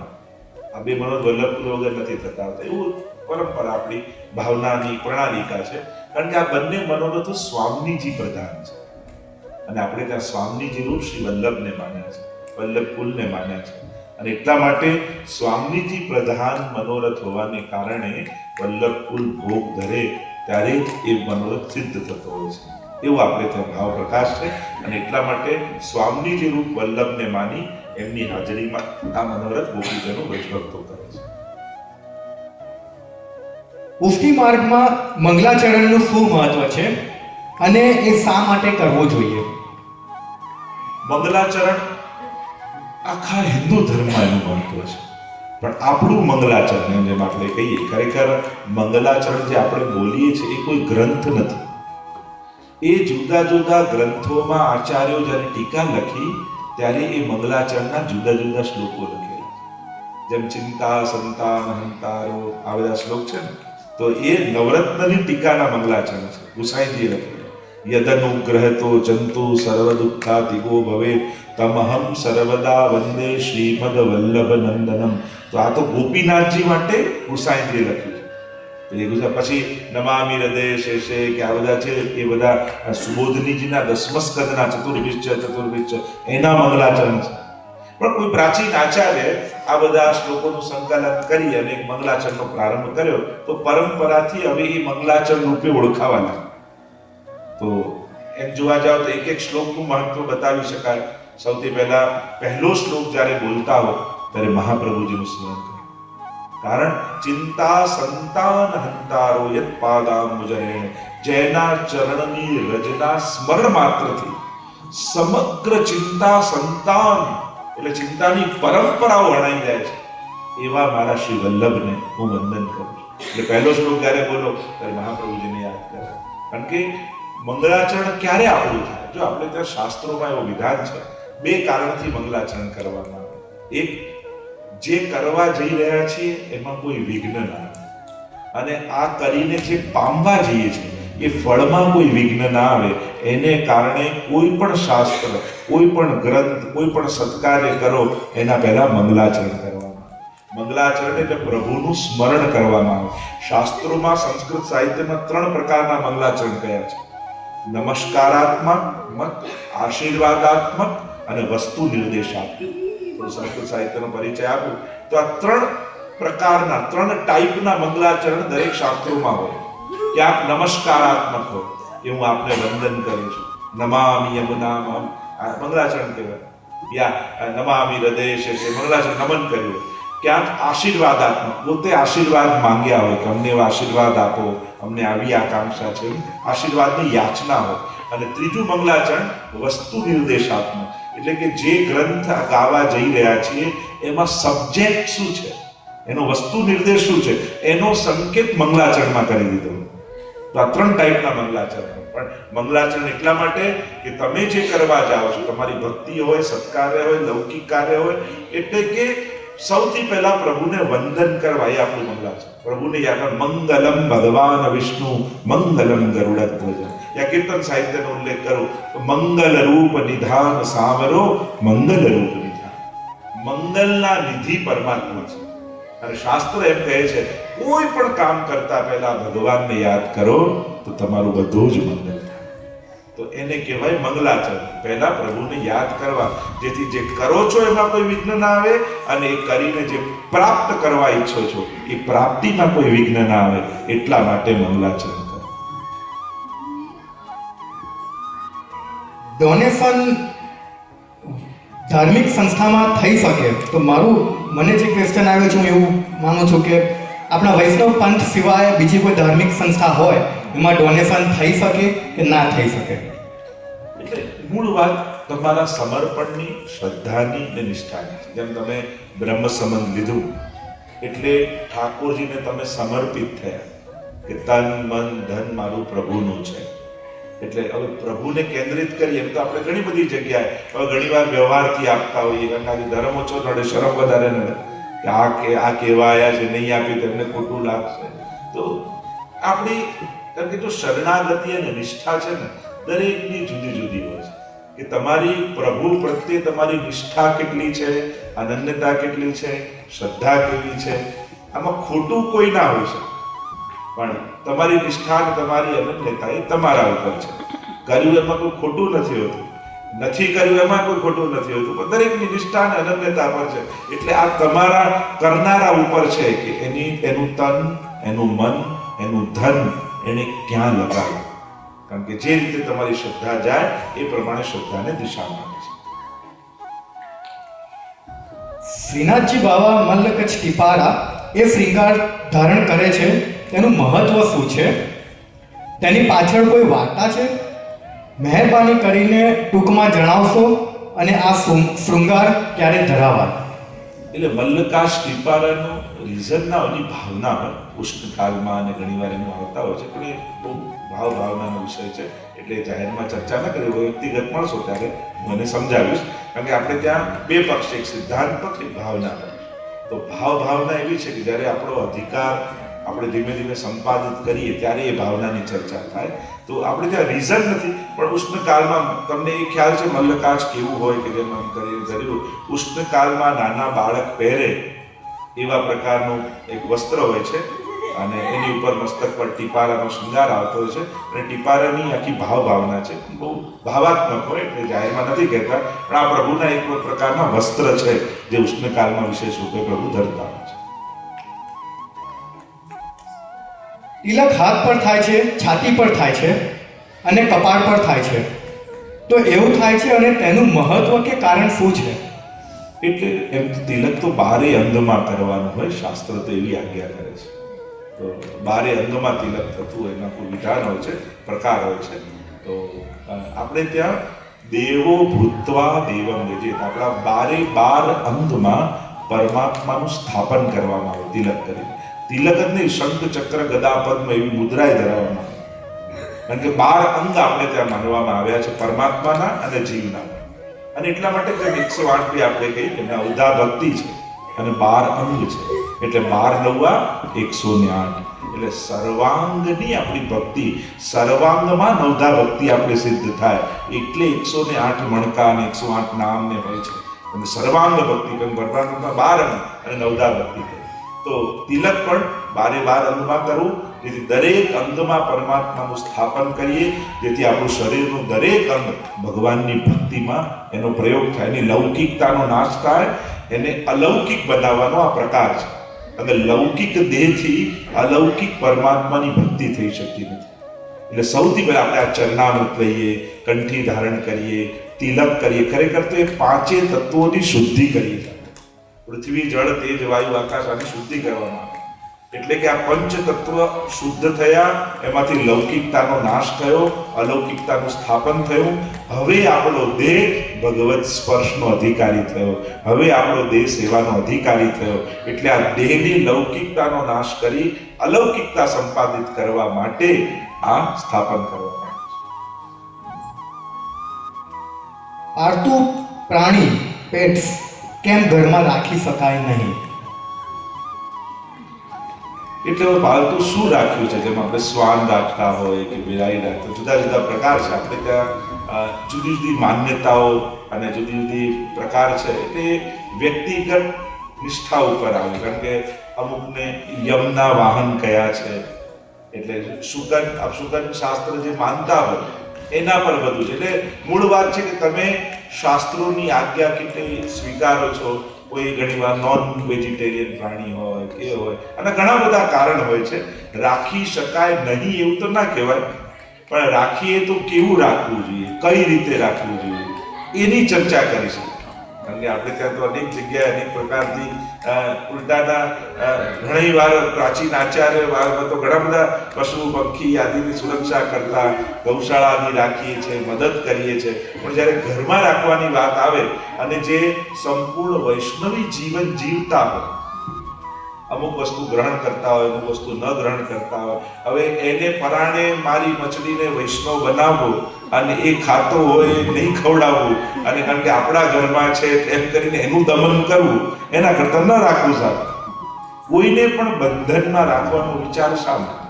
આ 2 મનોરથ વલ્લભકુલ વગર નથી થતા. એવું પરંપરા આપણી ભાવનાની પ્રણાલિકા છે. કારણ કે આ બંને મનોરથો સ્વામીજી પ્રધાન છે. અને આપણે ત્યાં સ્વામીજી રૂપ શ્રી વલ્લભને માન્યા છે, વલ્લભકુલને માન્યા છે. અને એટલા માટે સ્વામીજી પ્રધાન મનોરથ હોવાને કારણે વલ્લભકુલ ભોગ ધરે ત્યારે જ એ મનોરથ સિદ્ધ થતો હોય છે એવું આપણે ત્યાં ભાવ પ્રકાશ છે. અને એટલા માટે સ્વામીજી રૂપ વલ્લભને માની એમની હાજરીમાં આ મનોરથ ગોપીજનો વ્રજભક્તો કરે છે. પુષ્ટિ માર્ગમાં મંગલાચરણનું શું મહત્વ છે અને એ શા માટે કરવો જોઈએ? મંગલાચરણ આખા હિન્દુ ધર્મમાં એનું મહત્વ છે, પણ આપણું મંગલાચરણ એમ જેમ આપણે કહીએ, ખરેખર મંગલાચરણ જે આપણે બોલીએ છીએ એ કોઈ ગ્રંથ નથી. એ જુદા જુદા ગ્રંથોમાં આચાર્યો જ્યારે ટીકા લખી ત્યારે એ મંગલાચરણના જુદા જુદા શ્લોકો લખેલા છે. જેમ ચિંતા સંતાન હંતારો આ બધા શ્લોક છે ને, તો એ નવરત્નની ટીકાના મંગલાચરણ છે, ગુસાઈજીએ લખેલા. યદનુગ્રહતો જંતુ સર્વ દુઃખાતિગો ભવે તમહમ સર્વદા વંદે શ્રીમદ વલ્લભ નંદનમ. તો આ તો ગોપીનાથજી માટે ગુસાઈજીએ લખ્યું છે. એ ગુજરાત પછી નમામિ હૃદય શેષે કે આ બધા છે એ બધા સુબોધનીજીના 10મ સ્કંદના ચતુર્વિચ્ચ એના મંગલાચરણ છે. પણ કોઈ પ્રાચીન આચાર્ય આ બધા શ્લોકોનું સંકલન કરી અને એક મંગલાચરણનો પ્રારંભ કર્યો, તો પરંપરાથી હવે એ મંગલાચરણ રૂપે ઓળખાવાના. તો એમ જોવા જાવ તો એક એક શ્લોકનું મહત્વ બતાવી શકાય. સૌથી પહેલો શ્લોક જ્યારે બોલતા હો ત્યારે મહાપ્રભુજીનું સ્મરણ કરો. કારણ ચિંતા સંતાન હંતારો યત પાદાંબુજરેણ, જેના ચરણની રજના સ્મરણ માત્રથી સમગ્ર ચિંતા સંતાન એટલે ચિંતાની પરંપરાઓ વણાઈ જાય છે, એવા મારા શ્રી વલ્લભને હું વંદન કરું છું. એટલે પહેલો શ્લોક જ્યારે બોલો ત્યારે મહાપ્રભુજીને યાદ કરો. કારણ કે મંગલાચરણ ક્યારે આપણું થાય? જો આપણે ત્યાં શાસ્ત્રોમાં એવો વિધાન છે, 2 કારણથી મંગલાચરણ કરવામાં આવે. એક, જે કરવા જઈ રહ્યા છીએ એમાં કોઈ વિઘ્ન ના આવે, અને આ કરીને જે પામવા જઈએ છીએ એ ફળમાં કોઈ વિઘ્ન ના આવે. એને કારણે કોઈ પણ શાસ્ત્ર, કોઈ પણ ગ્રંથ, કોઈ પણ સત્કાર્ય કરો એના પહેલા મંગલાચરણ કરવામાં આવે. મંગલાચરણ એટલે પ્રભુનું સ્મરણ કરવામાં આવે. શાસ્ત્રોમાં, સંસ્કૃત સાહિત્યમાં 3 પ્રકારના મંગલાચરણ કયા છે: નમસ્કારાત્મક, આશીર્વાદાત્મક અને વસ્તુ નિર્દેશાત્મક. સંસ્કૃત સાહિત્યનો પરિચય આપું તો આ 3 પ્રકારના, 3 ટાઈપના મંગલાચરણ દરેક શાસ્ત્રોમાં હોય. ક્યાંક નમસ્કારાત્મક હોય, કે હું આપને વંદન કરું છું, નમામિ યમુનામ, આ મંગલાચરણ કહેવાય. યા નમામિ હૃદય શેષે, મંગલાચરણ નમન કર્યું. ક્યાંક આશીર્વાદાત્મક, પોતે આશીર્વાદ માંગ્યા હોય કે અમને એવા આશીર્વાદ આપો, અમને આવી આકાંક્ષા છે, આશીર્વાદની યાચના હોય. અને ત્રીજું મંગલાચરણ વસ્તુ નિર્દેશાત્મક, એટલે કે જે ગ્રંથ ગાવા જઈ રહ્યા છીએ એમાં સબ્જેક્ટ શું છે, એનો વસ્તુ નિર્દેશ શું છે, એનો સંકેત મંગલાચરણમાં કરી દીધો. તો આ 3 ટાઈપના મંગલાચરણ. પણ મંગલાચરણ એટલા માટે કે તમે જે કરવા જાઓ છો, તમારી ભક્તિ હોય, સત્કાર્ય હોય, લૌકિક કાર્ય હોય, એટલે કે સૌથી પહેલા પ્રભુને વંદન કરવા, એ આપણું મંગલાચરણ. પ્રભુને યાદ, મંગલમ ભગવાન વિષ્ણુ મંગલમ ગરુડધ્વજ. યા કીર્તન સાહિત્યનો ઉલ્લેખ કરું તો મંગલ રૂપ નિધાન સાવરો, મંગલ રૂપ નિધાન, મંગલના નિધિ પરમાત્મા છે. અને શાસ્ત્ર એમ કહે છે કોઈ પણ કામ કરતા પહેલા ભગવાનને યાદ કરો તો તમારું બધું જ મંગલ થાય. તો એને કહેવાય મંગલાચરણ. પહેલા પ્રભુને યાદ કરવા, જેથી જે કરો છો એમાં કોઈ વિઘ્ન ના આવે, અને એ કરીને જે પ્રાપ્ત કરવા ઈચ્છો છો એ પ્રાપ્તિમાં કોઈ વિઘ્ન ના આવે. એટલા માટે મંગલાચરણ કરો. ડોનેશન ધાર્મિક સંસ્થામાં થઈ શકે તો મને જે ક્વેશ્ચન આવ્યો છે, હું એવું માનું છું કે આપણા વૈષ્ણવ પંથ સિવાય બીજી કોઈ ધાર્મિક સંસ્થા હોય એમાં ડોનેશન થઈ શકે કે ના થઈ શકે? એટલે મૂળ વાત તમારા સમર્પણની, શ્રદ્ધાની અને નિષ્ઠાની. જેમ તમે બ્રહ્મ સંબંધ લીધું એટલે ઠાકોરજીને તમે સમર્પિત થયા કે તન મન ધન મારું પ્રભુનું છે. એટલે હવે પ્રભુને કેન્દ્રિત કરી. એમ તો આપણે ઘણી બધી જગ્યાએ હવે ઘણીવાર વ્યવહારથી આપતા હોઈએ, કારણ કે ધર્મ ઓછો નડે, શરમ વધારે નડે, કે આ કહેવા આવ્યા છે, નહીં આપી તેમને ખોટું લાગશે. તો આપણી, કારણ કે જો શરણાગતિ અને નિષ્ઠા છે ને, દરેકની જુદી જુદી હોય છે. કે તમારી પ્રભુ પ્રત્યે તમારી નિષ્ઠા કેટલી છે, અનન્યતા કેટલી છે, શ્રદ્ધા કેટલી છે, આમાં ખોટું કોઈ ના હોય છે. પણ તમારી નિષ્ઠા અને તમારી અનન્યતા એ તમારા ઉપર છે. કર્યું એમાં કોઈ ખોટું નથી હોતું, નથી કર્યું એમાં કોઈ ખોટું નથી હોતું, પણ દરેકની નિષ્ઠા અને અનન્યતા પર છે. એટલે આ તમારા કરનારા ઉપર છે કે એનું તન, એનું મન, એનું ધન, એને ક્યાં લગાડવું, કારણ કે જે રીતે તમારી શ્રદ્ધા જાય એ પ્રમાણે શ્રદ્ધાને દિશા મળે છે. શ્રીનાથજી બાવા મલ્લકચ્છ ટીપારા એ શ્રીંગાર ધારણ કરે છે, તેનું મહત્વ શું છે? તેની પાછળ કોઈ વાર્તા છે? મહેરબાની કરીને ટૂંકમાં જણાવશો અને આ શૃંગાર ક્યારે ધરાવા? એટલે મલ્લકાશ ટીપારાનું રીઝન ના હોય, એની ભાવના હોય. ઉષ્ણકાળમાં અને ઘણીવાર એનું આવતા હોય છે, પણ એ બહુ ભાવનાનો વિષય છે, એટલે જાહેરમાં ચર્ચા ન કરી. વ્યક્તિગત મળશો ત્યારે હું એને સમજાવીશ, કારણ કે આપણે ત્યાં બે પક્ષ છે, એક સિદ્ધાંત પક્ષ, એક ભાવના પક્ષ. તો ભાવના એવી છે કે જ્યારે આપણો અધિકાર આપણે ધીમે ધીમે સંપાદિત કરીએ ત્યારે એ ભાવનાની ચર્ચા થાય. તો આપણે ત્યાં રીઝન નથી, પણ ઉષ્ણકાળમાં તમને એ ખ્યાલ છે મલ્લકાશ કેવું હોય કે જેમ આમ કરીને કર્યું, ઉષ્ણકાળમાં નાના બાળક પહેરે એવા પ્રકારનું એક વસ્ત્ર હોય છે અને એની ઉપર મસ્તક પર ટીપારાનો શૃંગાર આવતો હોય છે, અને ટીપારાની આખી ભાવના છે, બહુ ભાવાત્મક હોય, એટલે જાહેરમાં નથી કહેતા, પણ આ પ્રભુના એક પ્રકારના વસ્ત્ર છે જે ઉષ્ણકાળમાં વિશેષ રૂપે પ્રભુ ધરતા હોય છે. તિલક હાથ પર થાય છે, છાતી પર થાય છે અને કપાળ પર થાય છે. તો એવું થાય છે અને તેનું મહત્વ કે કારણ શું છે? એટલે એમ તિલક તો બારે અંગમાં કરવાનું હોય, શાસ્ત્ર તો એવી આજ્ઞા કરે છે. તો બારે અંગમાં તિલક થતું હોય, એના કોઈ વિધાન હોય છે, પ્રકાર હોય છે. તો આપણે ત્યાં દેવો ભૂતવા દેવમ વિજેત, આપણા 12 અંગમાં પરમાત્માનું સ્થાપન કરવામાં આવે તિલક કરી. તિલક જ નહીં, શંખ ચક્ર ગદા પદ્મ એવી મુદ્રાએ ધરાવવામાં આવે, કારણ કે 12 અંગ આપણે ત્યાં માનવામાં આવ્યા છે પરમાત્માના અને જીવના. અને એટલા માટે કે 108 બી આપણે કહીએ એમના ઉદા ભક્તિ છે અને 12 અંગ છે, એટલે 12 નવા 108. એટલે સર્વાંગની આપણી ભક્તિ, સર્વાંગમાં નવધા ભક્તિ આપણે સિદ્ધ થાય, એટલે 108 મણકા અને 108 નામને હોય છે. અને સર્વાંગ ભક્તિ કારણ ભગવાનમાં 12 અંગ અને નવધા ભક્તિ કરે. તો તિલક પણ 12 અંગમાં કરવું, જેથી દરેક અંગમાં પરમાત્માનું સ્થાપન કરીએ, જેથી આપણું શરીરનું દરેક અંગ ભગવાનની ભક્તિમાં એનો પ્રયોગ થાય, એની લૌકિકતાનો નાશ થાય, એને અલૌકિક બનાવવાનો આ પ્રકાર છે. અને લૌકિક દેહથી અલૌકિક પરમાત્માની ભક્તિ થઈ શકતી નથી. એટલે સૌથી પહેલા આપણે આ ચરણામૃત લઈએ, કંઠી ધારણ કરીએ, તિલક કરીએ, ખરેખર તો એ 5 તત્વોની શુદ્ધિ કરીએ. પૃથ્વી, જળ, તેજ, વાયુ, આકાશ આની શુદ્ધિ કરવામાં આવે. એટલે કે આ પંચ તત્વ શુદ્ધ થયા, એમાંથી લૌકિકતાનો નાશ થયો, અલૌકિકતાનું સ્થાપન થયું. હવે આપણો દેહ ભગવત સ્પર્શનો અધિકારી થયો, હવે આપણો દેહ સેવાનો અધિકારી થયો. એટલે આ દેહની લૌકિકતાનો નાશ કરી અલૌકિકતા સંપાદિત કરવા માટે આ સ્થાપન કરવામાં આવે છે. પાળતું પ્રાણી પેટ્સ કેમ ઘરમાં રાખી શકાય નહીં? એટલે પાલતુ શું રાખ્યું છે? જેમ આપણે શ્વાન રાખતા હોય કે બિલાડી રાખતા, જુદા જુદા પ્રકાર છે. આપણે ત્યાં જુદી જુદી માન્યતાઓ અને જુદી જુદી પ્રકાર છે. એટલે વ્યક્તિગત નિષ્ઠા ઉપર આવે, કારણ કે અમુકને યમના વાહન કયા છે, એટલે શુકન શાસ્ત્ર જે માનતા હોય એના પર બધું છે. એટલે મૂળ વાત છે કે તમે શાસ્ત્રોની આજ્ઞા કેટલી સ્વીકારો છો. કોઈ ઘણીવાર નોન વેજીટેરિયન પ્રાણી હોય કે હોય, અને ઘણા બધા કારણ હોય છે. રાખી શકાય નહીં એવું તો ના કહેવાય, પણ રાખીએ તો કેવું રાખવું જોઈએ, કઈ રીતે રાખવું જોઈએ, એની ચર્ચા કરી શકીએ. કારણ કે આપણે ત્યાં તો અનેક જગ્યાએ અનેક પ્રકારની ઉલટાના ઘણી વાર પ્રાચીન આચાર્ય તો ઘણા બધા પશુ પક્ષી આદિની સુરક્ષા કરતા ગૌશાળાની રાખીએ છીએ, મદદ કરીએ છીએ. પણ જ્યારે ઘરમાં રાખવાની વાત આવે અને જે સંપૂર્ણ વૈષ્ણવી જીવન જીવતા હોય, અમુક વસ્તુ ગ્રહણ કરતા હોય, અમુક વસ્તુ ન ગ્રહણ કરતા હોય, હવે એને પરાણે મારી મછલીને વૈષ્ણવ બનાવવો અને એ ખાતો હોય એ નહીં ખવડાવવું, અને કારણ કે આપણા ઘરમાં છે એમ કરીને એનું દમન કરવું, એના કરતાં ન રાખવું સારું. કોઈને પણ બંધનમાં રાખવાનો વિચાર શા માટે?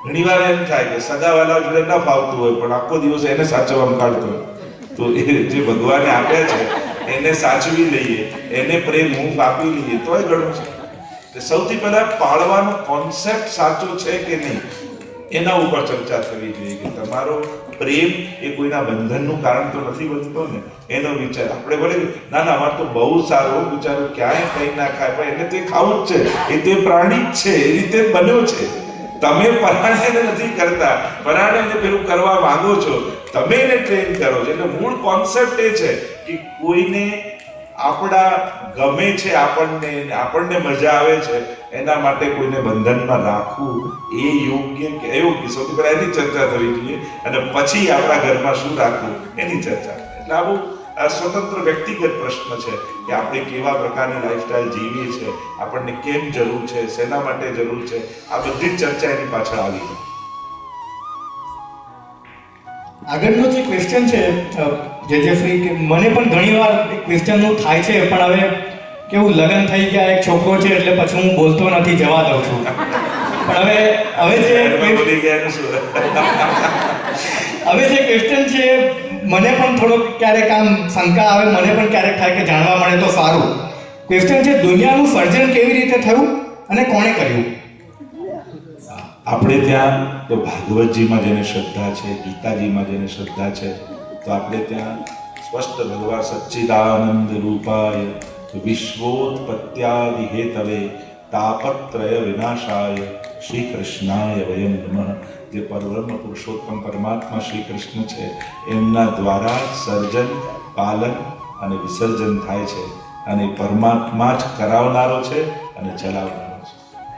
ઘણીવાર એમ થાય કે સગાવાલા જોડે ન ફાવતું હોય, પણ આખો દિવસ એને સાચવવામાં કાઢતો હોય, તો એ જે ભગવાને આપ્યા છે એને સાચવી લઈએ, એને પ્રેમ હૂંફ આપી લઈએ તોય ઘણું છે. સૌથી પહેલા પાળવાનો કોન્સેપ્ટ સાચો છે કે નહીં એના ઉપર ચર્ચા થવી જોઈએ, કે તમારો પ્રેમ એ કોઈના બંધનનું કારણ તો નથી બનતો ને, એનો વિચાર. આપણે બોલે ના અમારે તો બહુ સારો વિચારો, ક્યાંય કંઈ ના ખાય, પણ એને તે ખાવું જ છે, એ તે પ્રાણી જ છે, એ રીતે બન્યો છે. તમે પરાણે નથી કરતા, પરાણે પેલું કરવા માંગો છો, તમે એને ટ્રેન કરો છો. એટલે મૂળ કોન્સેપ્ટ એ છે કે કોઈને આપણા ગમે છે, આપણને મજા આવે છે, એના માટે કોઈને બંધનમાં રાખવું એ યોગ્ય કે અયોગ્ય, સૌથી પહેલા એની ચર્ચા થવી જોઈએ અને પછી આપણા ઘરમાં શું રાખવું એની ચર્ચા. એટલે આ બહુ સ્વતંત્ર વ્યક્તિગત પ્રશ્ન છે કે આપણે કેવા પ્રકારની લાઈફસ્ટાઈલ જીવીએ છીએ, આપણને કેમ જરૂર છે, શેના માટે જરૂર છે, આ બધી જ ચર્ચા એની પાછળ આવી છે. આગળનો જે ક્વેશ્ચન છે જેજેશ્રી, કે મને પણ ઘણીવાર ક્વેશ્ચનનું થાય છે, પણ હવે કેવું લગ્ન થઈ ગયા, એક છોકરો છે એટલે પછી હું બોલતો નથી, જવા દઉં છું. પણ હવે જે બોલી ગયા શું હવે જે ક્વેશ્ચન છે મને પણ થોડોક ક્યારેક આમ શંકા આવે, મને પણ ક્યારેક થાય કે જાણવા મળે તો સારું. ક્વેશ્ચન છે, દુનિયાનું સર્જન કેવી રીતે થયું અને કોણે કર્યું? આપણે ત્યાં તો ભાગવતજીમાં જેને શ્રદ્ધા છે, ગીતાજીમાં જેને શ્રદ્ધા છે, તો આપણે ત્યાં સ્પષ્ટ ભગવાન સચ્ચિદાનંદ રૂપાય વિશ્વોત્પત્યાદિ હેતવે તાપત્રય વિનાશાય શ્રી કૃષ્ણાય વયમ નમઃ. જે પરબ્રહ્મ પુરુષોત્તમ પરમાત્મા શ્રી કૃષ્ણ છે, એમના દ્વારા સર્જન, પાલન અને વિસર્જન થાય છે, અને પરમાત્મા જ કરાવનારો છે અને ચલાવનારો છે.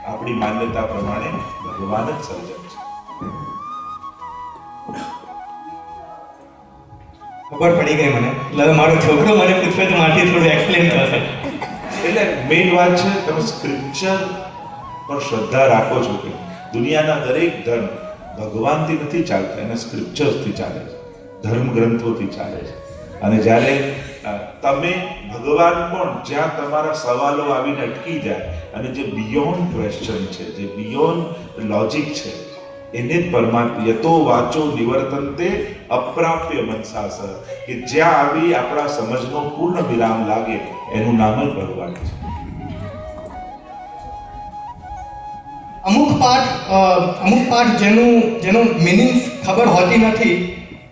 આપણી માન્યતા પ્રમાણે ભગવાન જ સર્જન છે. ખબર પડી ગઈ મને. એટલે મારો છોકરો મને પૂછે તો માથી થોડું એક્સપ્લેન કરશે. એટલે મેઇન વાત છે, તમે સ્ક્રિપ્ચર પર શ્રદ્ધા રાખો છો કે દુનિયાના દરેક ધર્મ ભગવાનથી નથી ચાલતા, એના સ્ક્રિપ્ચર્સથી ચાલે છે, ધર્મ ગ્રંથોથી ચાલે છે. અને જ્યારે તમે ભગવાન પણ જ્યાં તમારા સવાલો આવીને અટકી જાય અને જે બિયોન્ડ ક્વેશ્ચન છે, જે બિયોન્ડ લોજિક છે, એને જ પરમાત્મા યતો વાચો નિવર્તન્તે અપ્રાપ્ય મનસાસર, કે જ્યાં આવી આપણા સમજનો પૂર્ણ વિરામ લાગે એનું નામ જ ભગવાન છે. અમુક પાઠ જેનું મિનિંગ ખબર હોતી નથી,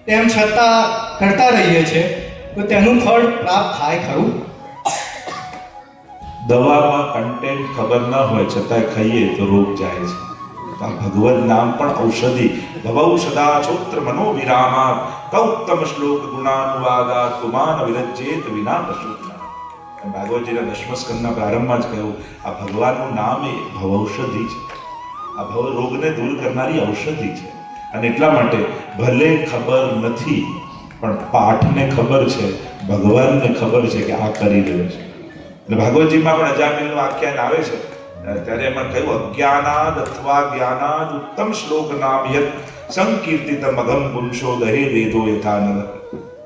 તેમ છતાં કરતા રહીએ છીએ, તો તેનું ફળ પ્રાપ્ત થાય ખરું? દવામાં કન્ટેન્ટ ખબર ન હોય છતાં ખાઈએ તો રોગ જાય છે. આ ભગવદ નામ પણ ઔષધિ. ભવૌષધા છોત્ર મનોવિરામાત કૌત્તમ શ્લોક ગુણાનુવાદા તુમાન વિરજ્યેત વિના પશુના. ભાગવતજીના દશમ સ્કંદના પ્રારંભમાં જ કહ્યું, આ ભગવાનનું નામ એ ભવૌષધિ છે. આ ભવ રોગને દૂર કરનારી ઔષધિ છે. અને એટલા માટે ભલે ખબર નથી, પણ પાઠને ખબર છે, ભગવાનને ખબર છે કે આ કરી રહ્યો છે. એટલે ભાગવતજીમાં પણ અજામિલનું આખ્યાન આવે છે, ત્યારે એમાં કહ્યું, અજ્ઞાનાદ અથવા જ્ઞાનાદ ઉત્તમ શ્લોક નામ યત સંકીર્તિતમ અગમ પુરુષો દહે વેદો યથાનંદ.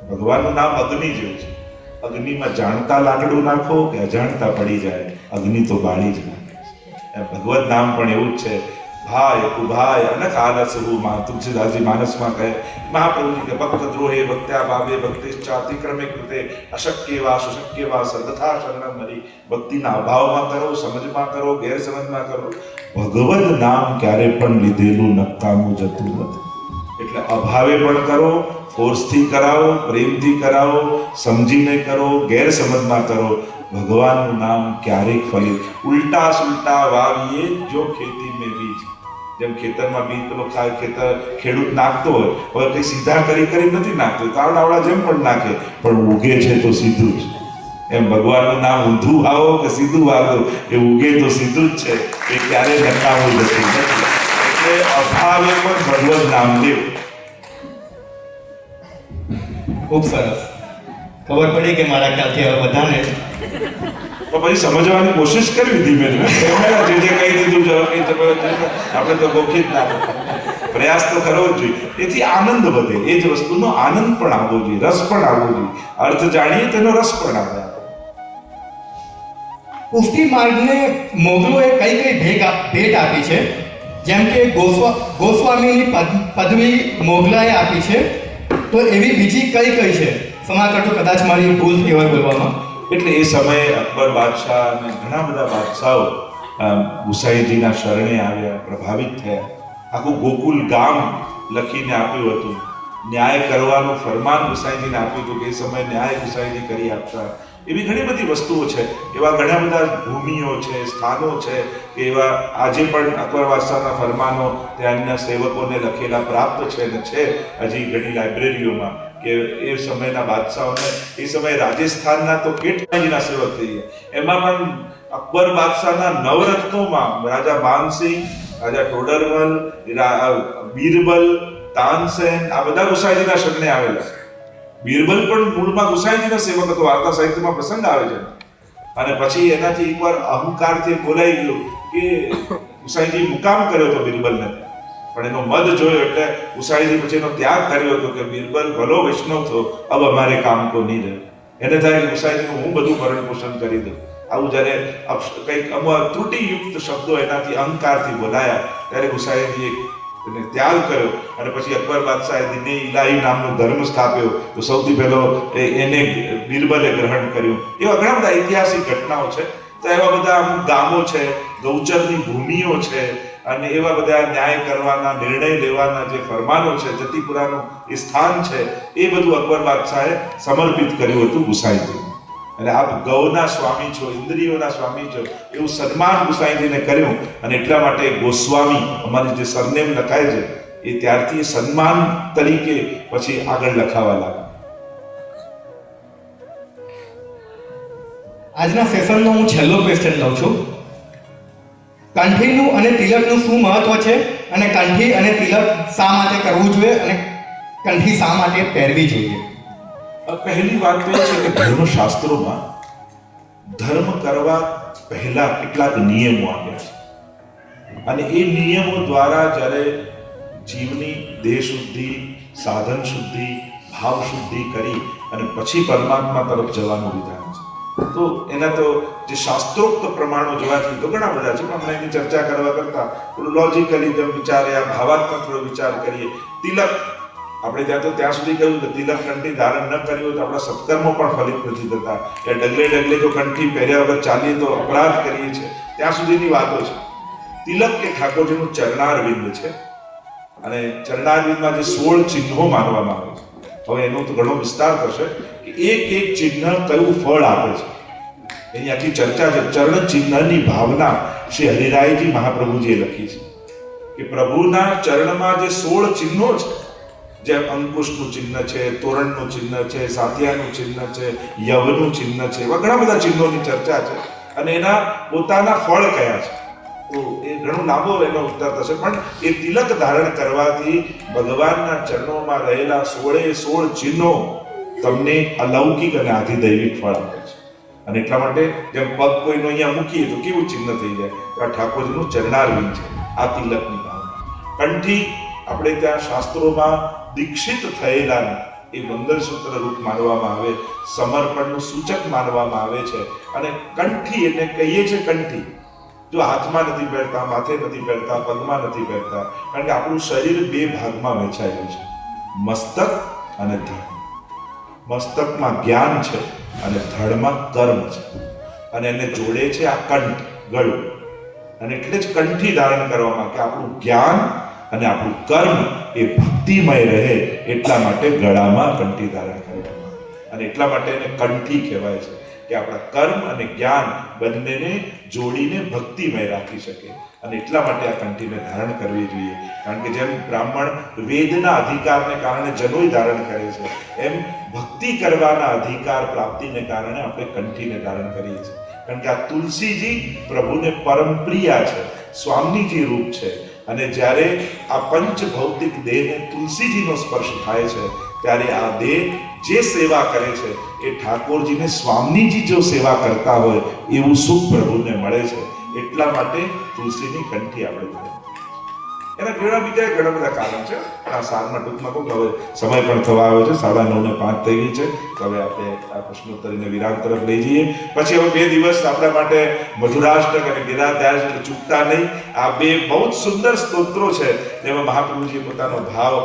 ભગવાનનું નામ અગ્નિ જેવું છે. અગ્નિમાં જાણતા લાકડું નાખો કે અજાણતા પડી જાય, અગ્નિ તો બાળી જ નાખે છે. ભગવત નામ પણ એવું જ છે. ભાય કુભાય અનક આલસરૂમાં તુલસીદાસજી માનસમાં કહે, મહાપ્રભુજી કે ભક્ત દ્રોહે ભક્ત્યા ભાવે ભક્તિશ્ચાતિક્રમે કૃતે અશક્ય વા સુશક્ય વા સર્વથા શરણમ મરી. ભક્તિના અભાવમાં કરો, સમજમાં કરો, ગેરસમજમાં કરો. ભગવદ નામ ક્યારે પણ લીધેલું નકામું જતું નથી. એટલે અભાવે પણ કરો, ફોર્સથી કરાવો, પ્રેમથી કરાવો, સમજીને કરો, ગેરસમજમાં કરો. ભગવાનનું નામ ક્યારેક ફલે. ઉલ્ટા સુલટા વાવીએ જો ખેતી મેં બીજ. જેમ ખેતરમાં બીજ પેલો ખેડૂત નાખતો હોય, હવે કઈ સીધા કરી નથી નાખતો, તાવડાવડા જેમ પણ નાખે, પણ ઉગે છે તો સીધું જ. એમ ભગવાનનું નામ ઊંધું વાવો કે સીધું વાવો, એ ઉગે તો સીધું જ છે, એ ક્યારેય નકામું નથી. એટલે અભાવે પણ ભગવદ નામ લેવું. ખૂબ સરસ. ખબર પડી કે મારા ખ્યાલથી હવે બધાને તો પછી સમજવાની કોશિશ કરવી ધીમે ધીમે. જે કહી દીધું છે આપણે તો ગોખી જ ના, પ્રયાસ તો કરવો જ જોઈએ. તેથી આનંદ વધે, એ જ વસ્તુનો આનંદ પણ આવવો જોઈએ, રસ પણ આવવો જોઈએ. અર્થ જાણીએ તેનો રસ પણ આવે. પુષ્ટિ માર્ગને મોગલોએ કઈ ભેટ આપી છે? જેમ કે ગોસ્વામીની પદવી મોગલાએ આપી છે, તો એવી બીજી કઈ છે? ક્ષમા કરજો કદાચ મારી ભૂલ થઈ હોય બોલવામાં. એટલે એ સમયે અકબર બાદશાહ અને ઘણા બધા બાદશાહો ગુસાઈજીના શરણે આવ્યા, પ્રભાવિત થયા. આખું ગોકુલ ગામ લખીને આપ્યું હતું. ન્યાય કરવાનું ફરમાન ગુસાઈજીને આપ્યું હતું કે એ સમયે ન્યાય ગુસાઈજી કરી આપતા. એવી ઘણી બધી વસ્તુઓ છે, એવા ઘણા બધા ભૂમિઓ છે, સ્થાનો છે કે એવા આજે પણ અકબર બાદશાહના ફરમાનો ત્યાંના સેવકોને લખેલા પ્રાપ્ત છે અને છે હજી ઘણી લાઇબ્રેરીઓમાં કે એ સમયના બાદશાહોને એ સમયે રાજસ્થાનના તો કેટલાયના સેવક થઈ ગયા. એમાં પણ અકબર બાદશાહના નવરત્નોમાં રાજા માનસિંહ, રાજા ટોડરમલ, બીરબલ, તાનસેન આ બધા ગુસાઈજીના શરણે આવેલા. બીરબલ પણ મૂળમાં ગુસાઈજીના સેવક હતો, વાર્તા સાહિત્યમાં પ્રસંગ આવે છે. અને પછી એનાથી એકવાર અહંકારથી બોલાઈ ગયો કે ગુસાઈજી મુકામ કર્યો હતો બીરબલને, પણ એનો મદ જોયો એટલે ગુસાઈજી પછી એનો ત્યાગ કર્યો હતો કે બીરબલ ભલો વૈષ્ણવ થો, અબ અમારે કામ કો નહીં રહે. એને થાય કે ગુસાઈજીનું હું બધું ભરણ પોષણ કરી દઉં. આવું જ્યારે કંઈક અમુક ત્રુટિયુક્ત શબ્દો એનાથી અહંકારથી બોલાયા ત્યારે ગુસાઈજીએ એને ત્યાગ કર્યો અને પછી અકબર બાદશાહે દિને ઇલાહી નામનો ધર્મ સ્થાપ્યો. તો સૌથી પહેલો એને બીરબલે ગ્રહણ કર્યું. એવા ઘણા બધા ઐતિહાસિક ઘટનાઓ છે. તો એવા બધા અમુક ગામો છે, ગૌચરની ભૂમિઓ છે અને એવા બધા ન્યાય કરવાના, નિર્ણય લેવાના જે ફરમાનો છે, જતીપુરાનું એ સ્થાન છે, એ બધું અકબર બાદશાહે સમર્પિત કર્યું હતું ગુસાઈજી. અને આપ ગૌના સ્વામી છો, ઇન્દ્રિયોના સ્વામી છો, એવું સન્માન ગુસાઈજીને કર્યું. અને એટલા માટે ગોસ્વામી અમારી જે સરનેમ લખાય છે એ ત્યારથી સન્માન તરીકે પછી આગળ લખાવા લાગ્યા. આજના સેશનનો હું છેલ્લો ક્વેશ્ચન લઉં છું. કંઠીનું અને તિલકનું શું મહત્વ છે અને કંઠી અને તિલક શા માટે કરવું જોઈએ અને કંઠી શા માટે પહેરવી જોઈએ? પહેલી વાત તો એ છે કે ધર્મશાસ્ત્રોમાં ધર્મ કરવા પહેલા કેટલાક નિયમો આપ્યા છે અને એ નિયમો દ્વારા જ્યારે જીવની દેહ શુદ્ધિ, સાધન શુદ્ધિ, ભાવ શુદ્ધિ કરી અને પછી પરમાત્મા તરફ જવાનું વિધાન છે. તો એના તો જે શાસ્ત્રોક્ત પ્રમાણો જોવા જઈએ તો ઘણા બધા છે, પણ એની ચર્ચા કરવા કરતા થોડું લોજિકલી જેમ વિચારે, ભાવાત્મક થોડો વિચાર કરીએ. તિલક આપણે ત્યાં સુધી કહ્યું કે તિલક કંઠી ધારણ ન કર્યું તો આપણા સત્કર્મો પણ ફલિત નથી થતા, કે ડગલે ડગલે જો કંઠી પહેર્યા વગર ચાલીએ તો અપરાધ કરીએ છીએ, ત્યાં સુધીની વાતો છે. તિલક એ ઠાકોરજીનું ચરણારવિંદ છે અને ચરણારવિંદમાં જે 16 ચિહ્નો માનવામાં આવે છે. હવે એનો તો ઘણો વિસ્તાર થશે કે એક એક ચિહ્ન કયું ફળ આપે છે, એની આખી ચર્ચા છે. ચરણ ચિહ્નની ભાવના શ્રી હરિરાયજી મહાપ્રભુજીએ લખી છે કે પ્રભુના ચરણમાં જે 16 ચિહ્નો છે, જેમ અંકુશનું ચિહ્ન છે, તોરણનું ચિહ્ન છે, સાથિયાનું ચિહ્ન છે, યવનું ચિહ્ન છે, એવા ઘણા બધા ચિહ્નોની ચર્ચા છે અને એના પોતાના ફળ કયા છે. તો એ ઘણો લાંબો એનો ઉત્તર થશે, પણ એ તિલક ધારણ કરવાથી ભગવાનના ચરણોમાં રહેલા 16 ચિહ્નો તમને અલૌકિક અને આધિદૈવિક ફળ આપે છે. અને એટલા માટે જેમ પગ કોઈનો અહીંયા મૂકીએ તો કેવું ચિહ્ન થઈ જાય, આ ઠાકોરજીનું ચરણારવિંદ છે, આ તિલકની ભાવના. કંઠી આપણે ત્યાં શાસ્ત્રોમાં દીક્ષિત થયેલા એ મંગલસૂત્ર રૂપ માનવામાં આવે, સમર્પણનું સૂચક માનવામાં આવે છે. અને કંઠી એટલે કહીએ છીએ કંઠી જો હાથમાં નથી પહેરતા, માથે નથી પહેરતા, પગમાં નથી પહેરતા, કારણ કે આપણું શરીર 2 ભાગમાં વહેંચાયેલું છે, મસ્તક અને ધડ. મસ્તકમાં જ્ઞાન છે અને ધડમાં કર્મ છે અને એને જોડે છે આ કંઠ, ગળું. અને એટલે જ કંઠી ધારણ કરવામાં કે આપણું જ્ઞાન અને આપણું કર્મ એ ભક્તિમય રહે, એટલા માટે ગળામાં કંઠી ધારણ કરવામાં અને એટલા માટે એને કંઠી કહેવાય છે કે આપણા કર્મ અને જ્ઞાન બંનેને જોડીને ભક્તિમય રાખી શકે. અને એટલા માટે આ કંઠીને ધારણ કરવી જોઈએ. કારણ કે જેમ બ્રાહ્મણ વેદના અધિકારને કારણે જનોઈ ધારણ કરે છે, એમ ભક્તિ કરવાના અધિકાર પ્રાપ્તિને કારણે આપણે કંઠીને ધારણ કરીએ છીએ. કારણ કે આ તુલસીજી પ્રભુને પરમ પ્રિય છે, સ્વામીજી રૂપ છે. અને જ્યારે આ પંચ ભૌતિક દેહને તુલસીજીનો સ્પર્શ થાય છે ત્યારે આ દેહ જે સેવા કરે છે એ ઠાકોરજીને સ્વામીજી જો સેવા કરતા હોય એવું સુખ પ્રભુને મળે છે. એટલા માટે તુલસીની કંઠી આપણે જોઈએ. એના બીજા ઘણા બધા કારણ છે. આ સારમાં ટૂંકમાં કહું, હવે સમય પણ થવા આવ્યો છે, 9:05 થઈ ગઈ છે. તો હવે આપણે આ પ્રશ્નોત્તરીને વિરામ તરફ લઈ જઈએ. પછી હવે 2 દિવસ આપણા માટે મધુરાષ્ટક અને ગિરાધ્યાસ એટલે ચૂકતા નહીં. આ 2 બહુ જ સુંદર સ્તોત્રો છે જેમાં મહાપ્રભુજીએ પોતાનો ભાવ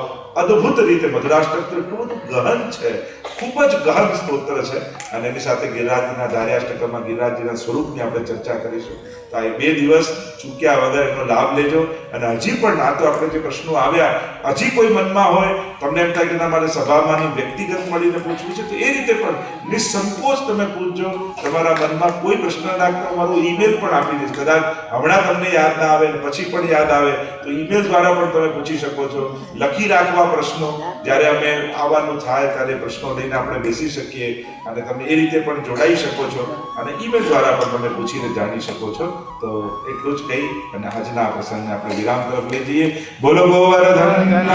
અદ્ભુત રીતે, મધુરાષ્ટક તો એટલું બધું ગહન છે ખૂબ જ ગહન સ્તોત્ર છે અને એની સાથે ગિરિરાજના ધાર્યાષ્ટકમાં ગિરિરાજજીના સ્વરૂપની આપણે ચર્ચા કરીશું. તો આ 2 દિવસ ચૂક્યા વગર એનો લાભ લેજો. અને હજી પણ આ તો આપણે જે પ્રશ્નો આવ્યા, હજી કોઈ મનમાં હોય, તમને એમ થાય કે ના મારે સભામાંની વ્યક્તિગત મળીને પૂછવું છે, તો એ રીતે પણ નિસંકોચ તમે પૂછજો. તમારા મનમાં કોઈ પ્રશ્ન નાખતા મારો ઈમેલ પણ આપી દઈશ. કદાચ હમણાં તમને યાદ ના આવે પછી પણ યાદ આવે તો ઈમેલ દ્વારા પણ તમે પૂછી શકો છો. લખી રાખવા પ્રશ્નો, જ્યારે અમે આવવાનું થાય ત્યારે પ્રશ્નો લઈને આપણે બેસી શકીએ અને તમે એ રીતે પણ જોડાઈ શકો છો અને ઈમેલ દ્વારા પણ તમે પૂછીને જાણી શકો છો. તો એટલું જ કહી અને આજના આ પ્રસંગને આપણે વિરામ તરફ લઈ જઈએ. બોલો ગોવર્ધન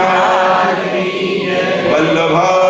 વલ્લભ